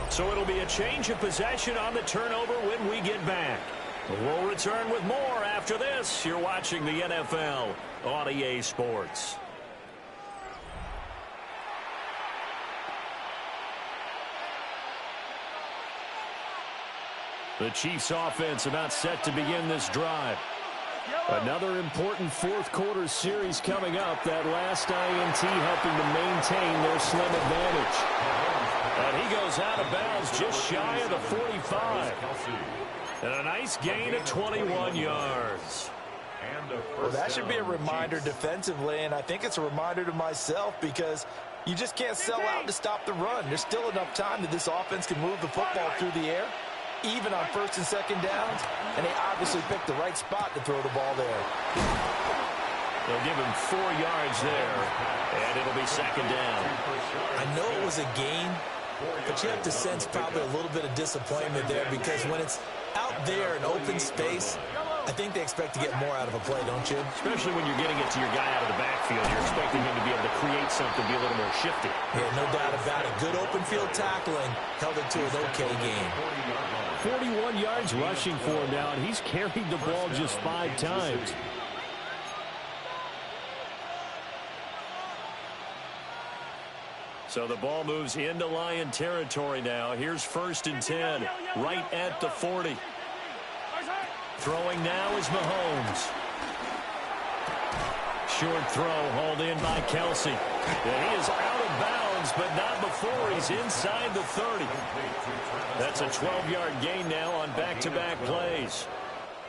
So it'll be a change of possession on the turnover when we get back. We'll return with more after this. You're watching the NFL on EA Sports. The Chiefs offense about set to begin this drive. Another important fourth quarter series coming up. That last INT helping to maintain their slim advantage. And he goes out of bounds just shy of the 45. And a nice gain of 21 yards. Well, that should be a reminder defensively, and I think it's a reminder to myself because you just can't sell out to stop the run. There's still enough time that this offense can move the football through the air, even on 1st and 2nd downs, and they obviously picked the right spot to throw the ball there. They'll give him 4 yards there, and it'll be 2nd down. I know it was a gain, but you have to sense probably a little bit of disappointment there because when it's out there in open space, I think they expect to get more out of a play, don't you? Especially when you're getting it to your guy out of the backfield. You're expecting him to be able to create something, be a little more shifty. Yeah, no doubt about it. Good open field tackling held it to an okay game. 41 yards rushing for him now, and he's carried the ball just 5 times. So the ball moves into Lion territory now. Here's 1st and 10, right at the 40. Throwing now is Mahomes. Short throw hauled in by Kelsey. And he is out of bounds, but not before he's inside the 30. That's a 12-yard gain now on back-to-back plays.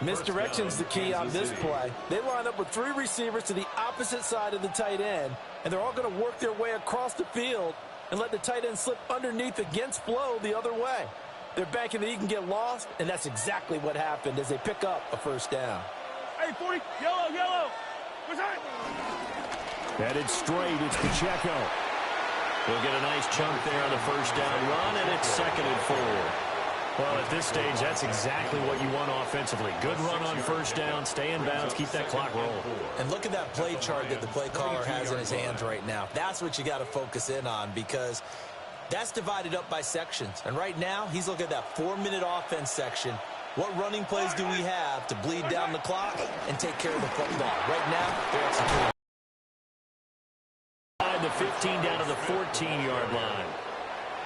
Misdirection's the key on this play. They line up with 3 receivers to the opposite side of the tight end, and they're all going to work their way across the field and let the tight end slip underneath against flow the other way. They're banking that he can get lost, and that's exactly what happened as they pick up a 1st down. Hey, 40, yellow. Headed straight, it's Pacheco. He'll get a nice chunk there on the first down run, and it's 2nd and 4. Well, at this stage, that's exactly what you want offensively. Good run on first down, stay in bounds, keep that clock rolling. And look at that play chart that the play caller has in his hands right now. That's what you got to focus in on, because that's divided up by sections. And right now, he's looking at that 4-minute offense section. What running plays do we have to bleed down the clock and take care of the football? Right now, they're executing. The 15 down to the 14-yard line.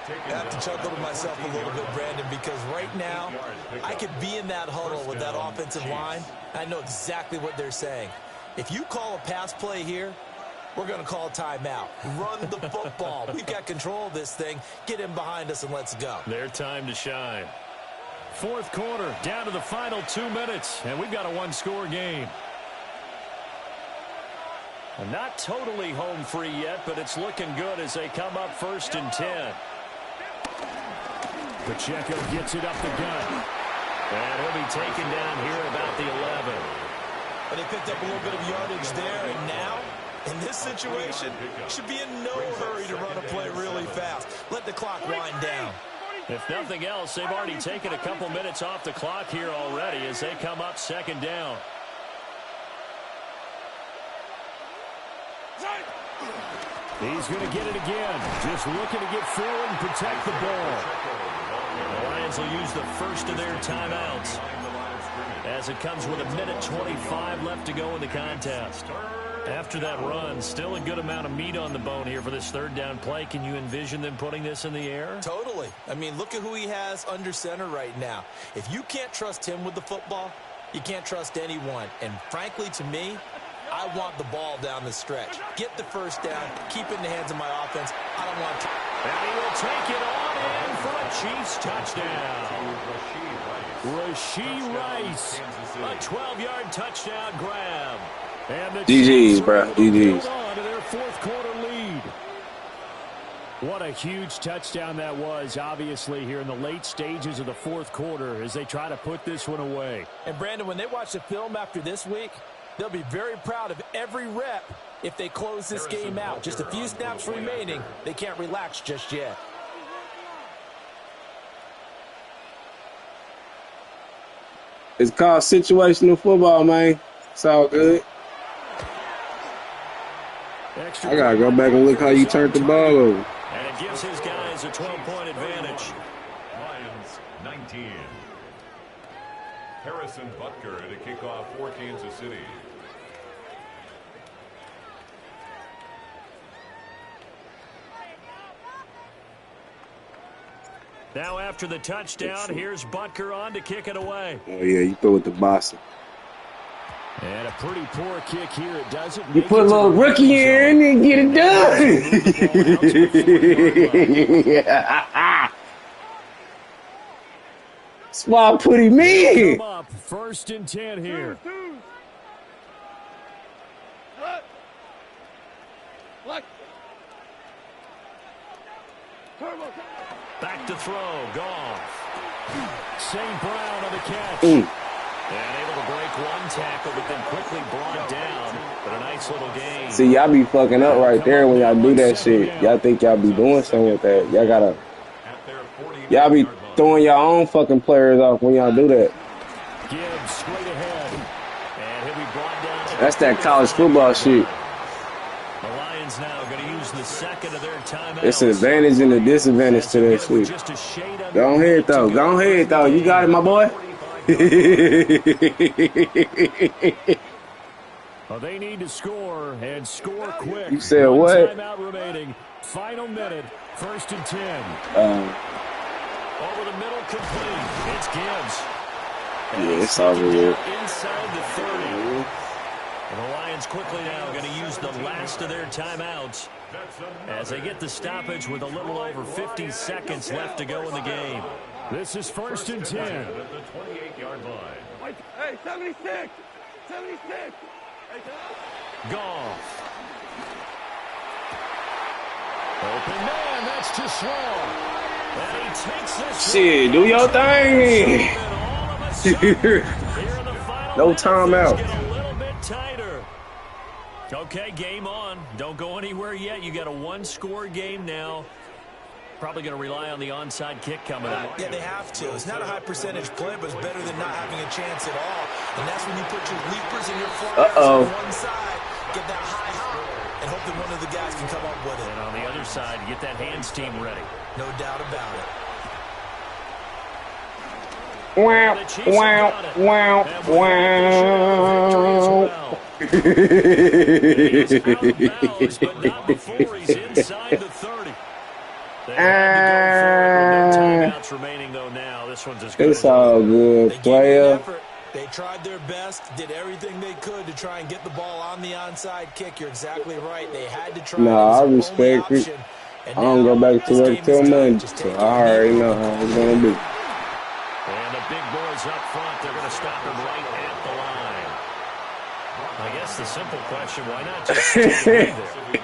I have to chuckle to myself a little bit, Brandon, because right now I could be in that huddle with that offensive line. I know exactly what they're saying. If you call a pass play here, we're going to call a timeout. Run the football. We've got control of this thing. Get in behind us and let's go. Their time to shine. Fourth quarter, down to the final 2 minutes, and we've got a one-score game. Not totally home free yet, but it's looking good as they come up 1st and 10. Pacheco gets it up the gut. And he'll be taken down here about the 11. But they picked up a little bit of yardage there, and now, in this situation, should be in no hurry to run a play really fast. Let the clock wind down. If nothing else, they've already taken a couple minutes off the clock here already as they come up 2nd down. He's going to get it again. Just looking to get forward and protect the ball. The Lions will use the first of their timeouts as it comes with 1:25 left to go in the contest. After that run, still a good amount of meat on the bone here for this 3rd down play. Can you envision them putting this in the air? Totally. I mean, look at who he has under center right now. If you can't trust him with the football, you can't trust anyone. And frankly, to me, I want the ball down the stretch. Get the first down. Keep it in the hands of my offense. I don't want to. And he will take it on in for a Chiefs touchdown. Rashee Rice. A 12-yard touchdown grab. And the GG's, bro. GG's. On to their 4th quarter lead. What a huge touchdown that was, obviously, here in the late stages of the 4th quarter as they try to put this one away. And, Brandon, when they watch the film after this week, they'll be very proud of every rep if they close this game out. Just a few snaps remaining. They can't relax just yet. It's called situational football, man. It's all good. I gotta go back and look how you turned the ball over. And it gives his guys a 12-point advantage. Lions 19. Harrison Butker at a kickoff for Kansas City. Now after the touchdown, here's Butker on to kick it away. Oh, yeah, you throw it to Boston. And a pretty poor kick here. It doesn't. You put a little rookie in and get it done. That's why I put him in. Up 1st and 10 here. Back to throw. Goff. St. Brown on the catch. And able to break one tackle, but then quickly brought down. But a nice little game. See, y'all be fucking up right there when y'all do that shit. Y'all think y'all be doing something with that. Y'all gotta. Y'all be throwing your own fucking players off when y'all do that. Gibbs straight ahead. And he'll be brought down. That's that college football shit. The Lions now going to use the 2nd of their timeouts. It's an advantage and a disadvantage to that shit. Go ahead, though. Go ahead, though. You got it, my boy. Well, they need to score and score quick. You said what? Timeout remaining. Final minute. 1st and 10. Over the middle, complete. It's Gibbs. Yeah, it's over here. Inside the 30. And the Lions quickly now going to use the last of their timeouts as they get the stoppage with a little over 50 seconds left to go in the game. This is 1st and 10. At the 28-yard line. Hey, 76! 76! Goff. Open man, that's too small. And he takes this. Shit, do your thing. No timeout. A little bit tighter. Okay, game on. Don't go anywhere yet. You got a one-score game now. Probably going to rely on the onside kick coming up. Yeah, they have to. It's not a high percentage play, but it's better than not having a chance at all. And that's when you put your leapers and your flyers on one side, get that high hop, and hope that one of the guys can come up with it. And on the other side, get that hands team ready. No doubt about it. Wow, wow, wow, wow. He's out of bounds, but not before he's inside the 30. They had to go for it with no timeouts remaining, though, now. This one's as good It's all good, player. They tried their best, did everything they could to try and get the ball on the onside kick. You're exactly right. They had to try. Nah, I respect it. I don't go back to work till Monday, so I already know how it's going to be. And the big boys up front, they're going to stop him right at the line. I guess the simple question, why not just take it there?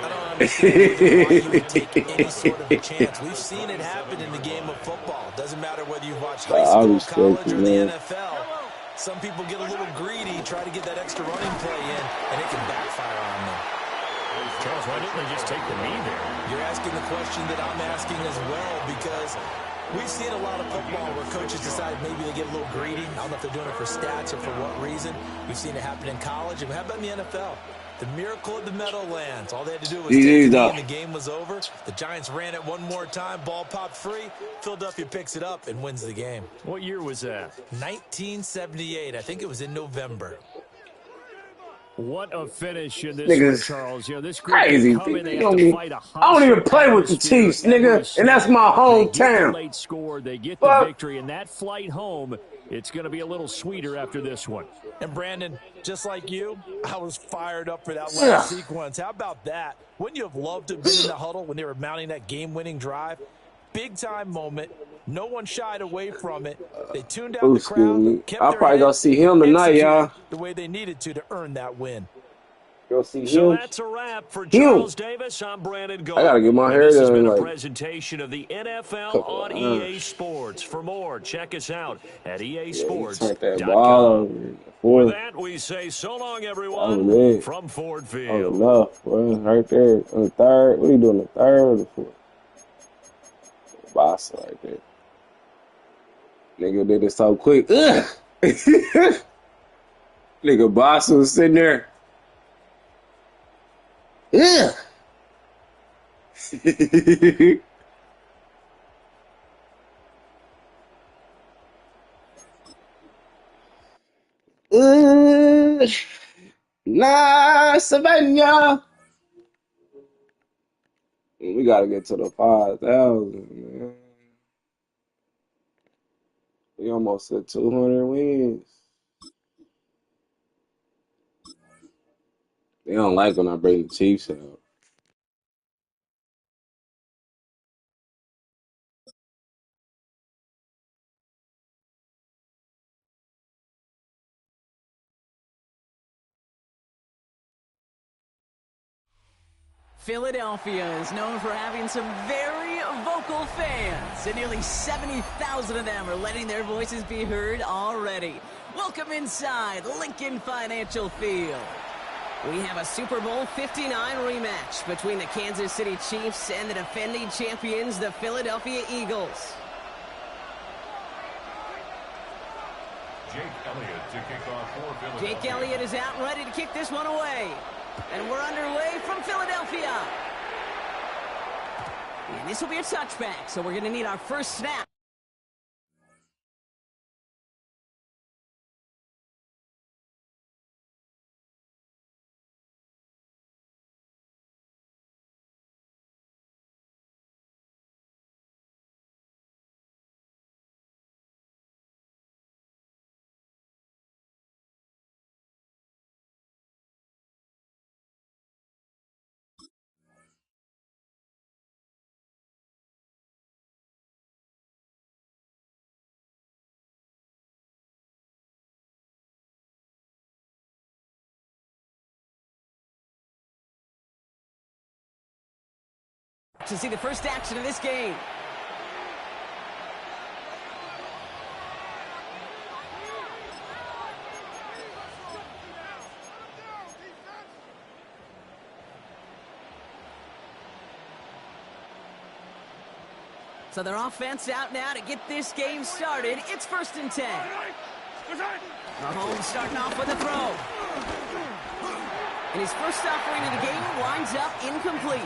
I don't understand why you would take any sort of a chance. We've seen it happen in the game of football. Doesn't matter whether you watch high school, college, or the NFL. Some people get a little greedy, try to get that extra running play in, and it can backfire on them. Charles, why didn't they just take the knee there? You're asking the question that I'm asking as well, because we've seen a lot of football where coaches decide maybe they get a little greedy. I don't know if they're doing it for stats or for what reason. We've seen it happen in college, and how about in the NFL? The miracle of the Meadowlands. All they had to do was take the knee and the game was over. The Giants ran it one more time. Ball popped free. Philadelphia picks it up and wins the game. What year was that? 1978. I think it was in November. What a finish in this one, Charles. You know, this group crazy. They have to fight a I don't even play with the Chiefs, nigga, and that's my hometown. They get the late score, they get the victory, and that flight home, it's going to be a little sweeter after this one. And Brandon, just like you, I was fired up for that last sequence. How about that? Wouldn't you have loved to have been in the huddle when they were mounting that game-winning drive? Big-time moment. No one shied away from it. They tuned out the crowd. I'll probably go see him tonight, y'all. The way they needed to earn that win. Go see him. So that's a wrap for Charles Davis. I'm Brandon Gold. I gotta get my hair done. This has been a presentation of the NFL on EA Sports. For more, check us out at easports.com. For that, we say so long, everyone, from Ford Field. Enough, boy. Right there on the third. What are you doing, the third or the fourth? Boss right there. Nigga did it so quick. Ugh. Nigga Boss was sitting there. Ugh. Nah, Savannah. We gotta get to the 5,000, man. We almost hit 200 wins. They don't like when I bring the Chiefs out. Philadelphia is known for having some very vocal fans, and nearly 70,000 of them are letting their voices be heard already. Welcome inside Lincoln Financial Field. We have a Super Bowl 59 rematch between the Kansas City Chiefs and the defending champions, the Philadelphia Eagles. Jake Elliott to kick off for Philadelphia. Jake Elliott is out and ready to kick this one away. And we're underway from Philadelphia. And this will be a touchback, so we're going to need our first snap. To see the first action of this game. So their offense out now to get this game started. It's 1st and 10. Mahomes starting off with a throw. And his first offering of the game winds up incomplete.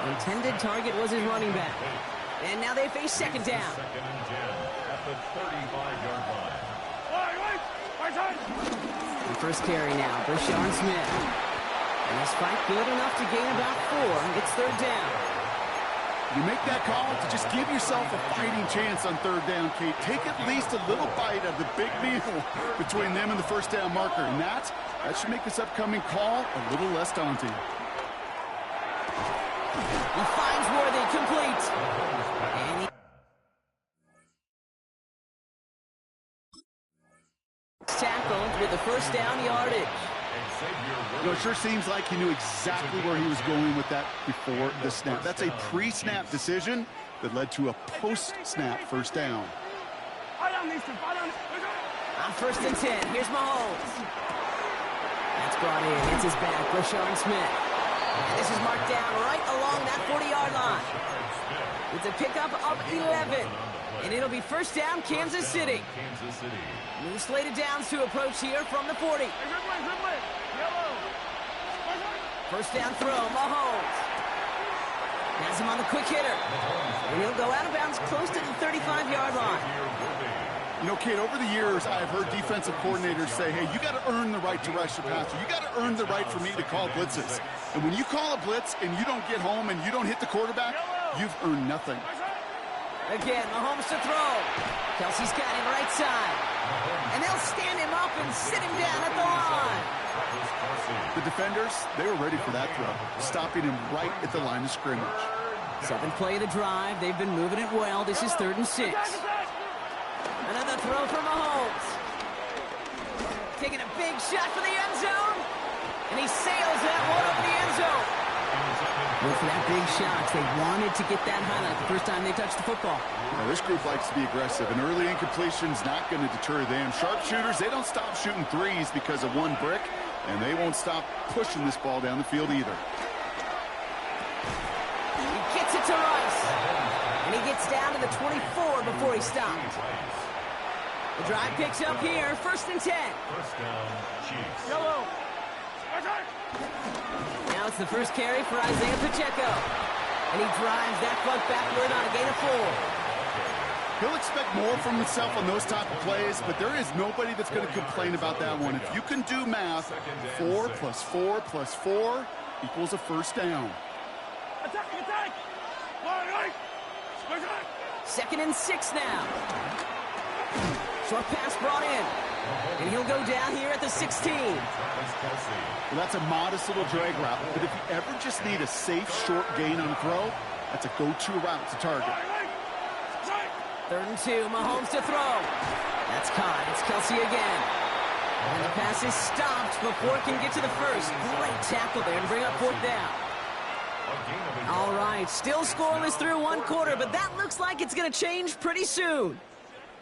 Intended target was his running back. And now they face 2nd down. 2nd and 10 at the 35-yard line. The first carry now, Brashard Smith. And this fight good enough to gain about 4. It's 3rd down. You make that call to just give yourself a fighting chance on 3rd down, Kate. Take at least a little bite of the big meal between them and the 1st down marker. And that should make this upcoming call a little less daunting. He finds Worthy complete. And he tackled with the 1st down yardage. You know, it sure seems like he knew exactly where he was going with that before the snap. That's a pre-snap decision that led to a post-snap 1st down. On 1st and 10, here's Mahomes. That's brought in. Hits his back. Brashard Smith. And this is marked down right along that 40-yard line. It's a pickup of 11. And it'll be 1st down, Kansas City. New slated downs to approach here from the 40. 1st down throw, Mahomes. Has him on the quick hitter. And he'll go out of bounds close to the 35-yard line. You know, Kate, over the years, I've heard defensive coordinators say, hey, you got to earn the right to rush your passer. You got to earn the right for me to call blitzes. And when you call a blitz and you don't get home and you don't hit the quarterback, you've earned nothing. Again, Mahomes to throw. Kelsey's got him right side. And they'll stand him up and sit him down at the line. The defenders, they were ready for that throw, stopping him right at the line of scrimmage. 7th play of the drive. They've been moving it well. This is 3rd and 6. Another throw for Mahomes. Taking a big shot for the end zone. And he sails that one over the end zone. Went for that big shot. They wanted to get that highlight the first time they touched the football. Now, this group likes to be aggressive, and early incompletion's not going to deter them. Sharpshooters, they don't stop shooting threes because of one brick, and they won't stop pushing this ball down the field either. He gets it to Rice. And he gets down to the 24 before he stopped. The drive picks up here, 1st and 10. 1st down, Chiefs. Now it's the first carry for Isaiah Pacheco. And he drives that punt backward on a gain of 4. He'll expect more from himself on those type of plays, but there is nobody that's going to complain about that one. If you can do math, 4 plus 4 plus 4 equals a 1st down. Attack! 2nd and 6 now. Short pass brought in. And he'll go down here at the 16. Well, that's a modest little drag route, but if you ever just need a safe short gain on a throw, that's a go-to route to target. 3rd and 2, Mahomes to throw. That's caught. It's Kelsey again. And the pass is stopped before it can get to the 1st. Great tackle there to bring up 4th down. All right, still scoreless through 1 quarter, but that looks like it's going to change pretty soon.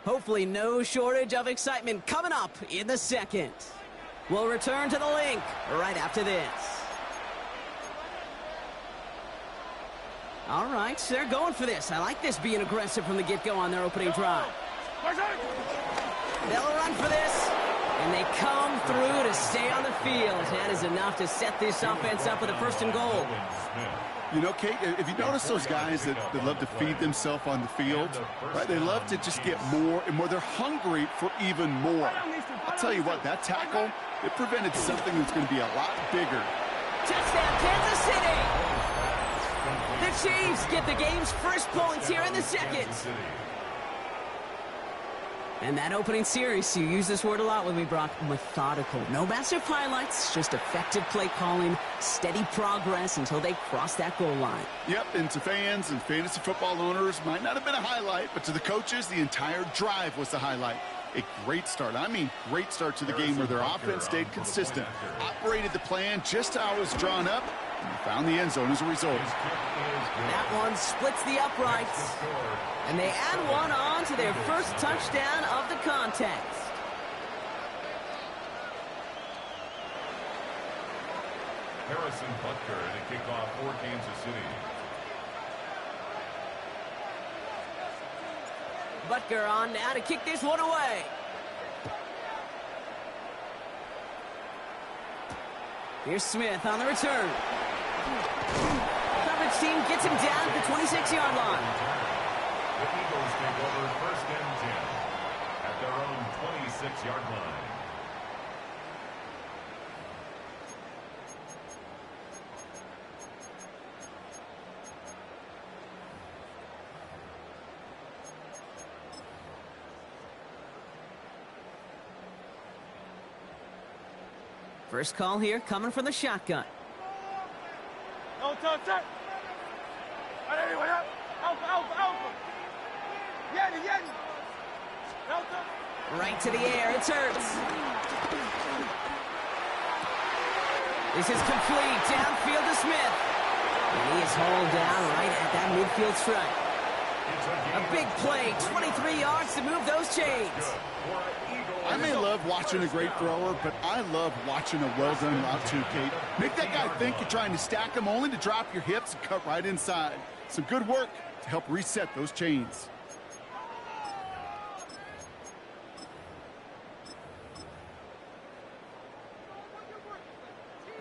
Hopefully no shortage of excitement coming up in the 2nd. We'll return to the link right after this. All right, so they're going for this. I like this being aggressive from the get-go on their opening drive. They'll run for this, and they come through to stay on the field. That is enough to set this offense up with a 1st and goal. You know, Kate, if you notice those guys that love to feed themselves on the field, right? They love to just get more and more. They're hungry for even more. I'll tell you what, that tackle, it prevented something that's going to be a lot bigger. Touchdown, Kansas City! The Chiefs get the game's first points here in the 2nd. And that opening series, you use this word a lot with me, Brock, methodical. No massive highlights, just effective play calling, steady progress until they cross that goal line. Yep, and to fans and fantasy football owners, might not have been a highlight, but to the coaches, the entire drive was the highlight. A great start. I mean, great start to the game where their offense stayed consistent, operated the plan just how it was drawn up, and found the end zone as a result. That one splits the uprights. And they add one on to their first touchdown of the contest. Harrison Butker to kick off for Kansas City. Butker on now to kick this one away. Here's Smith on the return. Coverage team gets him down at the 26-yard line. The Eagles take over 1st and 10 at their own 26-yard line. First call here coming from the shotgun. No touch. Alpha. Yeti. No touch. Right to the air, it's Hurts. This is complete, downfield to Smith. And he is hauled down right at that midfield stripe. A big play, 23 yards to move those chains. I may love watching a great thrower, but I love watching a well-done route too, Kate. Make that guy think you're trying to stack him only to drop your hips and cut right inside. Some good work to help reset those chains.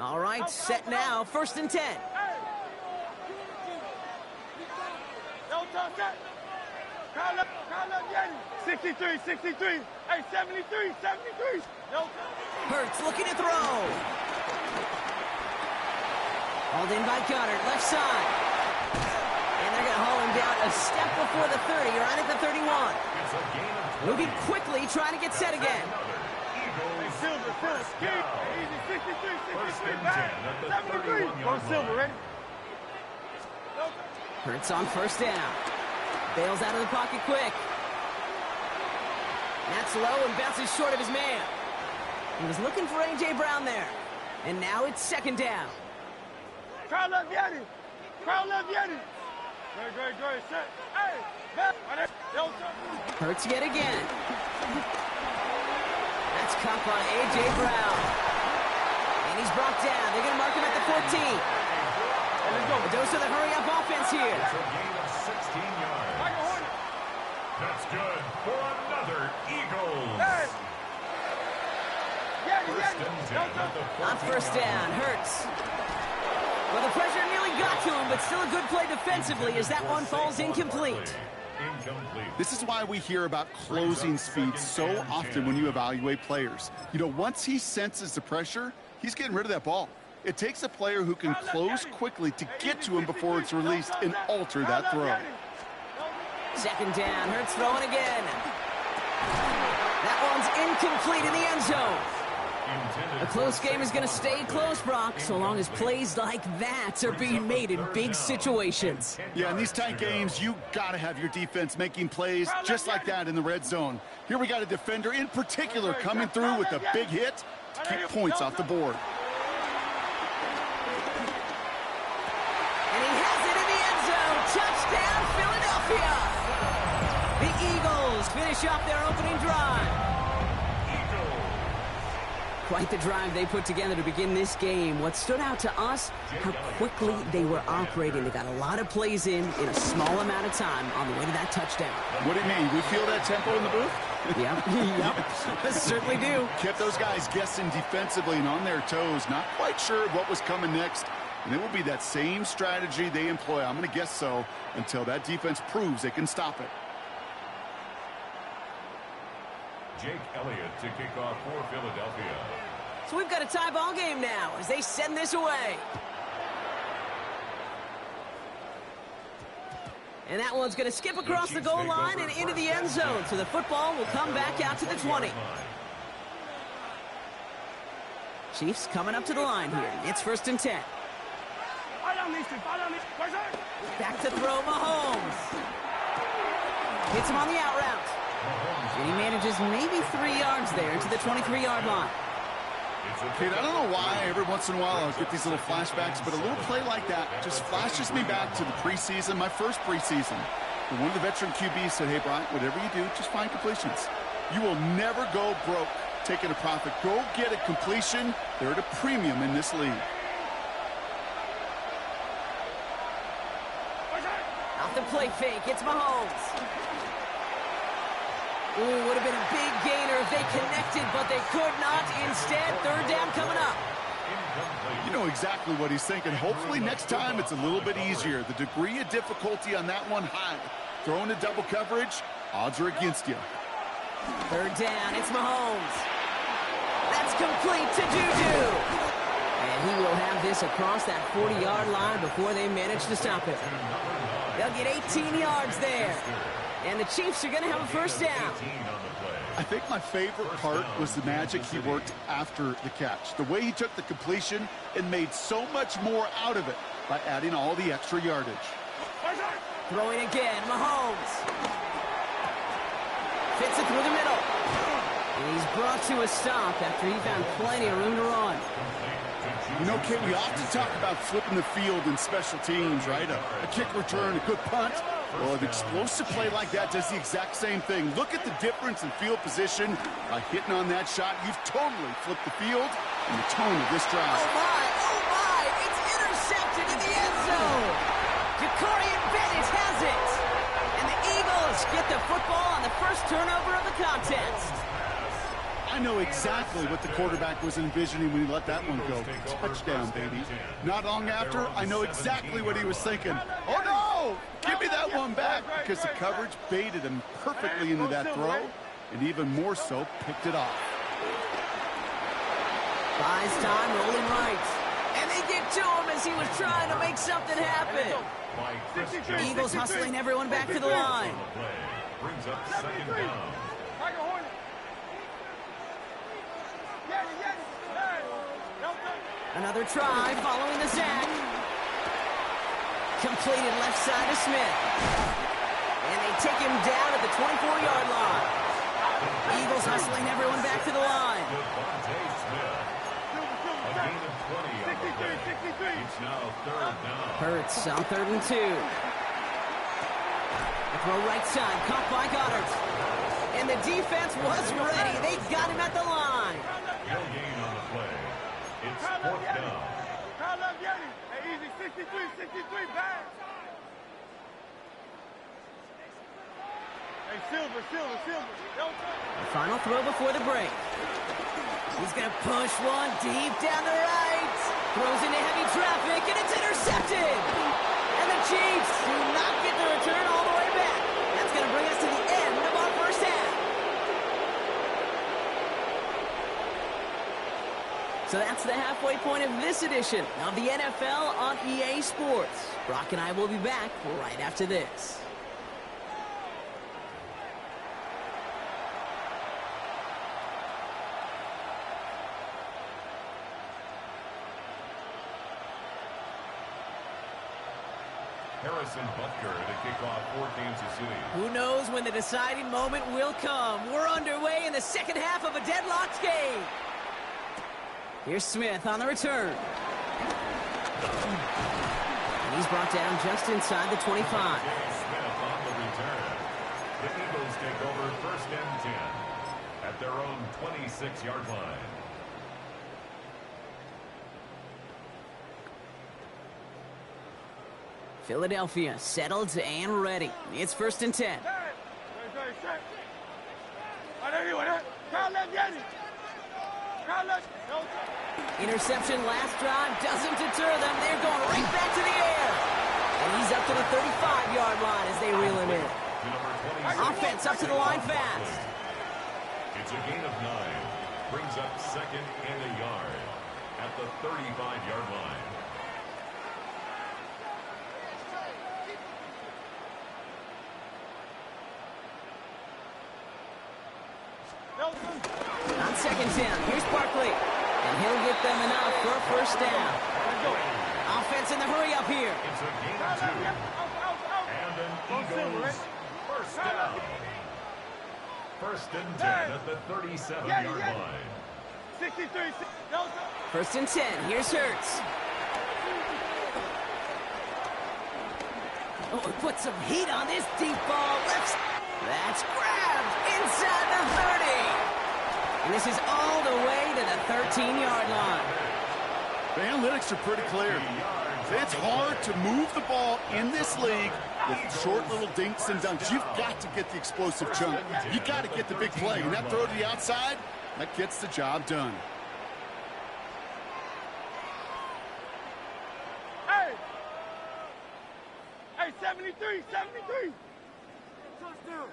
All right, set now, 1st and 10. No touch. Call up Yeti. 63. Hey, 73. No touch. Hurts looking to throw. Hauled in by Goddard, left side. And they're going to haul him down a step before the 30, right at the 31. Moving quickly, trying to get set again. Silver. Easy. 63. Back. 73. Go Silver, ready? No touch. Hurts on 1st down. Bails out of the pocket quick. That's low and bounces short of his man. He was looking for A.J. Brown there. And now it's 2nd down. Crowd left Yeti. Great. Set. Hey, back. Hurts yet again. That's caught by A.J. Brown. And he's brought down. They're going to mark him at the 14. A dose of the hurry-up offense here. It's a gain of 16 yards. That's good for another Eagles. First and 10 at the 14. On 1st down, Hurts. Well, the pressure nearly got to him, but still a good play defensively as that one falls incomplete. This is why we hear about closing speed so often when you evaluate players. You know, once he senses the pressure, he's getting rid of that ball. It takes a player who can close quickly to get to him before it's released and alter that throw. 2nd down, Hurts throwing again. That one's incomplete in the end zone. A close game is going to stay close, Brock, so long as plays like that are being made in big situations. Yeah, in these tight games, you got to have your defense making plays just like that in the red zone. Here we got a defender in particular coming through with a big hit to keep points off the board. And he has it in the end zone. Touchdown, Philadelphia. The Eagles finish off their opening drive. Quite the drive they put together to begin this game. What stood out to us, how quickly they were operating. They got a lot of plays in a small amount of time on the way to that touchdown. What do you mean? We feel that tempo in the booth? Yep, certainly do. Kept those guys guessing defensively and on their toes, not quite sure what was coming next. And it will be that same strategy they employ, I'm going to guess so, until that defense proves they can stop it. Jake Elliott to kick off for Philadelphia. So we've got a tie ball game now as they send this away. And that one's going to skip across the goal line and into the end zone. So the football will come back out to the 20. Chiefs coming up to the line here. It's 1st and 10. Back to throw, Mahomes. Hits him on the out route. And he manages maybe 3 yards there to the 23-yard line. Kate, I don't know why every once in a while I'll get these little flashbacks, but a little play like that just flashes me back to the preseason, my first preseason. And one of the veteran QBs said, hey, Brian, whatever you do, just find completions. You will never go broke taking a profit. Go get a completion. They're at a premium in this league. Off the play fake, it's Mahomes. Ooh, would have been a big gainer if they connected, but they could not. Instead, third down coming up. You know exactly what he's thinking. Hopefully next time it's a little bit easier. The degree of difficulty on that one high. Throwing to double coverage, odds are against you. Third down, it's Mahomes. That's complete to Juju. And he will have this across that 40-yard line before they manage to stop it. They'll get 18 yards there. And the Chiefs are going to have a first down. I think my favorite part was the magic he worked after the catch. The way he took the completion and made so much more out of it by adding all the extra yardage. Throwing again, Mahomes. Fits it through the middle. And he's brought to a stop after he found plenty of room to run. You know, Kate, we often talk about flipping the field in special teams, right? A kick return, a good punt. Well, an explosive play like that does the exact same thing. Look at the difference in field position. By hitting on that shot, you've totally flipped the field and the tone of this drive. Oh, my, it's intercepted in the end zone. Ja'Cory Bennett has it. And the Eagles get the football on the first turnover of the contest. I know exactly what the quarterback was envisioning when he let that one go. Touchdown, baby. Not long after, I know exactly what he was thinking. Oh, no! Give me that one back, because the coverage baited him perfectly into that throw, and even more so, picked it off. Buys time, rolling right. And they get to him as he was trying to make something happen. Eagles hustling everyone back to the line. Brings up second down. Another try following the sack. Completed left side to Smith. And they take him down at the 24-yard line. Eagles hustling everyone back to the line. Hurts on 3rd and 2. The throw right side, caught by Goddard. And the defense was ready. They got him at the line. No gain on the play. It's 4th down. Easy, 63, back. Hey, Silver. The final throw before the break. He's going to push one deep down the right. Throws into heavy traffic, and it's intercepted. And the Chiefs do not get the return all the way back. That's going to bring us to the end of our first half. So that's the halfway point of this edition of the NFL on EA Sports. Brock and I will be back right after this. Harrison Butker to kick off for Kansas City. Who knows when the deciding moment will come? We're underway in the second half of a deadlocked game. Here's Smith on the return. And he's brought down just inside the 25. Smith on the return. The Eagles take over 1st and 10 at their own 26-yard line. Philadelphia settled and ready. It's 1st and 10. Interception last drive doesn't deter them. They're going right back to the air. And he's up to the 35-yard line as they reel him in. Offense up to the line fast. It's a gain of 9. Brings up 2nd and a yard at the 35-yard line. On 2nd down, here's Barkley. And he'll get them enough for a first down. Offense in the hurry up here. It's a gain of 2. And an Eagles first down. 1st and 10 at the 37-yard line. 1st and 10, here's Hurts. Oh, put some heat on this deep ball. That's grabbed inside the 30. And this is all the way to the 13-yard line. The analytics are pretty clear. It's hard to move the ball in this league with short little dinks and dunks. You've got to get the explosive chunk. You got to get the big play. And that throw to the outside, that gets the job done. Hey, 73, 73. Touchdown.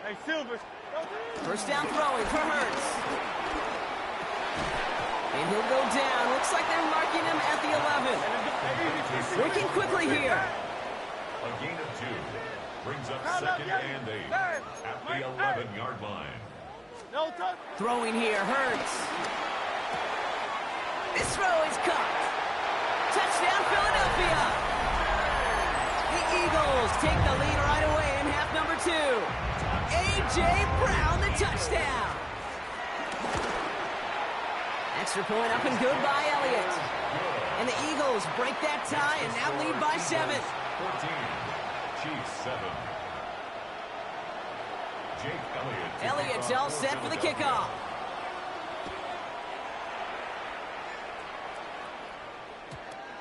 Hey, Silver. First down throwing for Hurts. And he'll go down. Looks like they're marking him at the 11. Working quickly here. A gain of 2. Brings up 2nd and 8 at the 11-yard line. Throwing here, Hurts. This throw is caught. Touchdown, Philadelphia. The Eagles take the lead right away in half number 2. A.J. Brown, the touchdown. Extra point up and good by Elliott. And the Eagles break that tie and now lead by 7. 14. Chiefs 7. Jake Elliott. Elliott's all set for the kickoff.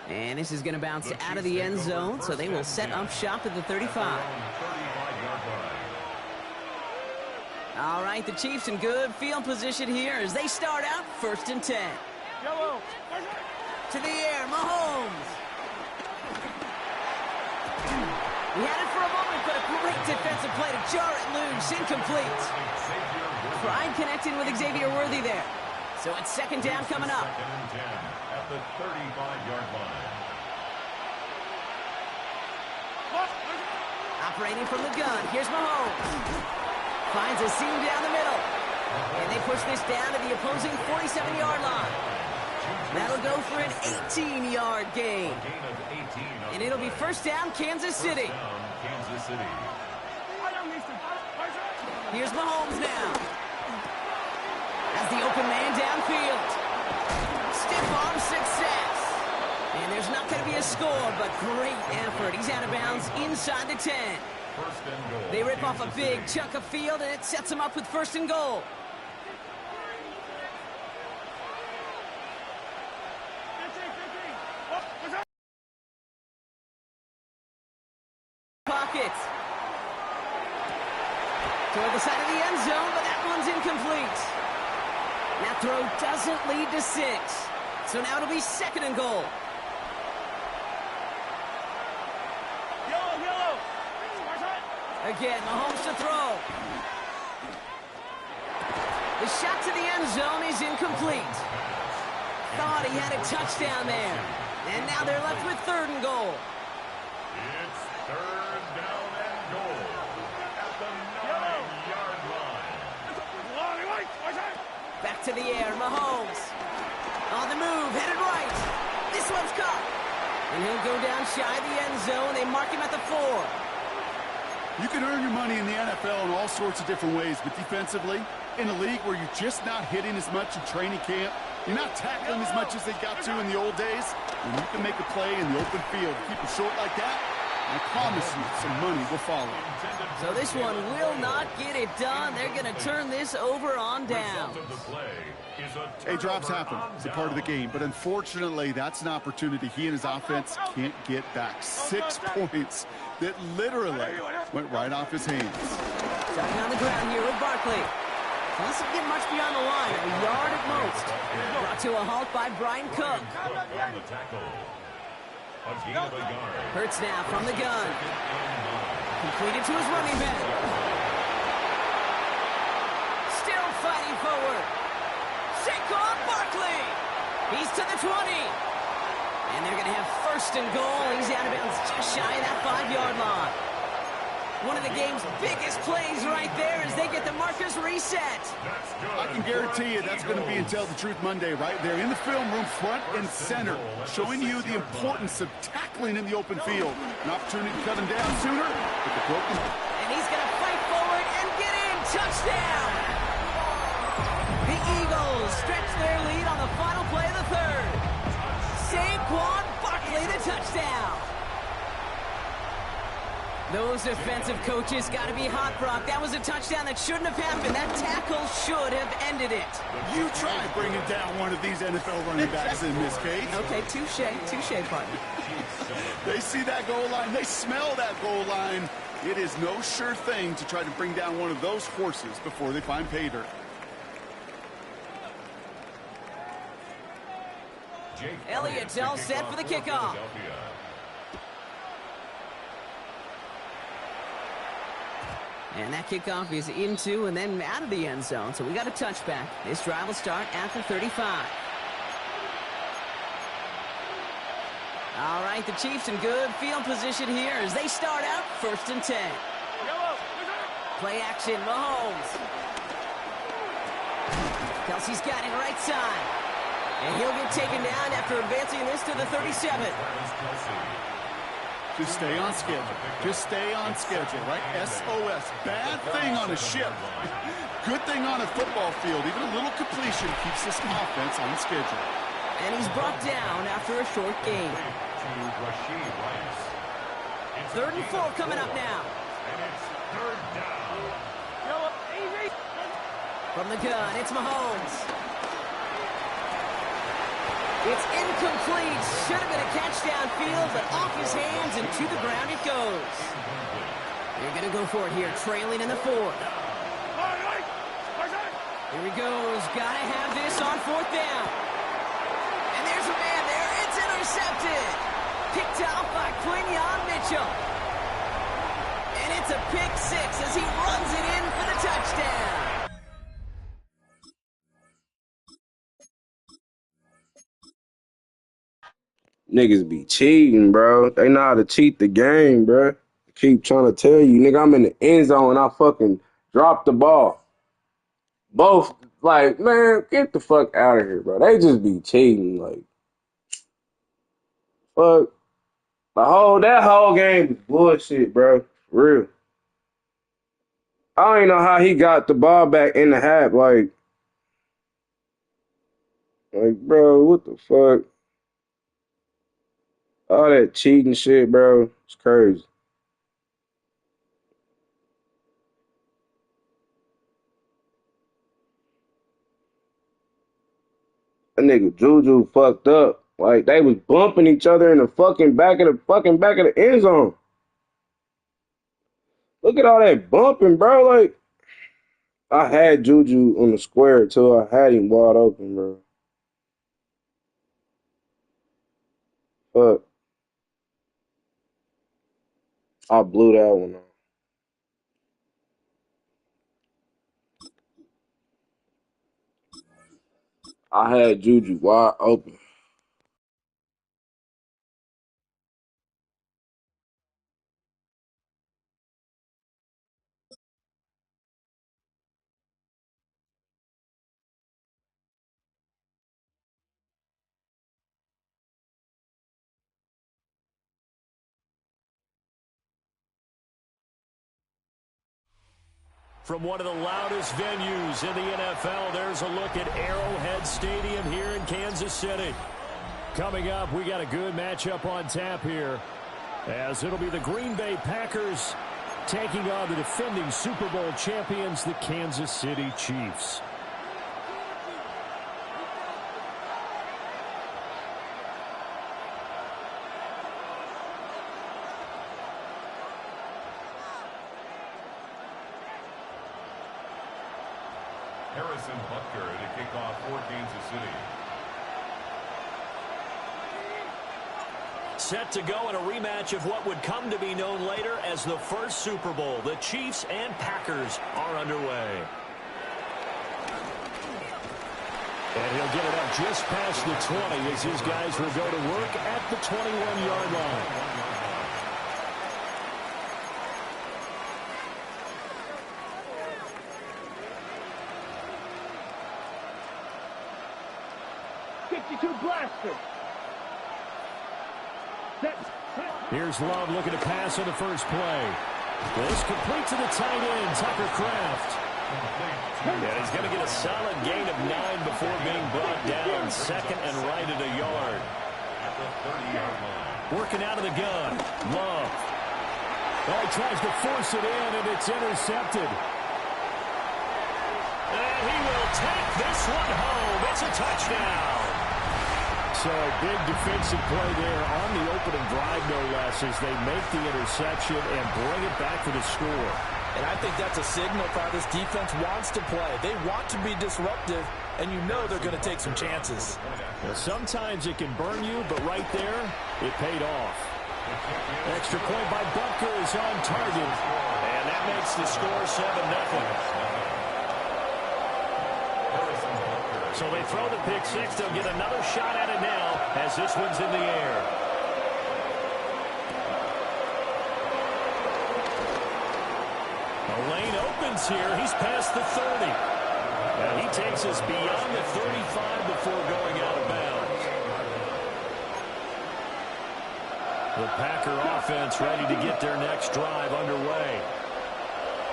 And this is going to bounce out of the end zone, so they will set up shop at the 35. All right, the Chiefs in good field position here as they start out 1st and 10. To the air, Mahomes. He had it for a moment, but a great defensive play to jar it loose, incomplete. Pride connecting with Xavier Worthy there. So it's 2nd down coming up. 2nd and 10 at the 35-yard line. Operating from the gun, here's Mahomes. Finds a seam down the middle. And they push this down to the opposing 47-yard line. That'll go for an 18-yard gain. And it'll be 1st down, Kansas City. Here's Mahomes now. As the open man downfield. Stiff arm success. And there's not going to be a score, but great effort. He's out of bounds inside the 10. They rip off a big chunk of field, and it sets them up with 1st and goal. Pocket. Toward the side of the end zone, but that one's incomplete. That throw doesn't lead to 6. So now it'll be 2nd and goal. Again, Mahomes to throw. The shot to the end zone is incomplete. Thought he had a touchdown there. And now they're left with 3rd and goal. It's 3rd down and goal at the 9-yard line. Back to the air, Mahomes. On the move, headed right. This one's caught. And he'll go down shy of the end zone. They mark him at the 4. You can earn your money in the NFL in all sorts of different ways, but defensively, in a league where you're just not hitting as much in training camp, you're not tackling as much as they got to in the old days, when you can make a play in the open field, keep it short like that, I promise you some money will follow. So this one will not get it done. They're going to turn this over on down. Hey, drops happen. It's a part of the game. But unfortunately, that's an opportunity he and his offense can't get back. 6 points that literally went right off his hands. Starting on the ground here with Barkley. Doesn't get much beyond the line. A yard at most. Brought to a halt by Brian Cook. Hurts now from the gun. Completed to his running back. Still fighting forward. Saquon Barkley. He's to the 20. And they're going to have 1st and goal. He's out of bounds just shy of that 5-yard line. One of the game's biggest plays right there as they get the markers reset. I can guarantee you that's going to be in Tell the Truth Monday right there in the film room, front and center, showing you the importance of tackling in the open field. An opportunity to cut him down sooner, but the broken. And he's going to fight forward and get in. Touchdown! The Eagles stretch their lead on the final play of the 3rd. Saquon Barkley, the touchdown. Those defensive coaches got to be hot, Brock. That was a touchdown that shouldn't have happened. That tackle should have ended it. You try bringing down one of these NFL running backs in this case. Okay, touche, partner. They see that goal line. They smell that goal line. It is no sure thing to try to bring down one of those horses before they find pay dirt. Elliott's all set for the kickoff. And that kickoff is into and then out of the end zone. So we got a touchback. This drive will start after 35. All right, the Chiefs in good field position here as they start out 1st and 10. Play action, Mahomes. Kelsey's got it right side. And he'll get taken down after advancing this to the 37. Just stay on schedule. Just stay on schedule, right? SOS. Bad thing on a ship. Good thing on a football field. Even a little completion keeps this offense on schedule. And he's brought down after a short gain. 3rd and 4 coming up now. And it's 3rd down. From the gun, it's Mahomes. It's incomplete. Should have been a catch downfield, but off his hands and to the ground it goes. They're going to go for it here, trailing in the 4th. Here he goes. Got to have this on 4th down. And there's a man there. It's intercepted. Picked off by Quinyon Mitchell. And it's a pick 6 as he runs it in for the touchdown. Niggas be cheating, bro. They know how to cheat the game, bro. I keep trying to tell you, nigga, I'm in the end zone and I fucking dropped the ball. Both, like, man, get the fuck out of here, bro. They just be cheating, like, fuck. That whole game is bullshit, bro. For real. I don't even know how he got the ball back in the half, like, bro, what the fuck? All that cheating shit, bro, it's crazy. That nigga Juju fucked up. Like, they was bumping each other in the fucking back of the end zone. Look at all that bumping, bro. Like, I had Juju on the square too. I had him wide open, bro. Fuck. I blew that one off. I had Juju wide open. From one of the loudest venues in the NFL, there's a look at Arrowhead Stadium here in Kansas City. Coming up, we got a good matchup on tap here, as it'll be the Green Bay Packers taking on the defending Super Bowl champions, the Kansas City Chiefs. Harrison Butker to kick off for Kansas City. Set to go in a rematch of what would come to be known later as the first Super Bowl. The Chiefs and Packers are underway. And he'll get it up just past the 20 as his guys will go to work at the 21-yard line. Blaster. Here's Love looking to pass on the first play. This complete to the tight end, Tucker Kraft. And he's going to get a solid gain of 9 before being brought down. 2nd and right at a yard. Working out of the gun. Love. Oh, he tries to force it in, and it's intercepted. And he will take this one home. It's a touchdown. So a big defensive play there on the opening drive, no less, as they make the interception and bring it back for the score. And I think that's a signal for how this defense wants to play. They want to be disruptive, and you know they're going to take some chances. Well, sometimes it can burn you, but right there, it paid off. Extra point by Butker is on target, and that makes the score 7-0. So they throw the pick six. They'll get another shot at it now as this one's in the air. The lane opens here. He's past the 30. And he takes us beyond the 35 before going out of bounds. The Packer offense ready to get their next drive underway.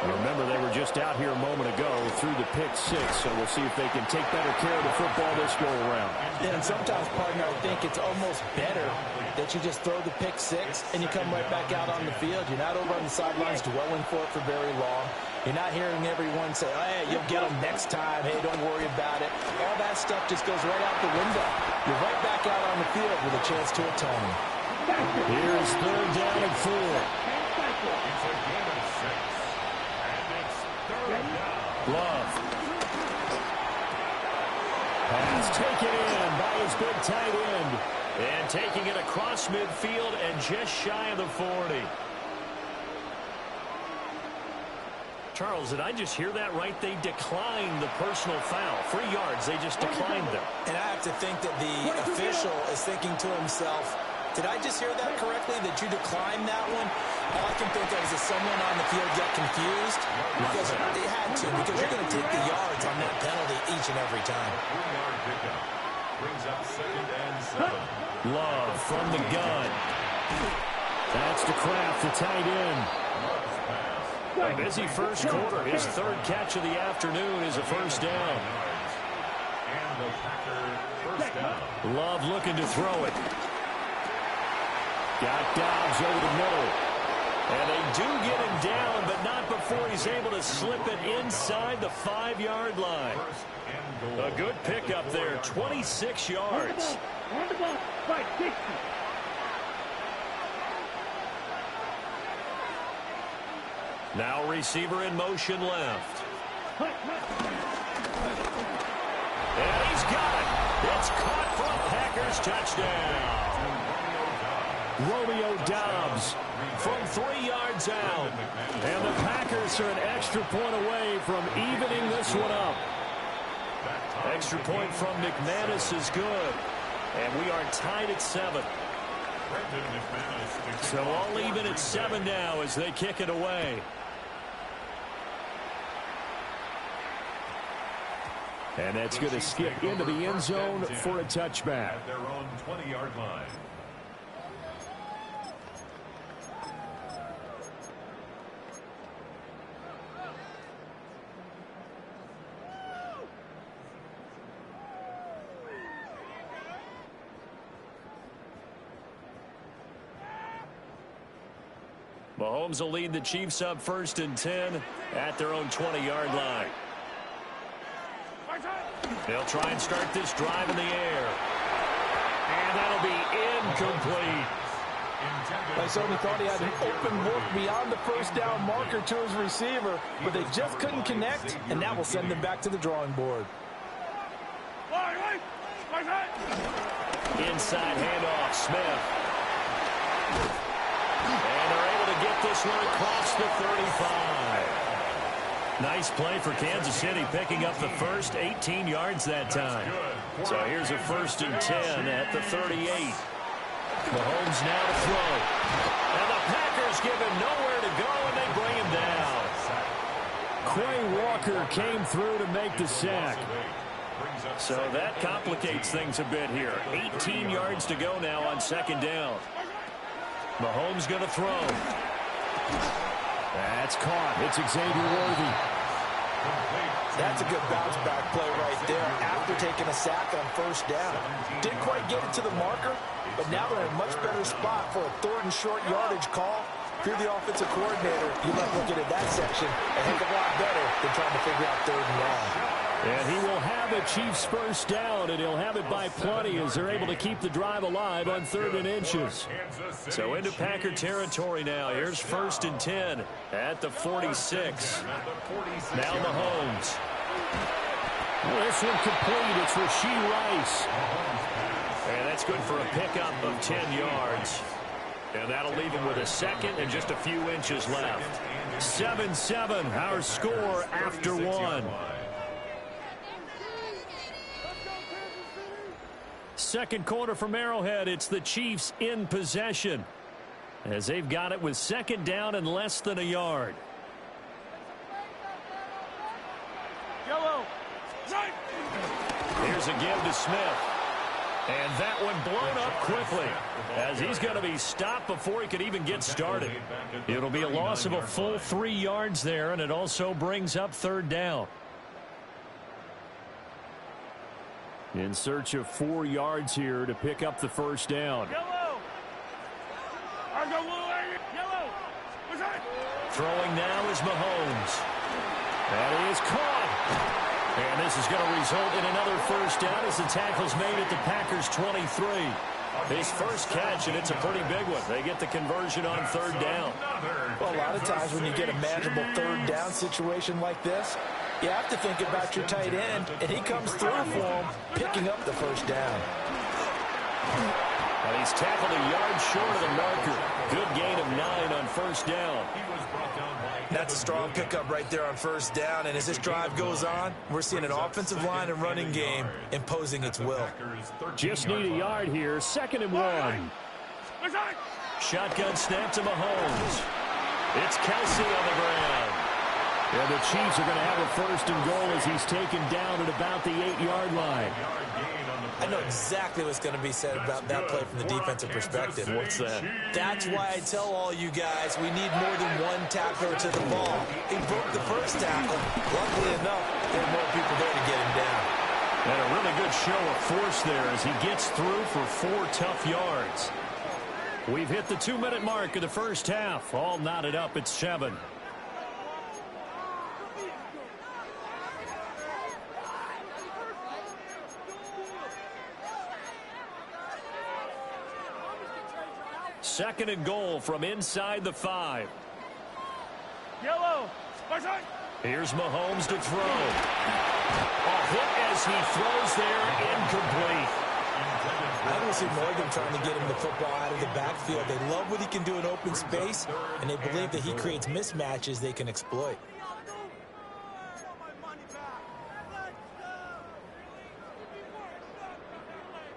Remember, they were just out here a moment ago through the pick six, so we'll see if they can take better care of the football this go-around. Yeah, and sometimes, partner, I think it's almost better that you just throw the pick six and you come right back out on the field. You're not over on the sidelines dwelling for it for very long. You're not hearing everyone say, oh, hey, you'll get them next time. Hey, don't worry about it. All that stuff just goes right out the window. You're right back out on the field with a chance to atone. Here's 3rd down and 4. Love. Pass taken in by his big tight end. And taking it across midfield and just shy of the 40. Charles, did I just hear that right? They declined the personal foul. 3 yards, they just declined them. And I have to think that the official is thinking to himself, did I just hear that correctly, that you declined that one? All I can think of is that someone on the field got confused because they had to, because you're going to take the yards on that penalty each and every time. Brings up 2nd and 7. Love from the gun. That's to Kraft, the tight end. A busy first quarter. His 3rd catch of the afternoon is a first down. And the Packer first down. Love looking to throw it. Got Dobbs over the middle. And they do get him down, but not before he's able to slip it inside the 5-yard line. A good pickup there, 26 yards. Now receiver in motion left. And he's got it. It's caught for a Packers touchdown. Romeo Dobbs from 3 yards out. And the Packers are an extra point away from evening this one up. Extra point from McManus is good. And we are tied at 7. So all even at 7 now as they kick it away. And that's going to skip into the end zone for a touchback. At their own 20-yard line. Mahomes will lead the Chiefs up 1st and 10 at their own 20-yard line. They'll try and start this drive in the air. And that'll be incomplete. I certainly thought he had an open look beyond the first down marker to his receiver, but they just couldn't connect, and that will send them back to the drawing board. Inside handoff, Smith. And they're able to get this one across the 35. Nice play for Kansas City, picking up the first, 18 yards that time. So here's a 1st and 10 at the 38. Mahomes now to throw. And the Packers give him nowhere to go, and they bring him down. Quay Walker came through to make the sack. So that complicates things a bit here. 18 yards to go now on 2nd down. Mahomes going to throw. That's caught. It's Xavier Worthy. That's a good bounce-back play right there after taking a sack on 1st down. Didn't quite get it to the marker, but now they're in a much better spot for a 3rd and short yardage call. If you're the offensive coordinator, you love looking at that section a heck of a lot better than trying to figure out third and long. And he will have a Chiefs first down, and he'll have it by plenty as they're able to keep the drive alive on 3rd and inches. So into Packer territory now. Here's 1st and 10 at the 46. Now Mahomes. Well, this one complete. It's Rashee Rice. And that's good for a pickup of 10 yards. And that'll leave him with a second and just a few inches left. 7-7, our score after one. Second quarter from Arrowhead. It's the Chiefs in possession as they've got it with 2nd down and less than a yard. Yellow. Here's a give to Smith. And that one blown up quickly as he's going to be stopped before he could even get started. It'll be a loss of a full 3 yards there, and it also brings up 3rd down. In search of 4 yards here to pick up the first down. Yellow. Yellow. Throwing now is Mahomes. That is caught. And this is going to result in another first down as the tackle's made at the Packers' 23. His first catch, and it's a pretty big one. They get the conversion on 3rd down. Well, a lot of times when you get a manageable 3rd down situation like this, you have to think about your tight end, and he comes through for him, picking up the first down. And he's tackled a yard short of the marker. Good gain of 9 on first down. That's a strong pickup right there on first down, and as this drive goes on, we're seeing an offensive line and running game imposing its will. Just need a yard here. 2nd and 1. Shotgun snap to Mahomes. It's Kelsey on the ground. And the Chiefs are going to have a 1st and goal as he's taken down at about the 8-yard line. I know exactly what's going to be said about that play from the defensive perspective. What's that? That's why I tell all you guys we need more than one tackler to the ball. He broke the first tackle. Luckily enough, there were more people there to get him down. And a really good show of force there as he gets through for 4 tough yards. We've hit the 2-minute mark of the first half. All knotted up at 7. Second and goal from inside the 5. Yellow. Here's Mahomes to throw. A hit as he throws there, incomplete. I don't see Morgan trying to get him the football out of the backfield. They love what he can do in open space, and they believe that he creates mismatches they can exploit.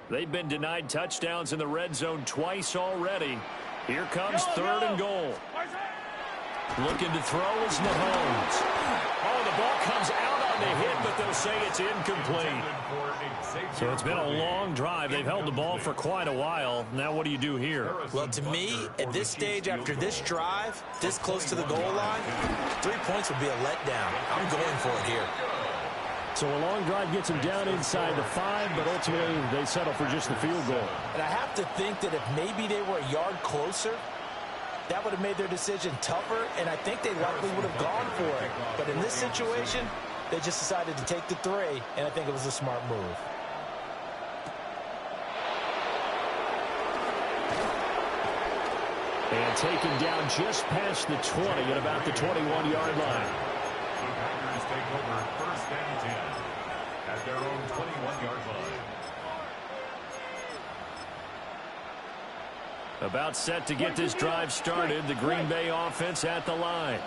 They've been denied touchdowns in the red zone twice already. Here comes 3rd and goal. Looking to throw is Mahomes. Oh, the ball comes out on the hit, but they'll say it's incomplete. So it's been a long drive. They've held the ball for quite a while. Now what do you do here? Well, to me, at this stage, after this drive, this close to the goal line, 3 points would be a letdown. I'm going for it here. So a long drive gets them down inside the 5, but ultimately they settle for just the field goal. And I have to think that if maybe they were a yard closer, that would have made their decision tougher, and I think they likely would have gone for it. But in this situation, they just decided to take the 3, and I think it was a smart move. And taken down just past the 20 at about the 21-yard line. Take over 1st and 10 at their own 21-yard line. About set to get this drive started. The Green Bay offense at the line.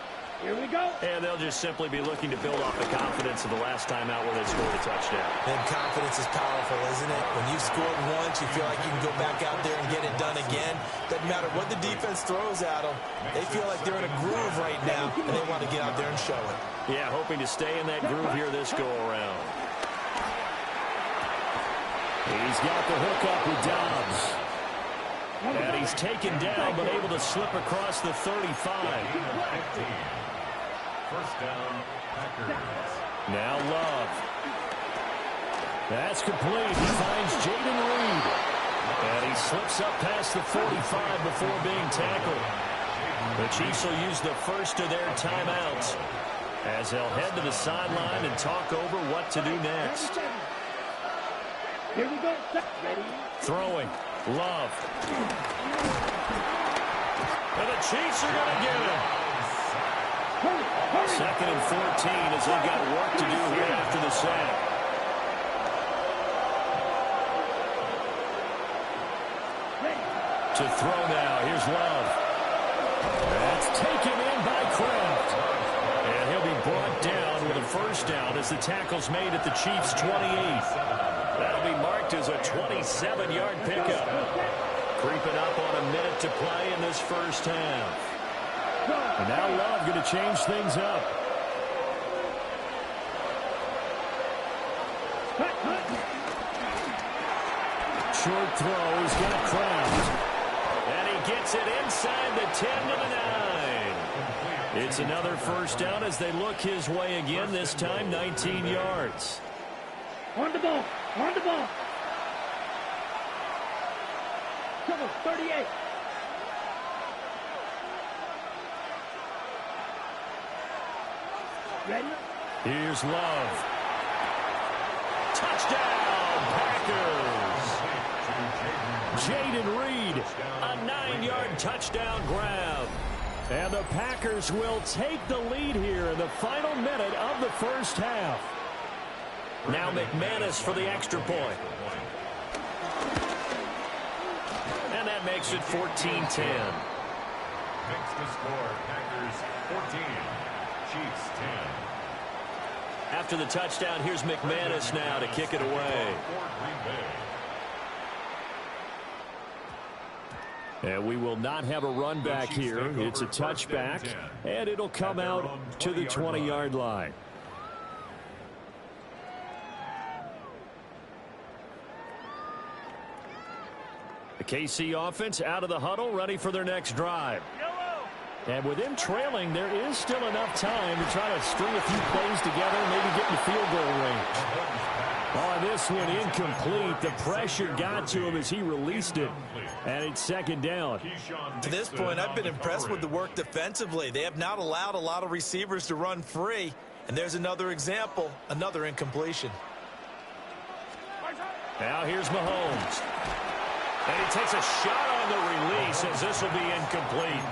Here we go. And they'll just simply be looking to build off the confidence of the last time out where they scored a touchdown. And confidence is powerful, isn't it? When you've scored once, you feel like you can go back out there and get it done again. Doesn't matter what the defense throws at them. They feel like they're in a groove right now, and they want to get out there and show it. Yeah, hoping to stay in that groove here this go-around. He's got the hook up with Dobbs. And he's taken down, but able to slip across the 35. First down, Packers. Now Love. That's complete. He finds Jaden Reed. And he slips up past the 45 before being tackled. The Chiefs will use the first of their timeouts as they'll head to the sideline and talk over what to do next. Here we go. Ready? Throwing. Love. And the Chiefs are going to get him. 2nd and 14 as they've got work to do here after the sack. To throw now. Here's Love. That's taken in by Kraft. And he'll be brought down with a first down as the tackle's made at the Chiefs' 28. That'll be marked as a 27-yard pickup. Creeping up on a minute to play in this first half. And now Love going to change things up. Short throw. He's got Kraft. And he gets it inside the 10 to the 9. It's another first down as they look his way again, this time 19 yards. On the ball. On the ball. Come on, 38. Ready? Here's Love. Touchdown, Packers. Jaden Reed, a 9-yard touchdown grab. And the Packers will take the lead here in the final minute of the first half. Now McManus for the extra point. And that makes it 14-10. Next to score, Packers 14, Chiefs 10. After the touchdown, here's McManus now to kick it away. And we will not have a run back here. It's a touchback, and it'll come out to the 20-yard line. The KC offense out of the huddle, ready for their next drive. And with them trailing, there is still enough time to try to string a few plays together and maybe get in the field goal range. Oh, this one incomplete. The pressure got to him as he released it. And it's second down. To this point, I've been impressed with the work defensively. They have not allowed a lot of receivers to run free. And there's another example, another incompletion. Now here's Mahomes. And he takes a shot on the release as this will be incomplete.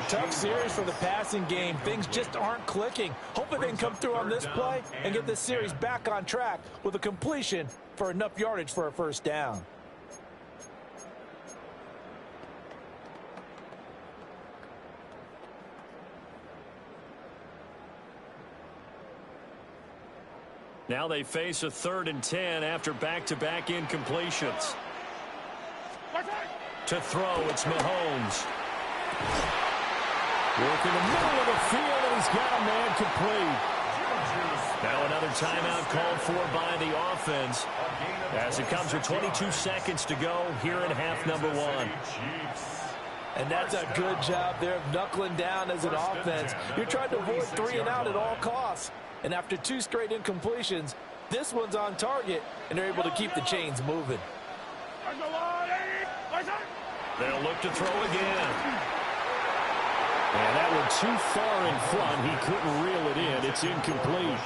Tough series for the passing game. Things just aren't clicking. Hoping they can come through on this play and get this series back on track with a completion for enough yardage for a first down. Now they face a 3rd and 10 after back-to-back incompletions. To throw, it's Mahomes. Working the middle of the field, and he's got a man complete. Now another timeout called for by the offense as it comes with 22 seconds to go here in half number 1. And that's a good job there of knuckling down as an offense. You're trying to avoid 3 and out at all costs. And after 2 straight incompletions, this one's on target, and they're able to keep the chains moving. They'll look to throw again. And that one too far in front. He couldn't reel it in. It's incomplete.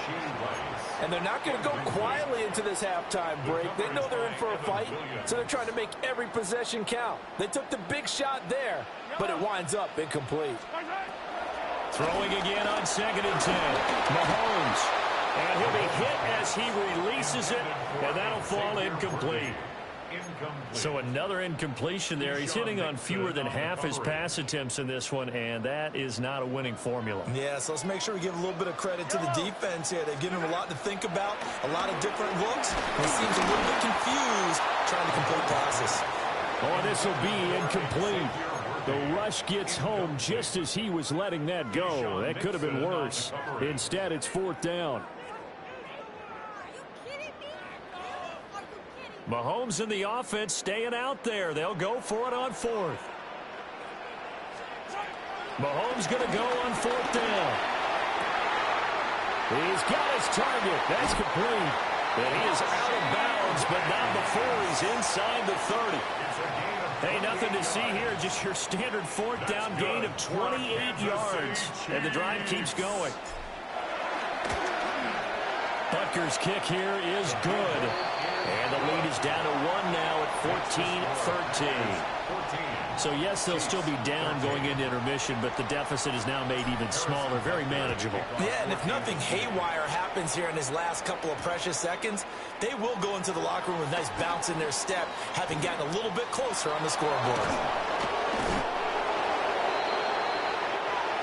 And they're not going to go quietly into this halftime break. They know they're in for a fight, so they're trying to make every possession count. They took the big shot there, but it winds up incomplete. Throwing again on 2nd and 10. Mahomes. And he'll be hit as he releases it, and that'll fall incomplete. So another incompletion there. He's hitting on fewer than half his pass attempts in this one, and that is not a winning formula. Yeah, so let's make sure we give a little bit of credit to the defense here. They've given him a lot to think about, a lot of different looks. He seems a little bit confused trying to complete passes. Oh, this will be incomplete. The rush gets home just as he was letting that go. That could have been worse. Instead, it's 4th down. Mahomes and the offense staying out there. They'll go for it on 4th. Mahomes going to go on 4th down. He's got his target. That's complete. And he is out of bounds, but not before he's inside the 30. Hey, nothing to see here, just your standard 4th down gain of 28 yards. And the drive keeps going. Butker's kick here is good. And the lead is down to 1 now at 14-13. So, yes, they'll still be down going into intermission, but the deficit is now made even smaller, very manageable. Yeah, and if nothing haywire happens here in his last couple of precious seconds, they will go into the locker room with a nice bounce in their step, having gotten a little bit closer on the scoreboard.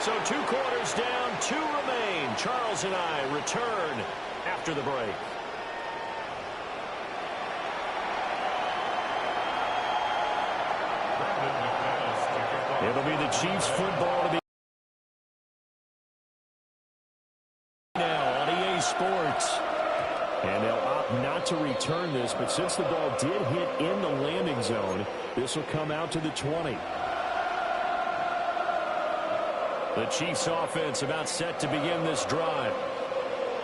So 2 quarters down, 2 remain. Charles and I return after the break. It'll be the Chiefs football to be now on EA Sports. And they'll opt not to return this, but since the ball did hit in the landing zone, this will come out to the 20. The Chiefs offense about set to begin this drive.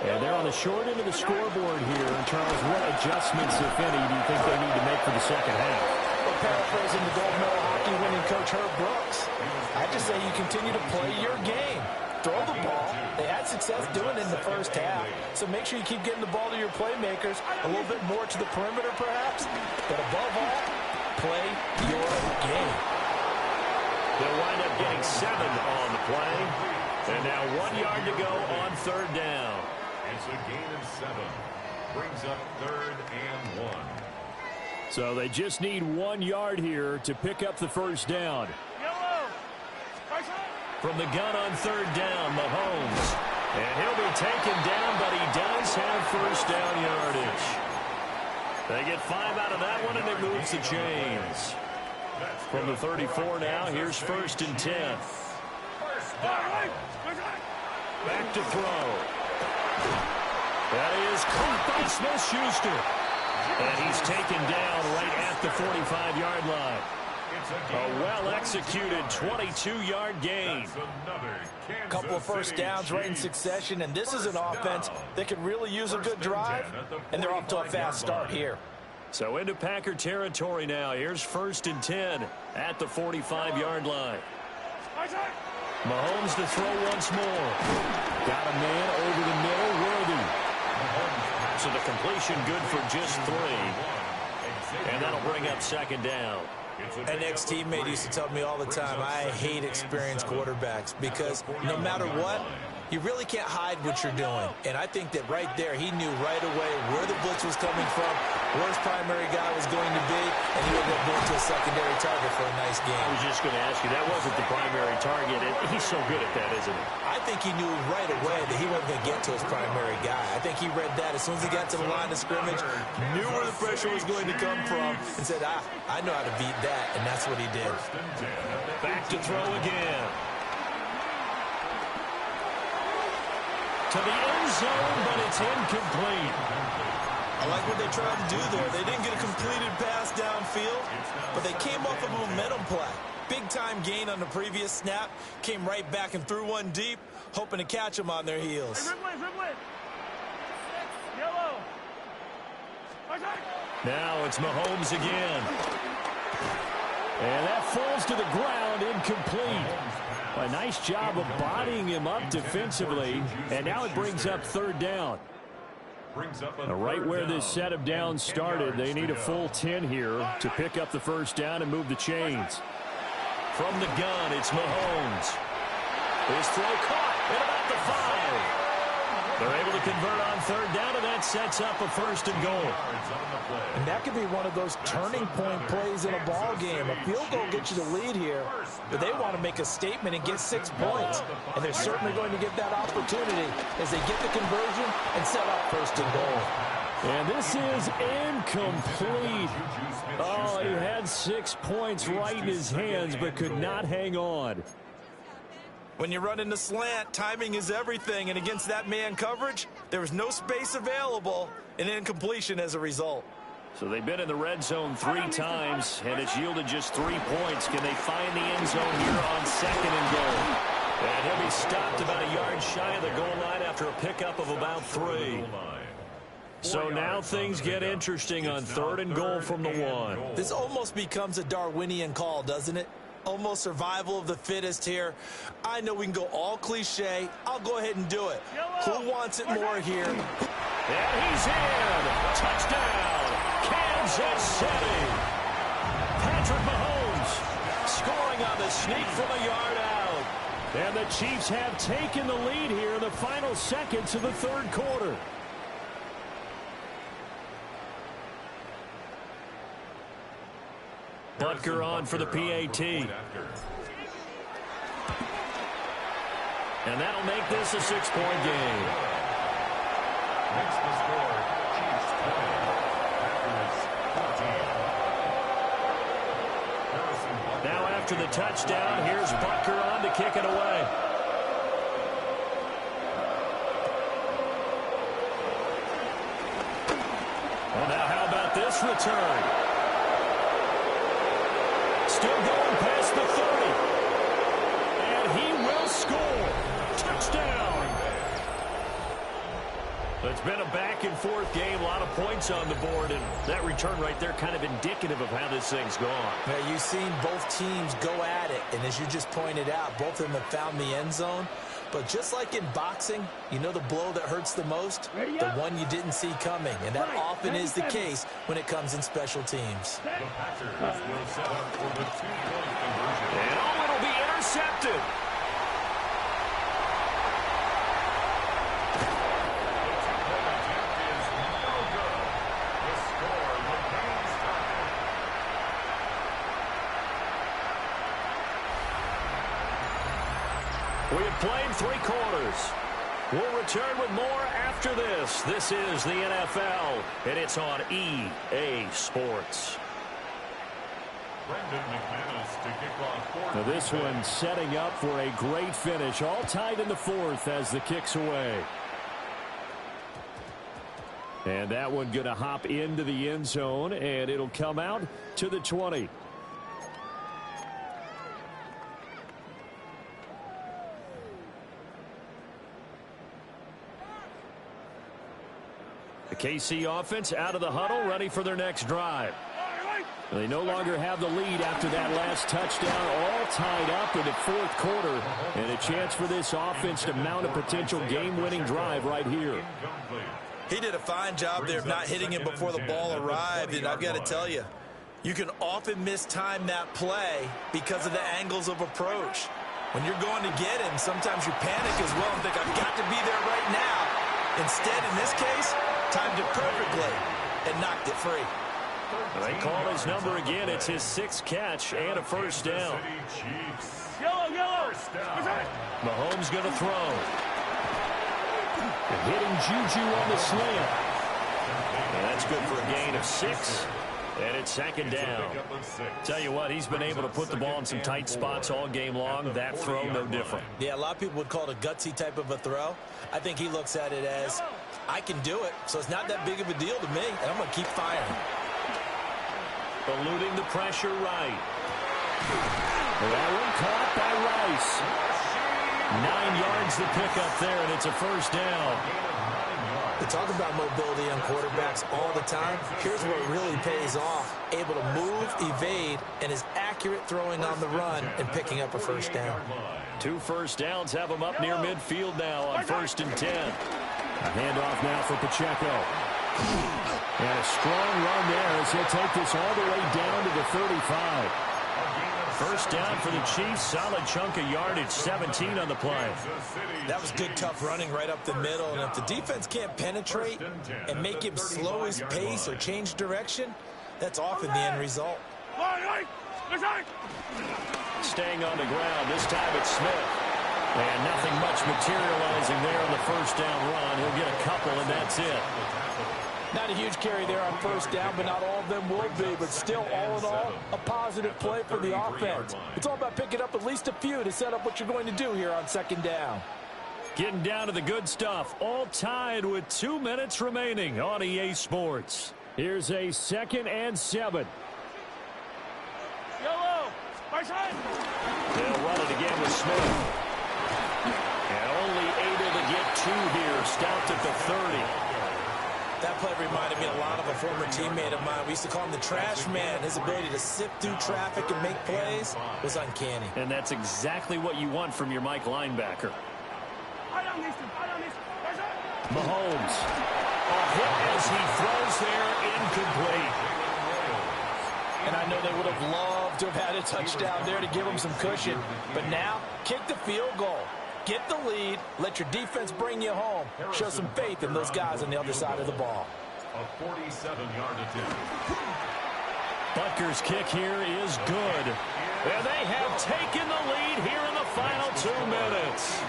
And they're on the short end of the scoreboard here. And Charles, what adjustments, if any, do you think they need to make for the second half? Well, paraphrasing the gold medal hockey winning coach Herb Brooks, I just say you continue to play your game. Throw the ball. They had success doing it in the first half. So make sure you keep getting the ball to your playmakers, a little bit more to the perimeter perhaps. But above all, play your game. They'll wind up getting 7 on the play. And now 1 yard to go on 3rd down. It's a gain of 7. Brings up 3rd and 1. So they just need 1 yard here to pick up the first down. From the gun on 3rd down, Mahomes. And he'll be taken down, but he does have first down yardage. They get 5 out of that one, and it moves the chains. From the 34 now, here's 1st and 10. Back to throw. That is caught by Smith-Schuster. And he's taken down right at the 45-yard line. A well-executed 22-yard gain. A couple of first downs right in succession, and this is an offense that could really use a good drive, and they're off to a fast start here. So into Packer territory now. Here's 1st and 10 at the 45-yard line. Mahomes to throw once more. Got a man over the middle, Worthy. So the completion good for just 3. And that'll bring up 2nd down. An ex-teammate used to tell me all the time, I hate experienced quarterbacks because no matter what, you really can't hide what you're doing. And I think that right there, he knew right away where the blitz was coming from, where his primary guy was going to be, and he ended up going to a secondary target for a nice game. I was just going to ask you, that wasn't the primary target. He's so good at that, isn't he? I think he knew right away that he wasn't going to get to his primary guy. I think he read that as soon as he got to the line of scrimmage, knew where the pressure was going to come from, and said, I know how to beat that, and that's what he did. Back to throw again. To the end zone, but it's incomplete. I like what they tried to do there. They didn't get a completed pass downfield, but they came off of a momentum play. Big-time gain on the previous snap. Came right back and threw one deep, hoping to catch them on their heels. Now it's Mahomes again. And that falls to the ground, incomplete. A nice job of bodying him up defensively, and now it brings up 3rd down. Right where this set of downs started, they need a full 10 here to pick up the first down and move the chains. From the gun, it's Mahomes. His throw caught at about the 5. They're able to convert on 3rd down, and that sets up a 1st and goal. And that could be one of those turning point plays in a ball game. A field goal gets you the lead here, but they want to make a statement and get 6 points. And they're certainly going to get that opportunity as they get the conversion and set up 1st and goal. And this is incomplete. Oh, he had 6 points right in his hands, but could not hang on. When you run in the slant, timing is everything, and against that man coverage, there was no space available, and incompletion as a result. So they've been in the red zone 3 times, and it's yielded just 3 points. Can they find the end zone here on 2nd and goal? And he'll be stopped about a yard shy of the goal line after a pickup of about 3. So now things get interesting on 3rd and goal from the 1. This almost becomes a Darwinian call, doesn't it? Almost survival of the fittest here. I know we can go all cliche. I'll go ahead and do it. Who wants it more here? And he's in. Touchdown, Kansas City. Patrick Mahomes scoring on the sneak from a yard out. And the Chiefs have taken the lead here in the final seconds of the 3rd quarter. Butker on for the PAT. And that'll make this a 6-point game. Makes the score, Chiefs 20, Packers 14. Now after the touchdown, here's Butker on to kick it away. Well, now how about this return? Still going past the 30. And he will score. Touchdown. It's been a back-and-forth game, a lot of points on the board, and that return right there kind of indicative of how this thing's gone. Yeah, you've seen both teams go at it, and as you just pointed out, both of them have found the end zone. But just like in boxing, you know the blow that hurts the most? The one you didn't see coming, and that often is the case when it comes in special teams. The Packers will set up for the 2-point conversion. And oh, it'll be intercepted. We have played 3 quarters. We'll return with more after this. This is the NFL, and it's on EA Sports. Now this one setting up for a great finish. All tied in the 4th as the kick's away. And that one going to hop into the end zone, and it'll come out to the 20. The KC offense out of the huddle, ready for their next drive. They no longer have the lead after that last touchdown, all tied up in the 4th quarter, and a chance for this offense to mount a potential game-winning drive right here. He did a fine job there of not hitting him before the ball arrived, and I've got to tell you, you can often mistime that play because of the angles of approach. When you're going to get him, sometimes you panic as well and think, I've got to be there right now. Instead, in this case, timed it perfectly and knocked it free. They call his number again. It's his 6th catch and a first down. Yellow. Mahomes going to throw. And hitting Juju on the slant. And that's good for a gain of 6. And it's 2nd down. Tell you what, he's been able to put the ball in some tight spots all game long. That throw, no different. Yeah, a lot of people would call it a gutsy type of a throw. I think he looks at it as, I can do it, so it's not that big of a deal to me, and I'm going to keep firing. Eluding the pressure right. That one caught by Rice. 9 yards the pickup there, and it's a first down. We talk about mobility on quarterbacks all the time. Here's where it really pays off. Able to move, evade, and is accurate throwing on the run and picking up a first down. 2 first downs have him up near midfield now on 1st and 10. A handoff now for Pacheco. And a strong run there as he'll take this all the way down to the 35. First down for the Chiefs. Solid chunk of yardage, 17 on the play. That was good, tough running right up the middle. And if the defense can't penetrate and make him slow his pace or change direction, that's often the end result. Staying on the ground. This time it's Smith. And nothing much materializing there on the first down run. He'll get a couple, and that's it. Not a huge carry there on first down, but not all of them will be. But still, all in all, a positive play for the offense. It's all about picking up at least a few to set up what you're going to do here on 2nd down. Getting down to the good stuff. All tied with 2 minutes remaining on EA Sports. Here's a 2nd and 7. Yellow. My side. They'll run it again with Smith. And only able to get 2 here. Stopped at the 30. That play reminded me a lot of a former teammate of mine. We used to call him the trash man. His ability to sift through traffic and make plays was uncanny. And that's exactly what you want from your Mike linebacker. Mahomes. A hit as he throws there, incomplete. And I know they would have loved to have had a touchdown there to give them some cushion. But now, kick the field goal. Get the lead. Let your defense bring you home. Show some faith in those guys on the other side of the ball. A 47-yard attempt. Butker's kick here is good. And they have taken the lead here in the final 2 minutes.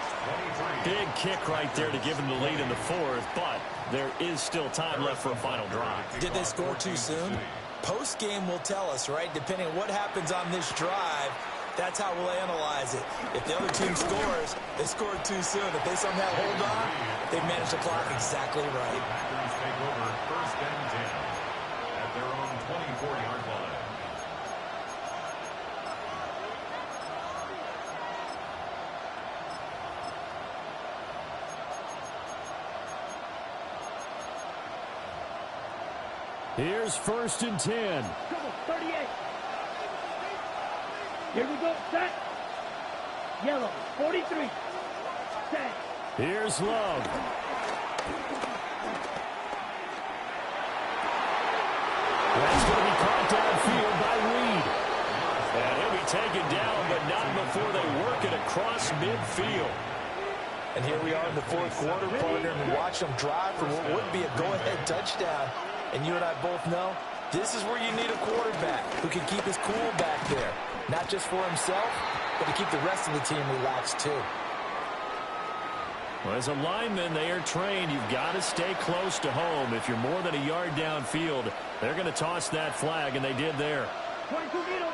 Big kick right there to give them the lead in the fourth, but there is still time left for a final drive. Did they score too soon? Post-game will tell us, right? Depending on what happens on this drive, that's how we'll analyze it. If the other team scores, they scored too soon. If they somehow hold on, they've managed the clock exactly right. Packers take over 1st and 10 at their own 24-yard line. Here's 1st and 10. Come on, 38. Here we go, set. Yellow, 43. Set. Here's Love. That's going to be caught downfield by Reed. And he'll be taken down, but not before they work it across midfield. And here we are in the fourth quarter, partner, and watch them drive for what would be a go-ahead touchdown. And you and I both know this is where you need a quarterback who can keep his cool back there. Not just for himself, but to keep the rest of the team relaxed too. Well, as a lineman, they are trained. You've got to stay close to home. If you're more than a yard downfield, they're going to toss that flag, and they did there. 22 meters.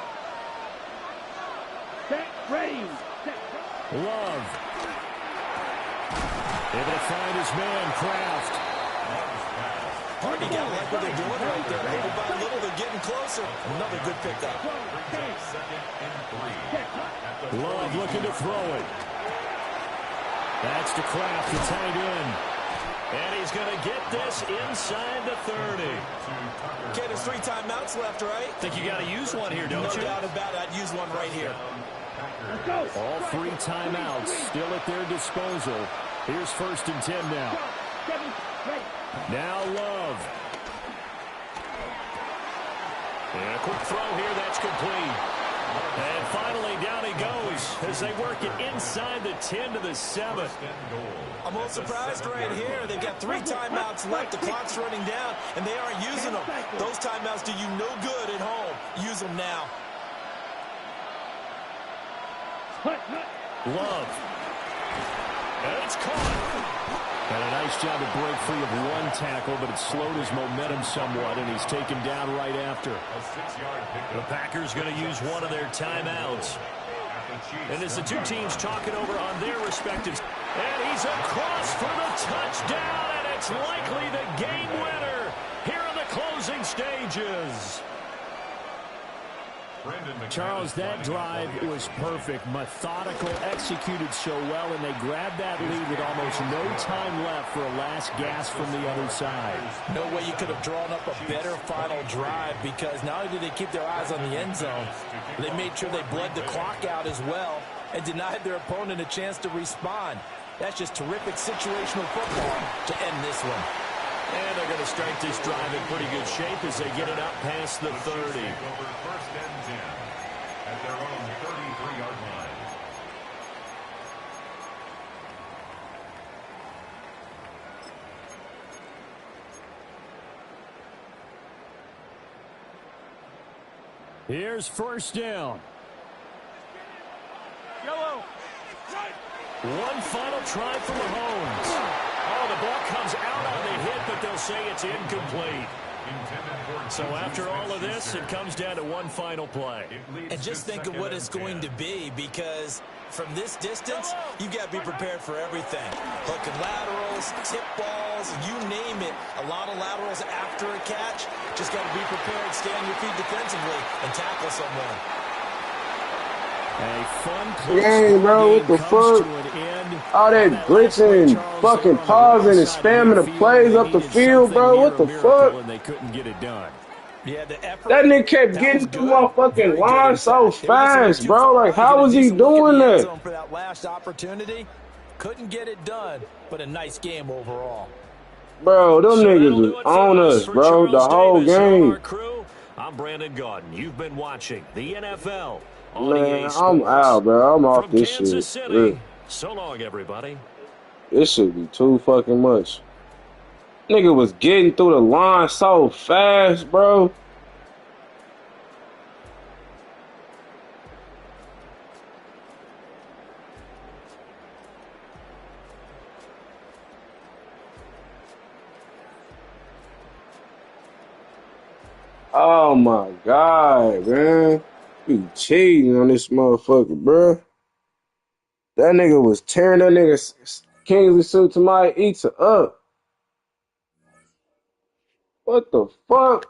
Set, ready. Set. Love. Able to find his man, Kraft. Hardy got like what they're doing right there. Little by little, they're getting closer. Another good pickup. Love looking to throw it. That's to Kraft, the tight end. And he's going to get this inside the 30. Okay, there's 3 timeouts left, right? Think you got to use one here, don't you? No doubt about it. I'd use one right here. All 3 timeouts still at their disposal. Here's 1st and 10 now. Now Love. And a quick throw here, that's complete. And finally down he goes as they work it inside the 10 to the 7. I'm a little surprised right here. They've got 3 timeouts left. The clock's running down, and they aren't using them. Those timeouts do you no good at home. Use them now. Love. And it's caught. And a nice job to break free of 1 tackle, but it slowed his momentum somewhat, and he's taken down right after. The Packers going to use one of their timeouts. And as the 2 teams talking over on their respective... And he's across for the touchdown, and it's likely the game winner here in the closing stages. Charles, that drive was perfect, methodical, executed so well, and they grabbed that lead with almost no time left for a last gasp from the other side. No way you could have drawn up a better final drive, because not only did they keep their eyes on the end zone, they made sure they bled the clock out as well and denied their opponent a chance to respond. That's just terrific situational football to end this one. And they're going to start this drive in pretty good shape as they get it up past the 30. Over 1st and 10 at their own 33-yard line. Here's 1st down. Yellow. One final try for Mahomes. Oh, the ball comes out on the hit, but they'll say it's incomplete. So after all of this, it comes down to one final play. And just think of what it's going to be, because from this distance, you've got to be prepared for everything. Hook and laterals, tip balls, you name it. A lot of laterals after a catch. Just got to be prepared, stay on your feet defensively, and tackle someone. A fun, close bro, what the game comes fuck? to an end. All that glitching, fucking pausing and spamming the plays up the field, bro. What the fuck? And they couldn't get it done. Yeah, the effort. That nigga kept getting through motherfucking line so fast, bro. Like, how was he doing that? For that last opportunity, couldn't get it done, but a nice game overall. Bro, them niggas was on us, bro, the whole game. I'm Brandon Gaudin. You've been watching the NFL on Man, EA Sports. I'm out, bro. I'm off From this Kansas shit. City. Really. So long, everybody. This should be too fucking much. Nigga was getting through the line so fast, bro. Oh my God, man. You cheating on this motherfucker, bro. That nigga was tearing that nigga Kingsley suit to my eats up. What the fuck?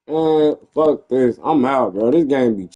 Man, fuck this. I'm out, bro. This game be